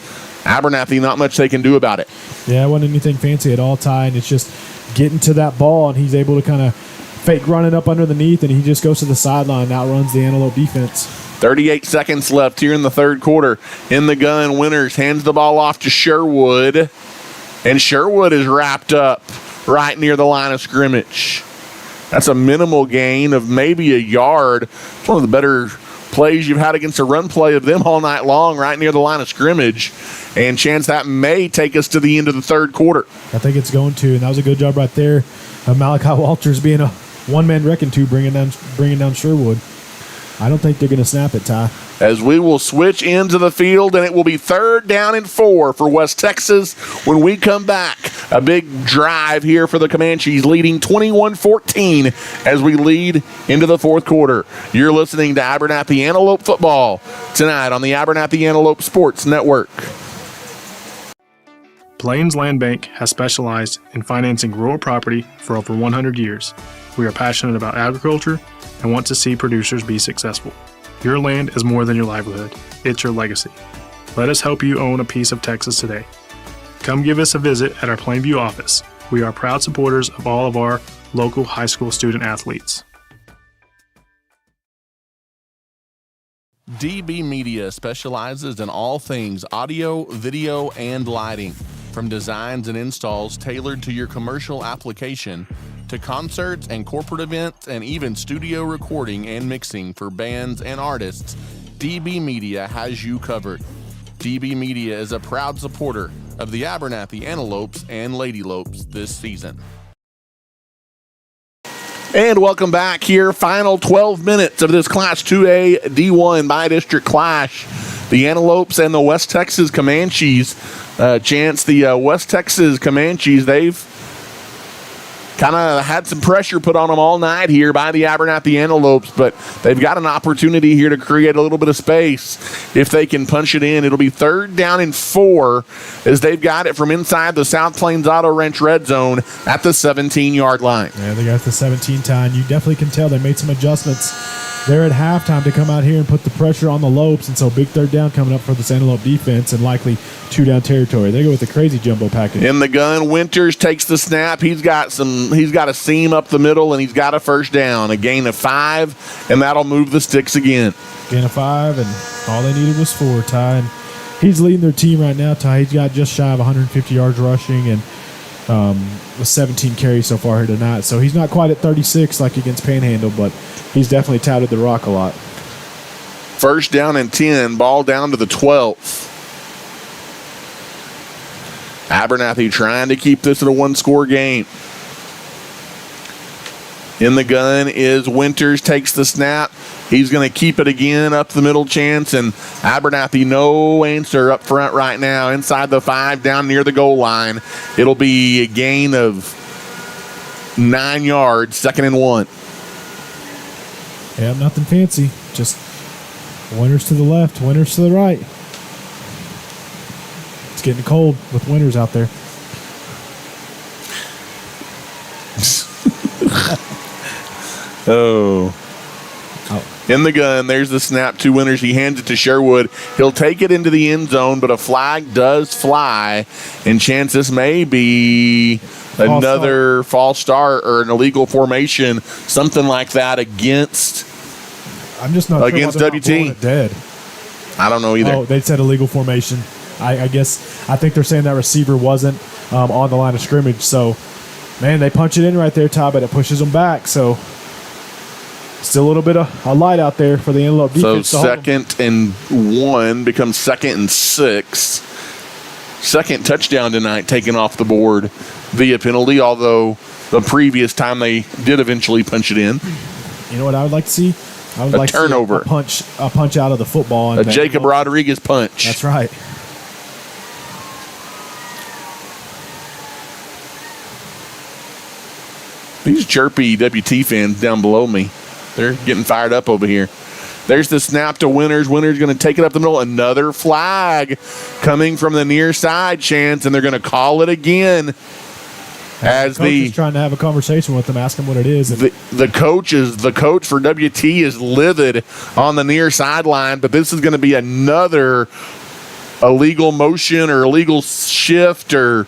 Abernathy, not much they can do about it. Yeah, it wasn't anything fancy at all, Ty, and it's just getting to that ball, and he's able to kind of fake running up underneath, and he just goes to the sideline and outruns the Antelope defense. 38 seconds left here in the third quarter. In the gun, Winters hands the ball off to Sherwood, and Sherwood is wrapped up right near the line of scrimmage. That's a minimal gain of maybe a yard. It's one of the better plays you've had against a run play of them all night long, right near the line of scrimmage. And Chance, that may take us to the end of the third quarter. I think it's going to, and that was a good job right there. Malachi Walters being a one-man wrecking to bringing down Sherwood. I don't think they're going to snap it, Ty. As we will switch into the field, and it will be third down and 4 for West Texas when we come back. A big drive here for the Comanches, leading 21-14 as we lead into the fourth quarter. You're listening to Abernathy Antelope football tonight on the Abernathy Antelope Sports Network. Plains Land Bank has specialized in financing rural property for over 100 years. We are passionate about agriculture and want to see producers be successful. Your land is more than your livelihood. It's your legacy. Let us help you own a piece of Texas today. Come give us a visit at our Plainview office. We are proud supporters of all of our local high school student athletes. DB Media specializes in all things audio, video, and lighting. From designs and installs tailored to your commercial application, to concerts and corporate events, and even studio recording and mixing for bands and artists, DB Media has you covered. DB Media is a proud supporter of the Abernathy Antelopes and Lady Lopes this season. And welcome back here. Final 12 minutes of this Class 2A D1 by-district clash. The Antelopes and the West Texas Comanches. Chance, the West Texas Comanches, they've kind of had some pressure put on them all night here by the Abernathy Antelopes, but they've got an opportunity here to create a little bit of space. If they can punch it in, it'll be 3rd down and 4 as they've got it from inside the South Plains Auto Wrench red zone at the 17-yard line. Yeah, they got the 17 time. You definitely can tell they made some adjustments there at halftime to come out here and put the pressure on the Lopes, and so big 3rd down coming up for the Antelope defense and likely 2-down territory. They go with the crazy jumbo package. In the gun, Winters takes the snap. He's got a seam up the middle, and he's got a 1st down. A gain of 5, and that'll move the sticks again. Gain of 5, and all they needed was 4, Ty. And he's leading their team right now, Ty. He's got just shy of 150 yards rushing and with 17 carries so far here tonight. So he's not quite at 36 like against Panhandle, but he's definitely touted the rock a lot. 1st down and 10, ball down to the 12th. Abernathy trying to keep this at a 1-score game. In the gun is Winters, takes the snap. He's going to keep it again up the middle, Chance, and Abernathy no answer up front right now. Inside the 5, down near the goal line. It'll be a gain of 9 yards, 2nd and 1. Yeah, nothing fancy. Just Winters to the left, Winters to the right. It's getting cold with Winters out there. Oh. In the gun, there's the snap to Winters. He hands it to Sherwood. He'll take it into the end zone, but a flag does fly. And Chance, this may be another false start or an illegal formation, something like that against I'm just not against sure WT. Dead. I don't know either. Oh, they said illegal formation. I guess I think they're saying that receiver wasn't on the line of scrimmage. So, man, they punch it in right there, Ty, but it pushes them back. So, still a little bit of a light out there for the Antelope defense. So 2nd and 1 becomes 2nd and 6. 2nd touchdown tonight taken off the board via penalty, although the previous time they did eventually punch it in. You know what I would like to see? I would like turnover. To see a punch out of the football. A Jacob Rodriguez punch. That's right. These chirpy WT fans down below me, they're getting fired up over here. There's the snap to Winters. Winters going to take it up the middle. Another flag coming from the near side, Chance, and they're going to call it again. As the coach is trying to have a conversation with them, ask them what it is. The coach for WT is livid on the near sideline, but this is going to be another illegal motion or illegal shift or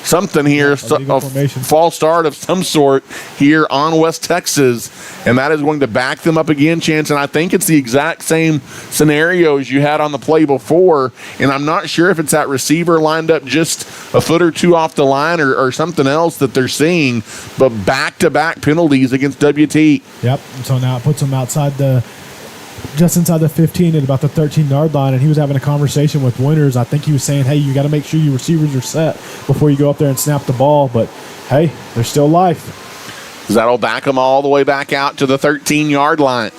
something here, a false start of some sort here on West Texas, and that is going to back them up again, Chance, and I think it's the exact same scenario as you had on the play before, and I'm not sure if it's that receiver lined up just a foot or two off the line or something else that they're seeing, but back-to-back penalties against WT. Yep, so now it puts them just inside the 15 at about the 13-yard line, and he was having a conversation with Winters. I think he was saying, hey, you got to make sure your receivers are set before you go up there and snap the ball. But, hey, there's still life. That'll back them all the way back out to the 13-yard line.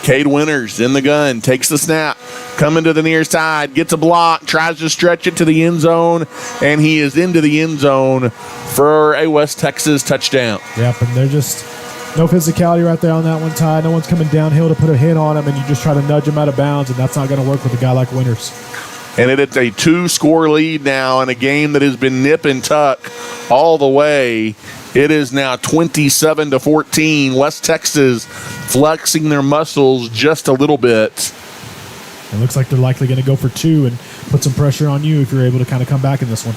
Cade Winters in the gun, takes the snap, coming to the near side, gets a block, tries to stretch it to the end zone, and he is into the end zone for a West Texas touchdown. Yep, and they're just no physicality right there on that one, Ty. No one's coming downhill to put a hit on him, and you just try to nudge him out of bounds, and that's not going to work with a guy like Winters. And it's a 2-score lead now in a game that has been nip and tuck all the way. It is now 27-14. West Texas flexing their muscles just a little bit. It looks like they're likely going to go for 2 and put some pressure on you if you're able to kind of come back in this one.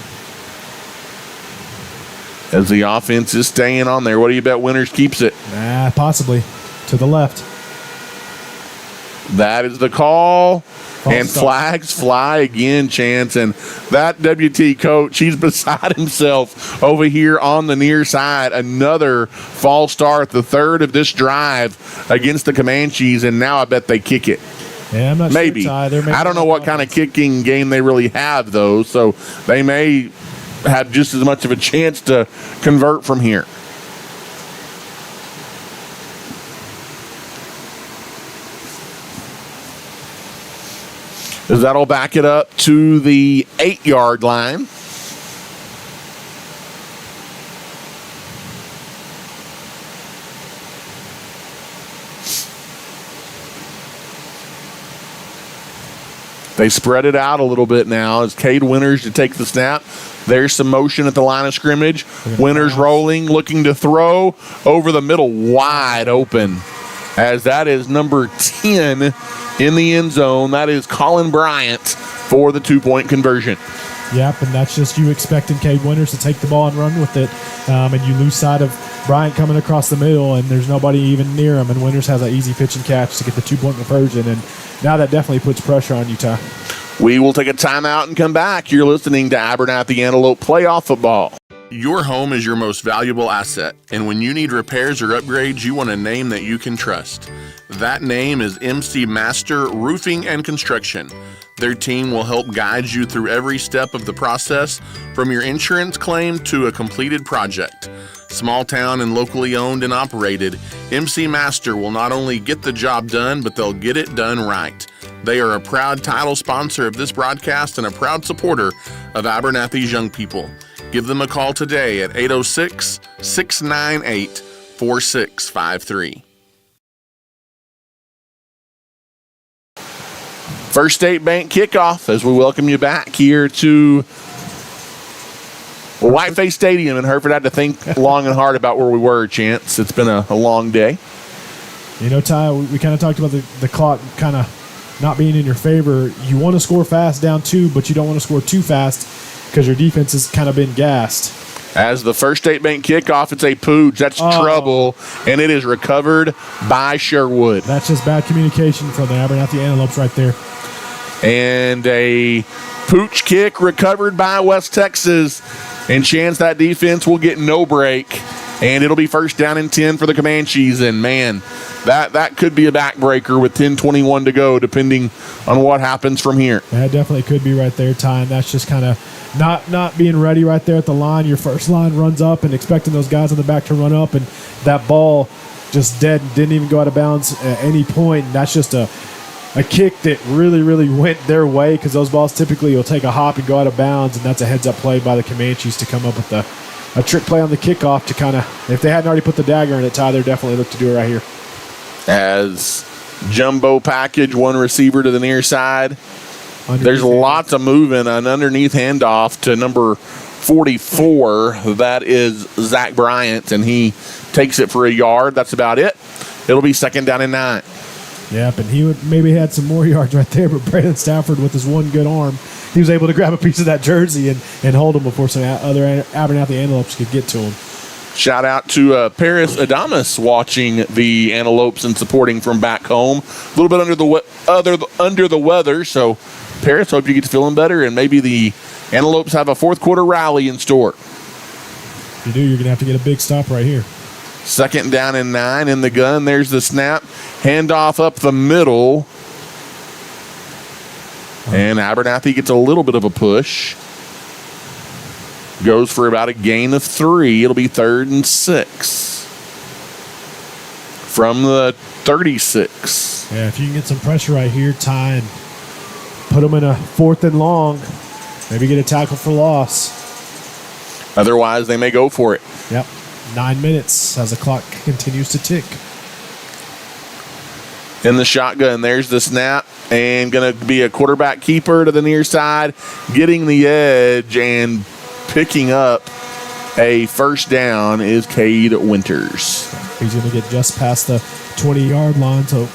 As the offense is staying on there, what do you bet Winters keeps it? Possibly. To the left. That is the call. And start. Flags fly again, Chance. And that WT coach, he's beside himself over here on the near side. Another false start, the third of this drive against the Comanches. And now I bet they kick it. Yeah, I'm not Maybe. sure, Ty. I don't know what kind of kicking game they really have, though. So they may have just as much of a chance to convert from here. As that'll back it up to the 8-yard line. They spread it out a little bit now as Cade Winters to take the snap. There's some motion at the line of scrimmage. Winters rolling, looking to throw over the middle, wide open. As that is number 10 in the end zone. That is Colin Bryant for the 2-point conversion. Yep, and that's just you expecting Cade Winters to take the ball and run with it. And you lose sight of Bryant coming across the middle, and there's nobody even near him. And Winters has an easy pitch and catch to get the 2-point conversion. And now that definitely puts pressure on Utah. We will take a timeout and come back. You're listening to Abernathy Antelope Playoff Football. Your home is your most valuable asset, and when you need repairs or upgrades, you want a name that you can trust. That name is MC Master Roofing and Construction. Their team will help guide you through every step of the process, from your insurance claim to a completed project. Small town and locally owned and operated, MC Master will not only get the job done, but they'll get it done right. They are a proud title sponsor of this broadcast and a proud supporter of Abernathy's young people. Give them a call today at 806-698-4653. First State Bank kickoff as we welcome you back here to Whiteface Stadium in Hereford. I had to think long and hard about where we were, Chance. It's been a long day. You know, Ty, we kind of talked about the clock kind of not being in your favor. You want to score fast down 2, but you don't want to score too fast because your defense has kind of been gassed. As the First State Bank kickoff, it's a pooch. That's trouble, and it is recovered by Sherwood. That's just bad communication from the Abernathy Antelopes right there. And a pooch kick recovered by West Texas. And Chance, that defense will get no break. And it'll be first down and 10 for the Comanches. And, man, that could be a backbreaker with 10:21 to go, depending on what happens from here. That definitely could be right there, Ty. And that's just kind of not being ready right there at the line. Your first line runs up and expecting those guys on the back to run up. And that ball just dead and didn't even go out of bounds at any point. And that's just a kick that really, really went their way because those balls typically will take a hop and go out of bounds, and that's a heads-up play by the Comanches to come up with a trick play on the kickoff to kind of, if they hadn't already put the dagger in it, Ty, they're definitely look to do it right here. As jumbo package, one receiver to the near side. There's lots of moving, an underneath handoff to number 44. That is Zach Bryant, and he takes it for a yard. That's about it. It'll be second down and 9. Yep, and he would maybe had some more yards right there, but Braden Stafford with his one good arm, he was able to grab a piece of that jersey and hold him before some other Abernathy Antelopes could get to him. Shout out to Paris Adamus watching the Antelopes and supporting from back home. A little bit under the weather, so Paris, hope you get to feeling better, and maybe the Antelopes have a fourth quarter rally in store. If you do, you're going to have to get a big stop right here. Second down and 9 in the gun. There's the snap. Handoff up the middle. And Abernathy gets a little bit of a push. Goes for about a gain of 3. It'll be 3rd and 6. From the 36. Yeah, if you can get some pressure right here, Ty, and put them in a 4th and long, maybe get a tackle for loss. Otherwise, they may go for it. Yep. 9 minutes as the clock continues to tick. In the shotgun, there's the snap. and going to be a quarterback keeper to the near side, getting the edge and picking up a first down is Cade Winters. He's going to get just past the 20-yard line, so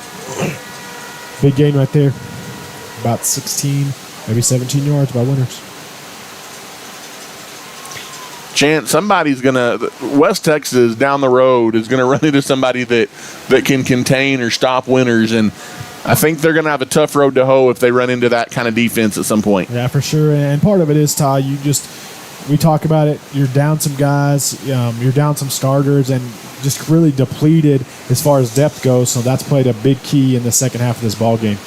big gain right there. About 16, maybe 17 yards by Winters. Chance, somebody's going to – West Texas down the road is going to run into somebody that can contain or stop Winters, and I think they're going to have a tough road to hoe if they run into that kind of defense at some point. Yeah, for sure, and part of it is, Ty, we talk about it, you're down some guys, you're down some starters, and just really depleted as far as depth goes, so that's played a big key in the second half of this ball game.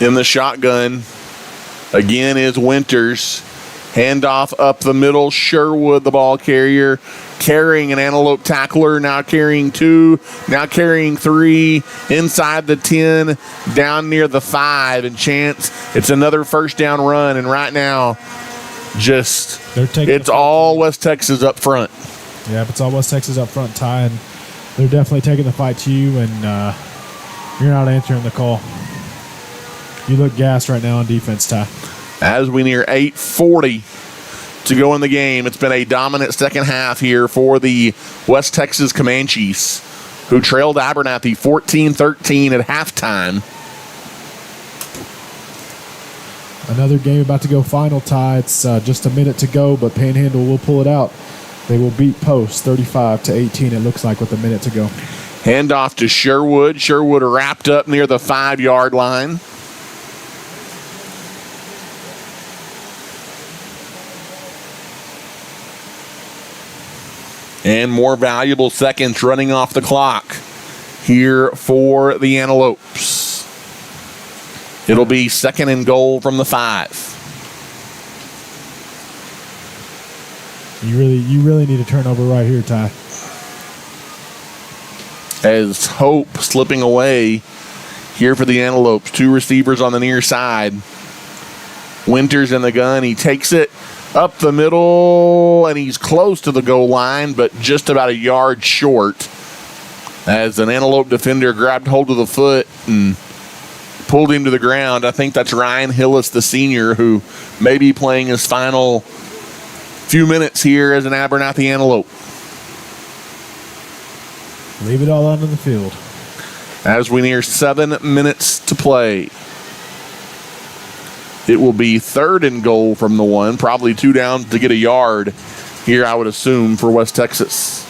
In the shotgun, again, is Winters. Handoff up the middle. Sherwood, the ball carrier, carrying an Antelope tackler, now carrying 2, now carrying 3, inside the 10, down near the 5. And Chance, it's another first down run. And right now, it's all West Texas up front. Yeah, but it's all West Texas up front, Ty, and they're definitely taking the fight to you, and you're not answering the call. You look gassed right now on defense, Ty. As we near 8:40 to go in the game, it's been a dominant second half here for the West Texas Comanches, who trailed Abernathy 14-13 at halftime. Another game about to go final, Ty. It's just a minute to go, but Panhandle will pull it out. They will beat Post 35-18, it looks like, with a minute to go. Handoff to Sherwood. Sherwood wrapped up near the 5-yard line. And more valuable seconds running off the clock here for the Antelopes. It'll be second and goal from the 5. You really need a turnover right here, Ty. As Hope slipping away here for the Antelopes. 2 receivers on the near side. Winters in the gun. He takes it up the middle, and he's close to the goal line, but just about a yard short. As an Antelope defender grabbed hold of the foot and pulled him to the ground. I think that's Ryan Hillis, the senior, who may be playing his final few minutes here as an Abernathy Antelope. Leave it all out on the field. As we near 7 minutes to play. It will be third and goal from the 1, probably 2 down to get a yard here, I would assume, for West Texas.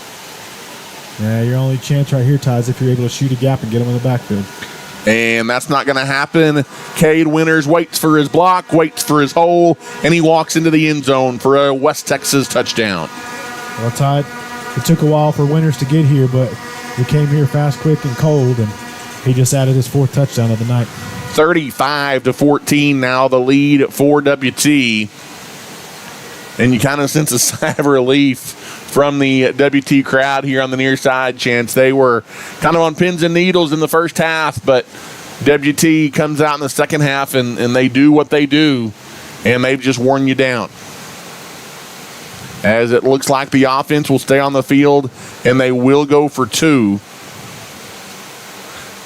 Yeah, your only chance right here, Ty, is if you're able to shoot a gap and get him in the backfield. And that's not going to happen. Cade Winters waits for his block, waits for his hole, and he walks into the end zone for a West Texas touchdown. Well, Ty, it took a while for Winters to get here, but he came here fast, quick, and cold, and he just added his 4th touchdown of the night. 35-14 now, the lead for WT. And you kind of sense a sigh of relief from the WT crowd here on the near side, Chance. They were kind of on pins and needles in the first half, but WT comes out in the second half and they do what they do, and they've just worn you down. As it looks like the offense will stay on the field, and they will go for 2.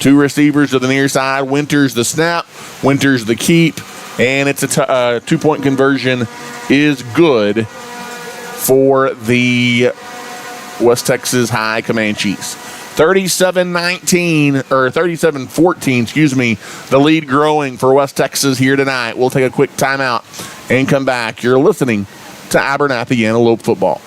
2 receivers to the near side. Winters the snap, Winters the keep, and it's a 2-point conversion is good for the West Texas High Comanches. 37-19, or 37-14, excuse me, the lead growing for West Texas here tonight. We'll take a quick timeout and come back. You're listening to Abernathy Antelope Football.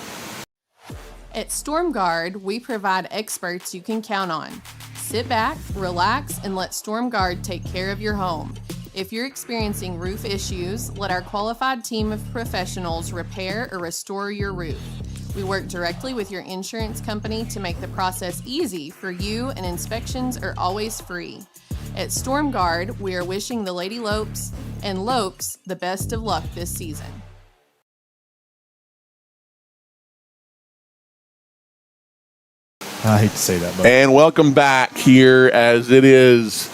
At Storm Guard, we provide experts you can count on. Sit back, relax, and let Storm Guard take care of your home. If you're experiencing roof issues, let our qualified team of professionals repair or restore your roof. We work directly with your insurance company to make the process easy for you, and inspections are always free. At Storm Guard, we are wishing the Lady Lopes and Lopes the best of luck this season. I hate to say that, but And welcome back here as it is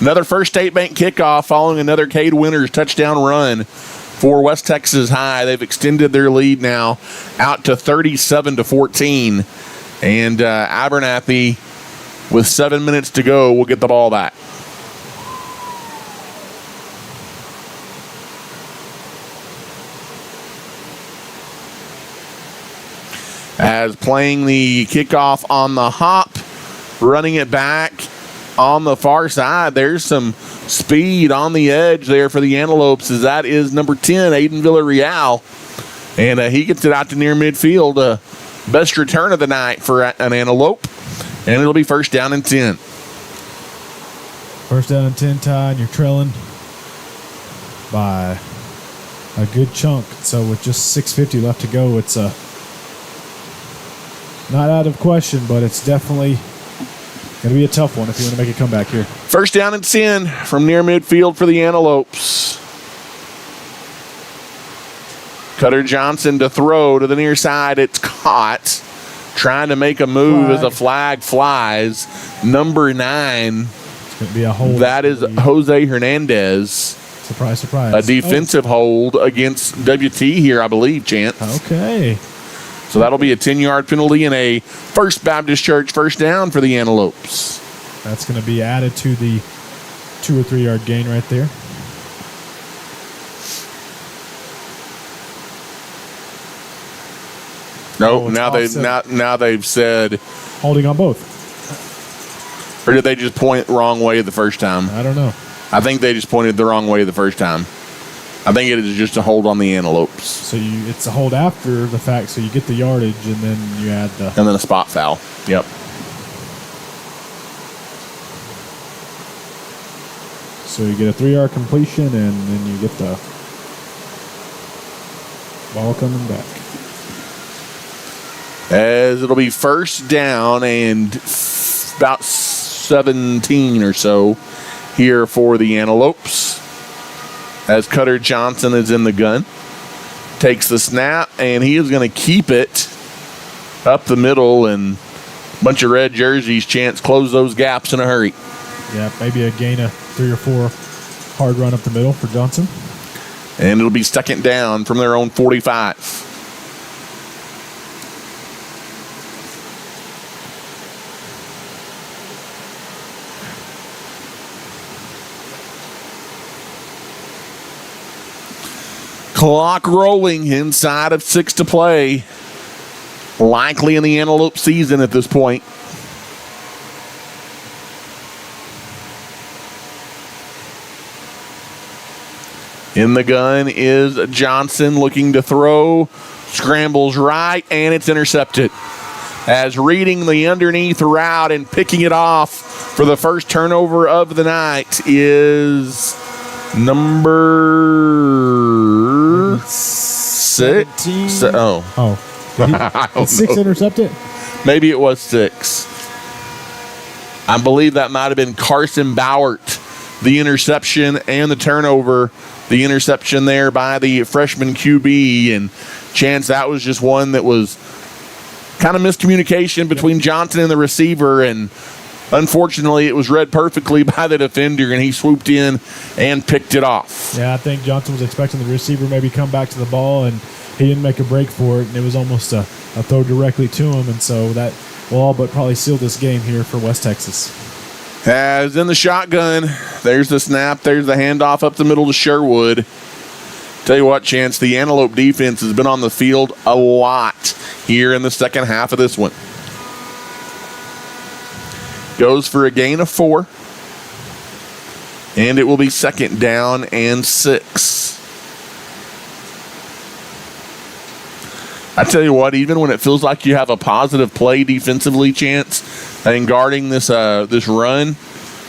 another First State Bank kickoff following another Cade Winters touchdown run for West Texas High. They've extended their lead now out to 37-14. And Abernathy, with 7 minutes to go, will get the ball back. As playing the kickoff on the hop, running it back on the far side. There's some speed on the edge there for the Antelopes, as that is number 10, Aiden Villarreal. And he gets it out to near midfield. Best return of the night for an Antelope. And it'll be first down and 10. First down and 10, Ty, and you're trailing by a good chunk. So with just 6:50 left to go, it's not out of question, but it's definitely going to be a tough one if you want to make a comeback here. First down and 10 from near midfield for the Antelopes. Cutter Johnson to throw to the near side. It's caught. Trying to make a move as a flag flies. Number 9. It's going to be a hold. That is Jose Hernandez. Surprise, surprise. A defensive hold against WT here, I believe, Chance. Okay. So that'll be a 10-yard penalty and a First Baptist Church first down for the Antelopes. That's going to be added to the 2 or 3 yard gain right there. No, now they've said holding on both. Or did they just point wrong way the first time? I don't know. I think they just pointed the wrong way the first time. I think it is just a hold on the Antelopes. So it's a hold after the fact, so you get the yardage and then you add the... And then a spot foul. Yep. So you get a 3 yard completion and then you get the ball coming back. As it'll be first down and about 17 or so here for the Antelopes. As Cutter Johnson is in the gun. Takes the snap, and he is going to keep it up the middle, and a bunch of red jerseys. Chance, close those gaps in a hurry. Yeah, maybe a gain of 3 or 4 hard run up the middle for Johnson. And it'll be second down from their own 45. Clock rolling, inside of 6 to play. Likely in the Antelope season at this point. In the gun is Johnson looking to throw. Scrambles right, and it's intercepted. As reading the underneath route and picking it off for the first turnover of the night is number 6. Oh. Did 6 intercepted? Maybe it was 6. I believe that might have been Carson Bowert, the interception and the turnover. The interception there by the freshman QB. And Chance, that was just one that was kind of miscommunication between Johnson and the receiver. And unfortunately, it was read perfectly by the defender, and he swooped in and picked it off. Yeah, I think Johnson was expecting the receiver maybe come back to the ball, and he didn't make a break for it, and it was almost a throw directly to him. And so that will all but probably seal this game here for West Texas. As in the shotgun, there's the snap, there's the handoff up the middle to Sherwood. Tell you what, Chance, the Antelope defense has been on the field a lot here in the second half of this one. Goes for a gain of 4. And it will be second down and 6. I tell you what, even when it feels like you have a positive play defensively, Chance, and guarding this run,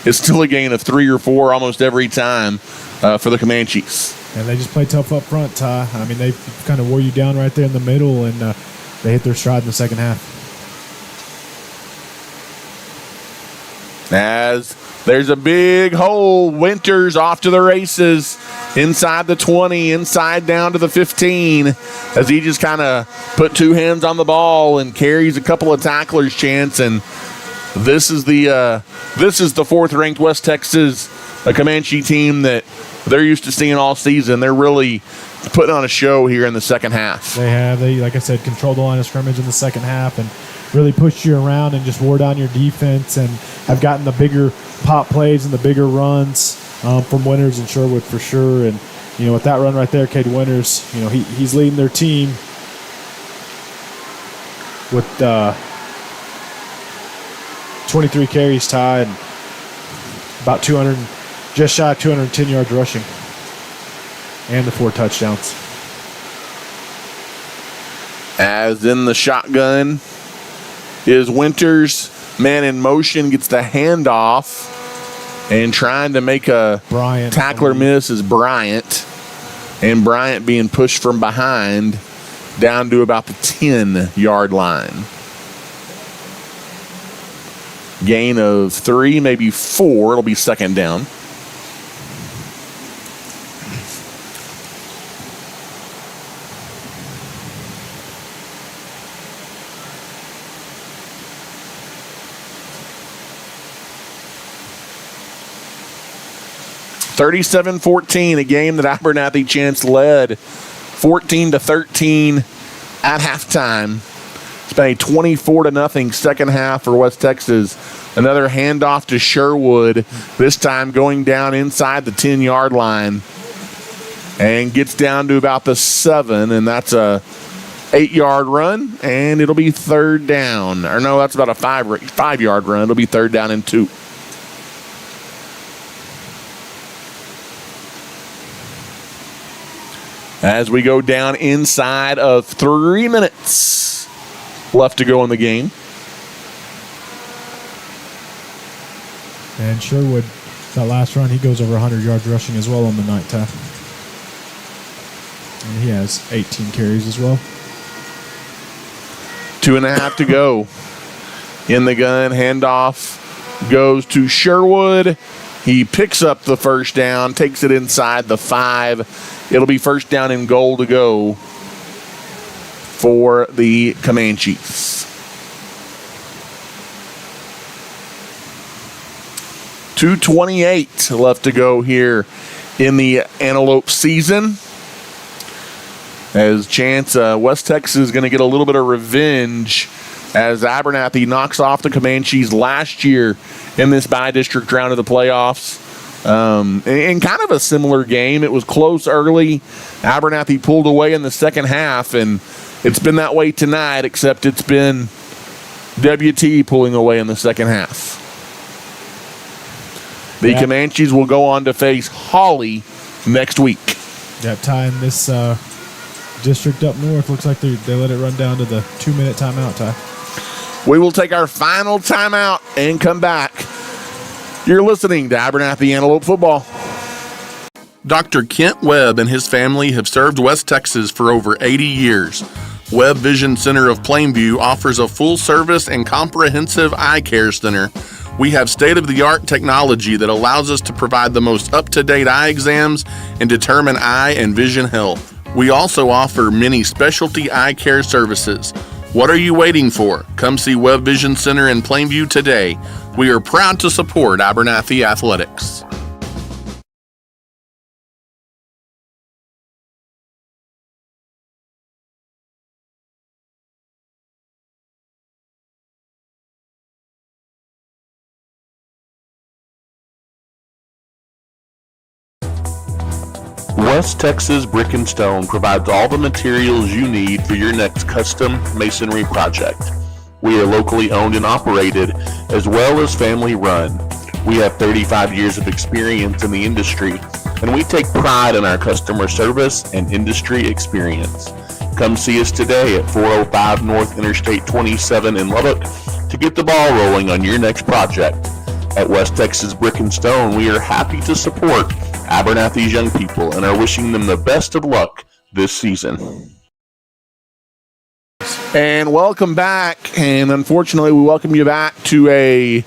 it's still a gain of 3 or 4 almost every time for the Comanches. And they just play tough up front, Ty. I mean, they kind of wore you down right there in the middle, and they hit their stride in the second half. As there's a big hole, Winters off to the races, inside the 20, inside down to the 15, as he just kind of put 2 hands on the ball and carries a couple of tacklers, Chance. And this is the 4th-ranked West Texas Comanche team that they're used to seeing all season. They're really putting on a show here in the second half. They like I said, controlled the line of scrimmage in the second half and really pushed you around and just wore down your defense, and have gotten the bigger pop plays and the bigger runs from Winters and Sherwood for sure. And, with that run right there, Cade Winters, he's leading their team. with 23 carries, Ty, and about 200, just shy of 210 yards rushing, and the 4 touchdowns. As in the shotgun is Winters. Man in motion, gets the handoff, and trying to make a tackler miss is Bryant. And Bryant being pushed from behind down to about the 10-yard line. Gain of 3, maybe 4. It'll be second down. (37-14), a game that Abernathy Chance led 14-13 at halftime. It's been a 24-0 second half for West Texas. Another handoff to Sherwood, this time going down inside the 10-yard line, and gets down to about the 7, and that's a 8-yard run, and it'll be third down. Or no, that's about a 5-yard run. It'll be third down and 2. As we go down inside of 3 minutes left to go in the game. And Sherwood, that last run, he goes over 100 yards rushing as well on the night, Ty. And he has 18 carries as well. 2.5 to go. In the gun, handoff goes to Sherwood. He picks up the first down, takes it inside the 5. It'll be first down and goal to go for the Comanches. 2:28 left to go here in the Antelope season. As Chance, West Texas is going to get a little bit of revenge as Abernathy knocks off the Comanches last year in this bi-district round of the playoffs. In kind of a similar game. It was close early. Abernathy pulled away in the second half, and it's been that way tonight, except it's been WT pulling away in the second half. The Comanches will go on to face Hawley next week. Yeah, Ty, in this district up north, looks like they let it run down to the 2-minute timeout, Ty. We will take our final timeout and come back. You're listening to Abernathy Antelope Football. Dr. Kent Webb and his family have served West Texas for over 80 years. Webb Vision Center of Plainview offers a full-service and comprehensive eye care center. We have state-of-the-art technology that allows us to provide the most up-to-date eye exams and determine eye and vision health. We also offer many specialty eye care services. What are you waiting for? Come see Webb Vision Center in Plainview today. We are proud to support Abernathy Athletics. West Texas Brick and Stone provides all the materials you need for your next custom masonry project. We are locally owned and operated, as well as family run. We have 35 years of experience in the industry, and we take pride in our customer service and industry experience. Come see us today at 405 North Interstate 27 in Lubbock to get the ball rolling on your next project. At West Texas Brick and Stone, we are happy to support Abernathy's young people and are wishing them the best of luck this season. And welcome back. And unfortunately, we welcome you back to a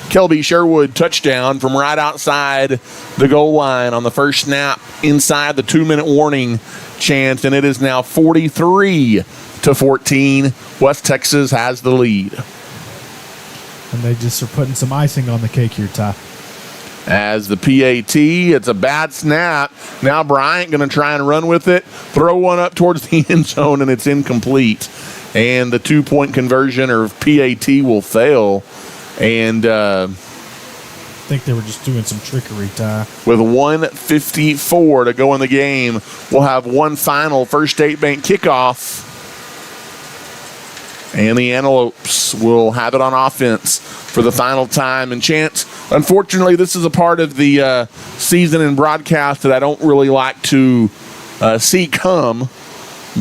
Kelby Sherwood touchdown from right outside the goal line on the first snap inside the 2-minute warning, Chance. And it is now 43-14. West Texas has the lead. And they just are putting some icing on the cake here, Ty. As the PAT, it's a bad snap. Now Bryant going to try and run with it, throw one up towards the end zone, and it's incomplete. And the 2-point conversion, or PAT, will fail. And I think they were just doing some trickery, Ty. With 1:54 to go in the game, we'll have one final First State Bank kickoff. And the Antelopes will have it on offense for the final time. And Chance, unfortunately, this is a part of the season and broadcast that I don't really like to see come,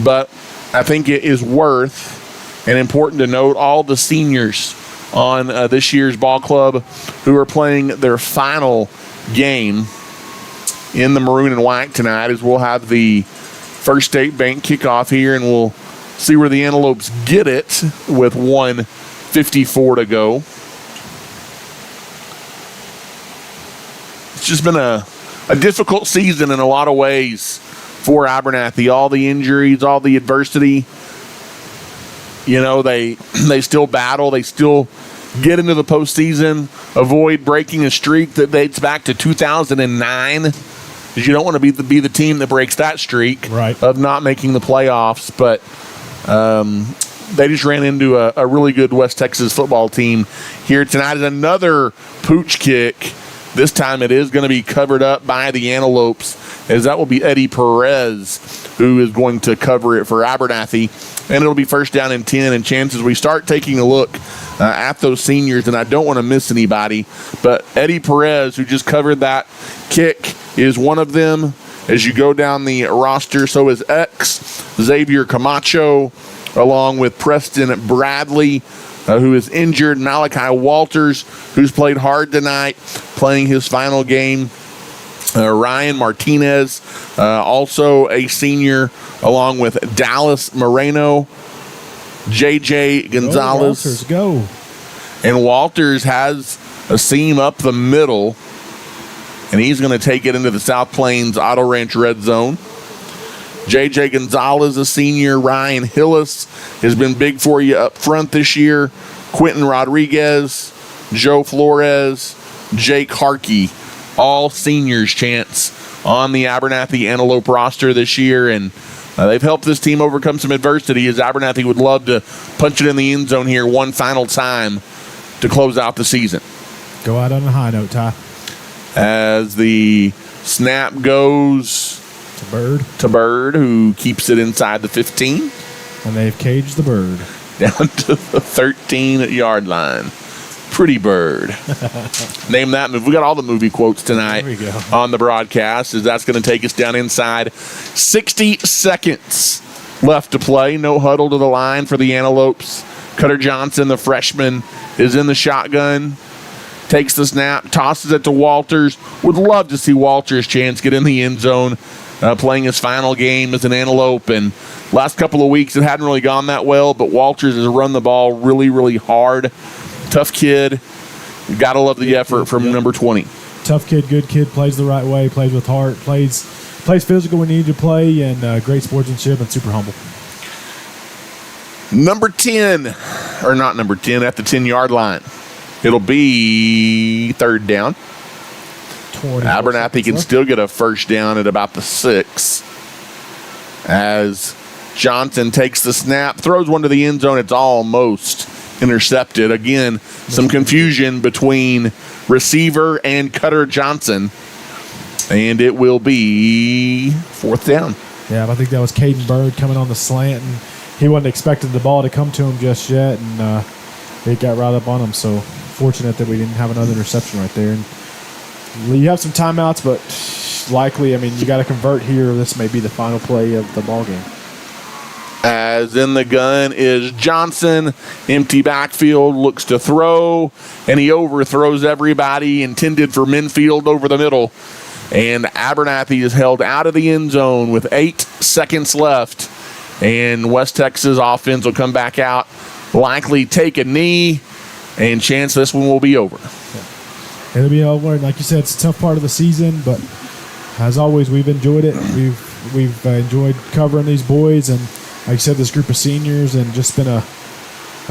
but I think it is worth and important to note all the seniors on this year's ball club who are playing their final game in the maroon and white tonight, as we'll have the First State Bank kickoff here, and we'll see where the Antelopes get it with 1:54 to go. It's just been a difficult season in a lot of ways for Abernathy. All the injuries, all the adversity. You know, they still battle. They still get into the postseason, avoid breaking a streak that dates back to 2009. Because you don't want to be the team that breaks that streak of not making the playoffs. But they just ran into a really good West Texas football team here tonight. Is another pooch kick. This time it is going to be covered up by the Antelopes, as that will be Eddie Perez who is going to cover it for Abernathy. And it'll be first down and 10. And chances we start taking a look at those seniors, and I don't want to miss anybody, but Eddie Perez, who just covered that kick, is one of them. As you go down the roster, so is Xavier Camacho, along with Preston Bradley, who is injured, Malachi Walters, who's played hard tonight, playing his final game, Ryan Martinez, also a senior, along with Dallas Moreno, J.J. Gonzalez. Walters, go. And Walters has a seam up the middle, and he's going to take it into the South Plains Auto Ranch red zone. J.J. Gonzalez, a senior. Ryan Hillis has been big for you up front this year. Quentin Rodriguez, Joe Flores, Jake Harkey, all seniors, Chance, on the Abernathy Antelope roster this year. And they've helped this team overcome some adversity, as Abernathy would love to punch it in the end zone here one final time to close out the season. Go out on a high note, Ty. As the snap goes to Bird, who keeps it inside the 15. And they've caged the bird. Down to the 13-yard line. Pretty Bird. Name that movie. We got all the movie quotes tonight on the broadcast, as that's going to take us down inside. 60 seconds left to play. No huddle to the line for the Antelopes. Cutter Johnson, the freshman, is in the shotgun. Takes the snap, tosses it to Walters. Would love to see Walters' chance get in the end zone, playing his final game as an Antelope. And last couple of weeks, it hadn't really gone that well, but Walters has run the ball really, really hard. Tough kid. Got to love the effort from number 20. Tough kid, good kid, plays the right way, plays with heart, plays physical when needed to play, and great sportsmanship and super humble. Number 10, or not number 10, at the 10-yard line. It'll be third down. Abernathy can still get a first down at about the 6. As Johnson takes the snap, throws one to the end zone. It's almost intercepted. Again, some confusion between receiver and Cutter Johnson. And it will be fourth down. Yeah, I think that was Caden Bird coming on the slant, and he wasn't expecting the ball to come to him just yet, and it got right up on him. So fortunate that we didn't have another interception right there. And you have some timeouts, but likely, I mean, you got to convert here. This may be the final play of the ball game. As in the gun is Johnson. Empty backfield, looks to throw, and he overthrows everybody, intended for Minfield over the middle. And Abernathy is held out of the end zone with 8 seconds left. And West Texas offense will come back out, likely take a knee, and chance this one will be over. Yeah. It'll be over. Like you said, it's a tough part of the season, but as always, we've enjoyed it. We've enjoyed covering these boys, and like you said, this group of seniors, and just been a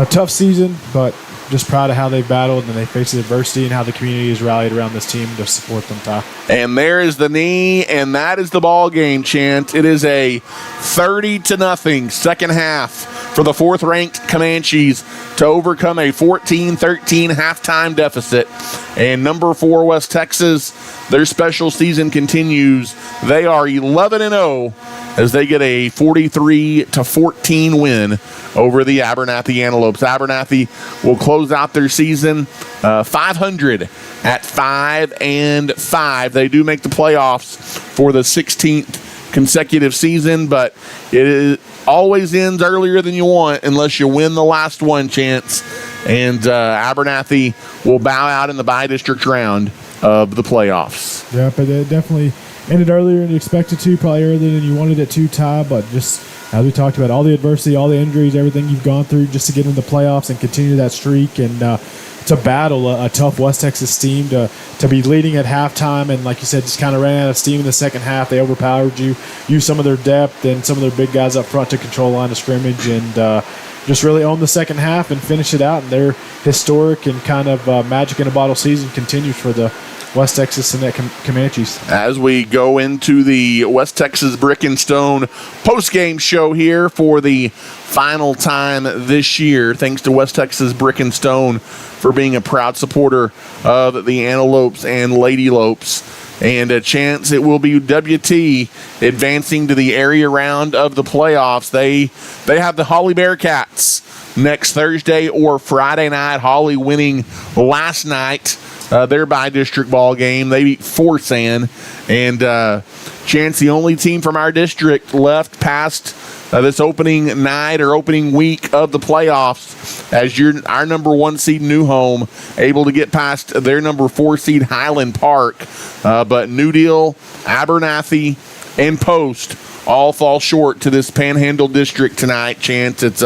tough season, but just proud of how they battled and they faced the adversity and how the community has rallied around this team to support them, Ty. And there is the knee, and that is the ball game, Chant. It is a 30-0 second half for the fourth-ranked Comanches to overcome a 14-13 halftime deficit. And number 4, West Texas, their special season continues. They are 11-0 as they get a 43-14 win over the Abernathy Antelopes. Abernathy will close out their season 500 at 5-5. They do make the playoffs for the 16th consecutive season, but it always ends earlier than you want unless you win the last one, Chance. And Abernathy will bow out in the by-district round of the playoffs. Yeah, but it definitely ended earlier than you expected to, probably earlier than you wanted it to, Ty, but just as we talked about, all the adversity, all the injuries, everything you've gone through just to get into the playoffs and continue that streak and to battle a tough West Texas team, to be leading at halftime and, like you said, just kind of ran out of steam in the second half. They overpowered you, used some of their depth and some of their big guys up front to control line of scrimmage and just really own the second half and finish it out. And their historic and kind of magic in a bottle season continues for the West Texas and Comanches. As we go into the West Texas Brick and Stone postgame show here for the final time this year, thanks to West Texas Brick and Stone for being a proud supporter of the Antelopes and Lady Lopes. And a chance it will be WT advancing to the area round of the playoffs. They have the Holly Bearcats next Thursday or Friday night. Holly winning last night their by-district ball game. They beat Forsan. And Chance, the only team from our district left past this opening night or opening week of the playoffs, as our number 1 seed New Home able to get past their number 4 seed Highland Park. But New Deal, Abernathy, and Post all fall short to this Panhandle district tonight, Chance. It's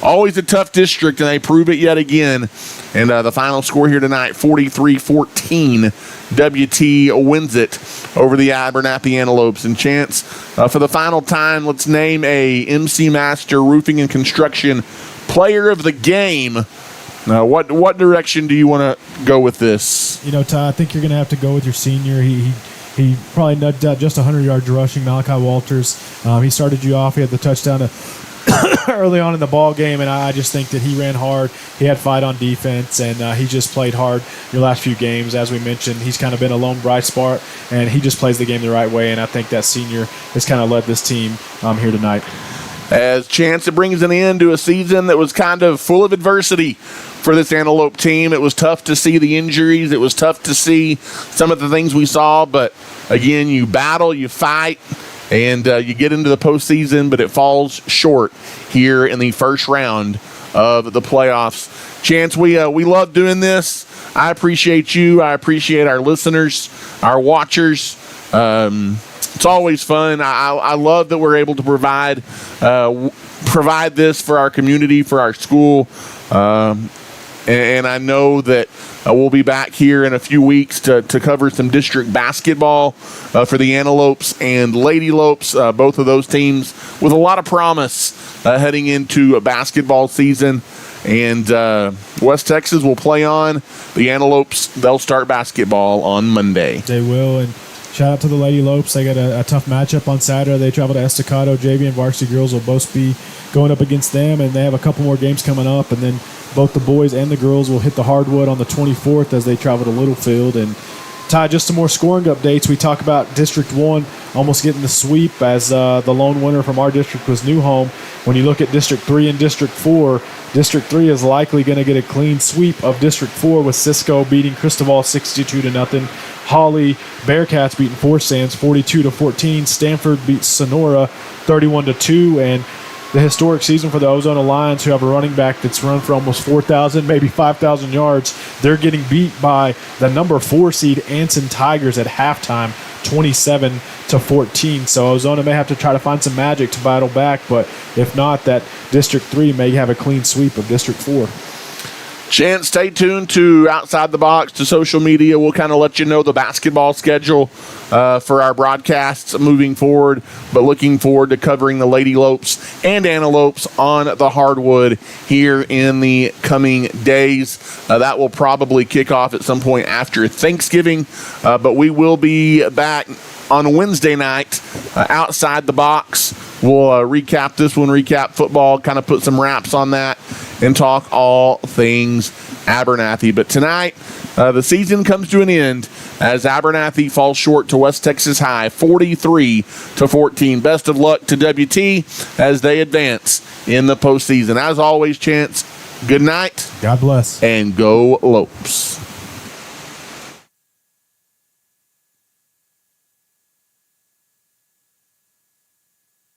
always a tough district, and they prove it yet again. And the final score here tonight, 43-14. WT wins it over the Abernathy Antelopes. And Chance, for the final time, let's name a MC Master Roofing and Construction Player of the Game. What direction do you want to go with this? You know, Ty, I think you're going to have to go with your senior. He probably nudged out just 100 yards rushing, Malachi Walters. He started you off. He had the touchdown early on in the ball game, and I just think that he ran hard. He had fight on defense, and he just played hard your last few games. As we mentioned, he's kind of been a lone bright spot, and he just plays the game the right way, and I think that senior has kind of led this team here tonight. As Chance, it brings an end to a season that was kind of full of adversity for this Antelope team. It was tough to see the injuries. It was tough to see some of the things we saw, but again, you battle, you fight, and you get into the postseason, but it falls short here in the first round of the playoffs. Chance, we love doing this. I appreciate you. I appreciate our listeners, our watchers. It's always fun. I love that we're able to provide this for our community, for our school. And I know that we'll be back here in a few weeks to cover some district basketball for the Antelopes and Lady Lopes, both of those teams with a lot of promise heading into a basketball season. And West Texas will play on. The Antelopes, they'll start basketball on Monday. They will, and shout out to the Lady Lopes. They got a tough matchup on Saturday. They travel to Estacado. JV and varsity girls will both be going up against them, and they have a couple more games coming up. And then both the boys and the girls will hit the hardwood on the 24th as they travel to Littlefield. And Ty, just some more scoring updates. We talk about District 1 almost getting the sweep as the lone winner from our district was New Home. When you look at District 3 and District 4, District 3 is likely going to get a clean sweep of District 4 with Cisco beating Cristobal 62-0. Holly Bearcats beating Forsands 42-14. Stanford beats Sonora 31-2. And the historic season for the Ozona Lions, who have a running back that's run for almost 4,000, maybe 5,000 yards. They're getting beat by the number 4 seed Anson Tigers at halftime, 27-14. So Ozona may have to try to find some magic to battle back, but if not, that District 3 may have a clean sweep of District 4. Chance, stay tuned to Outside the Box, to social media. We'll kind of let you know the basketball schedule for our broadcasts moving forward, but looking forward to covering the Lady Lopes and Antelopes on the hardwood here in the coming days. That will probably kick off at some point after Thanksgiving, but we will be back on Wednesday night, Outside the Box. We'll recap this one, recap football, kind of put some wraps on that, and talk all things Abernathy. But tonight, The season comes to an end as Abernathy falls short to West Texas High, 43-14. Best of luck to WT as they advance in the postseason. As always, Chance, good night. God bless. And go Lopes.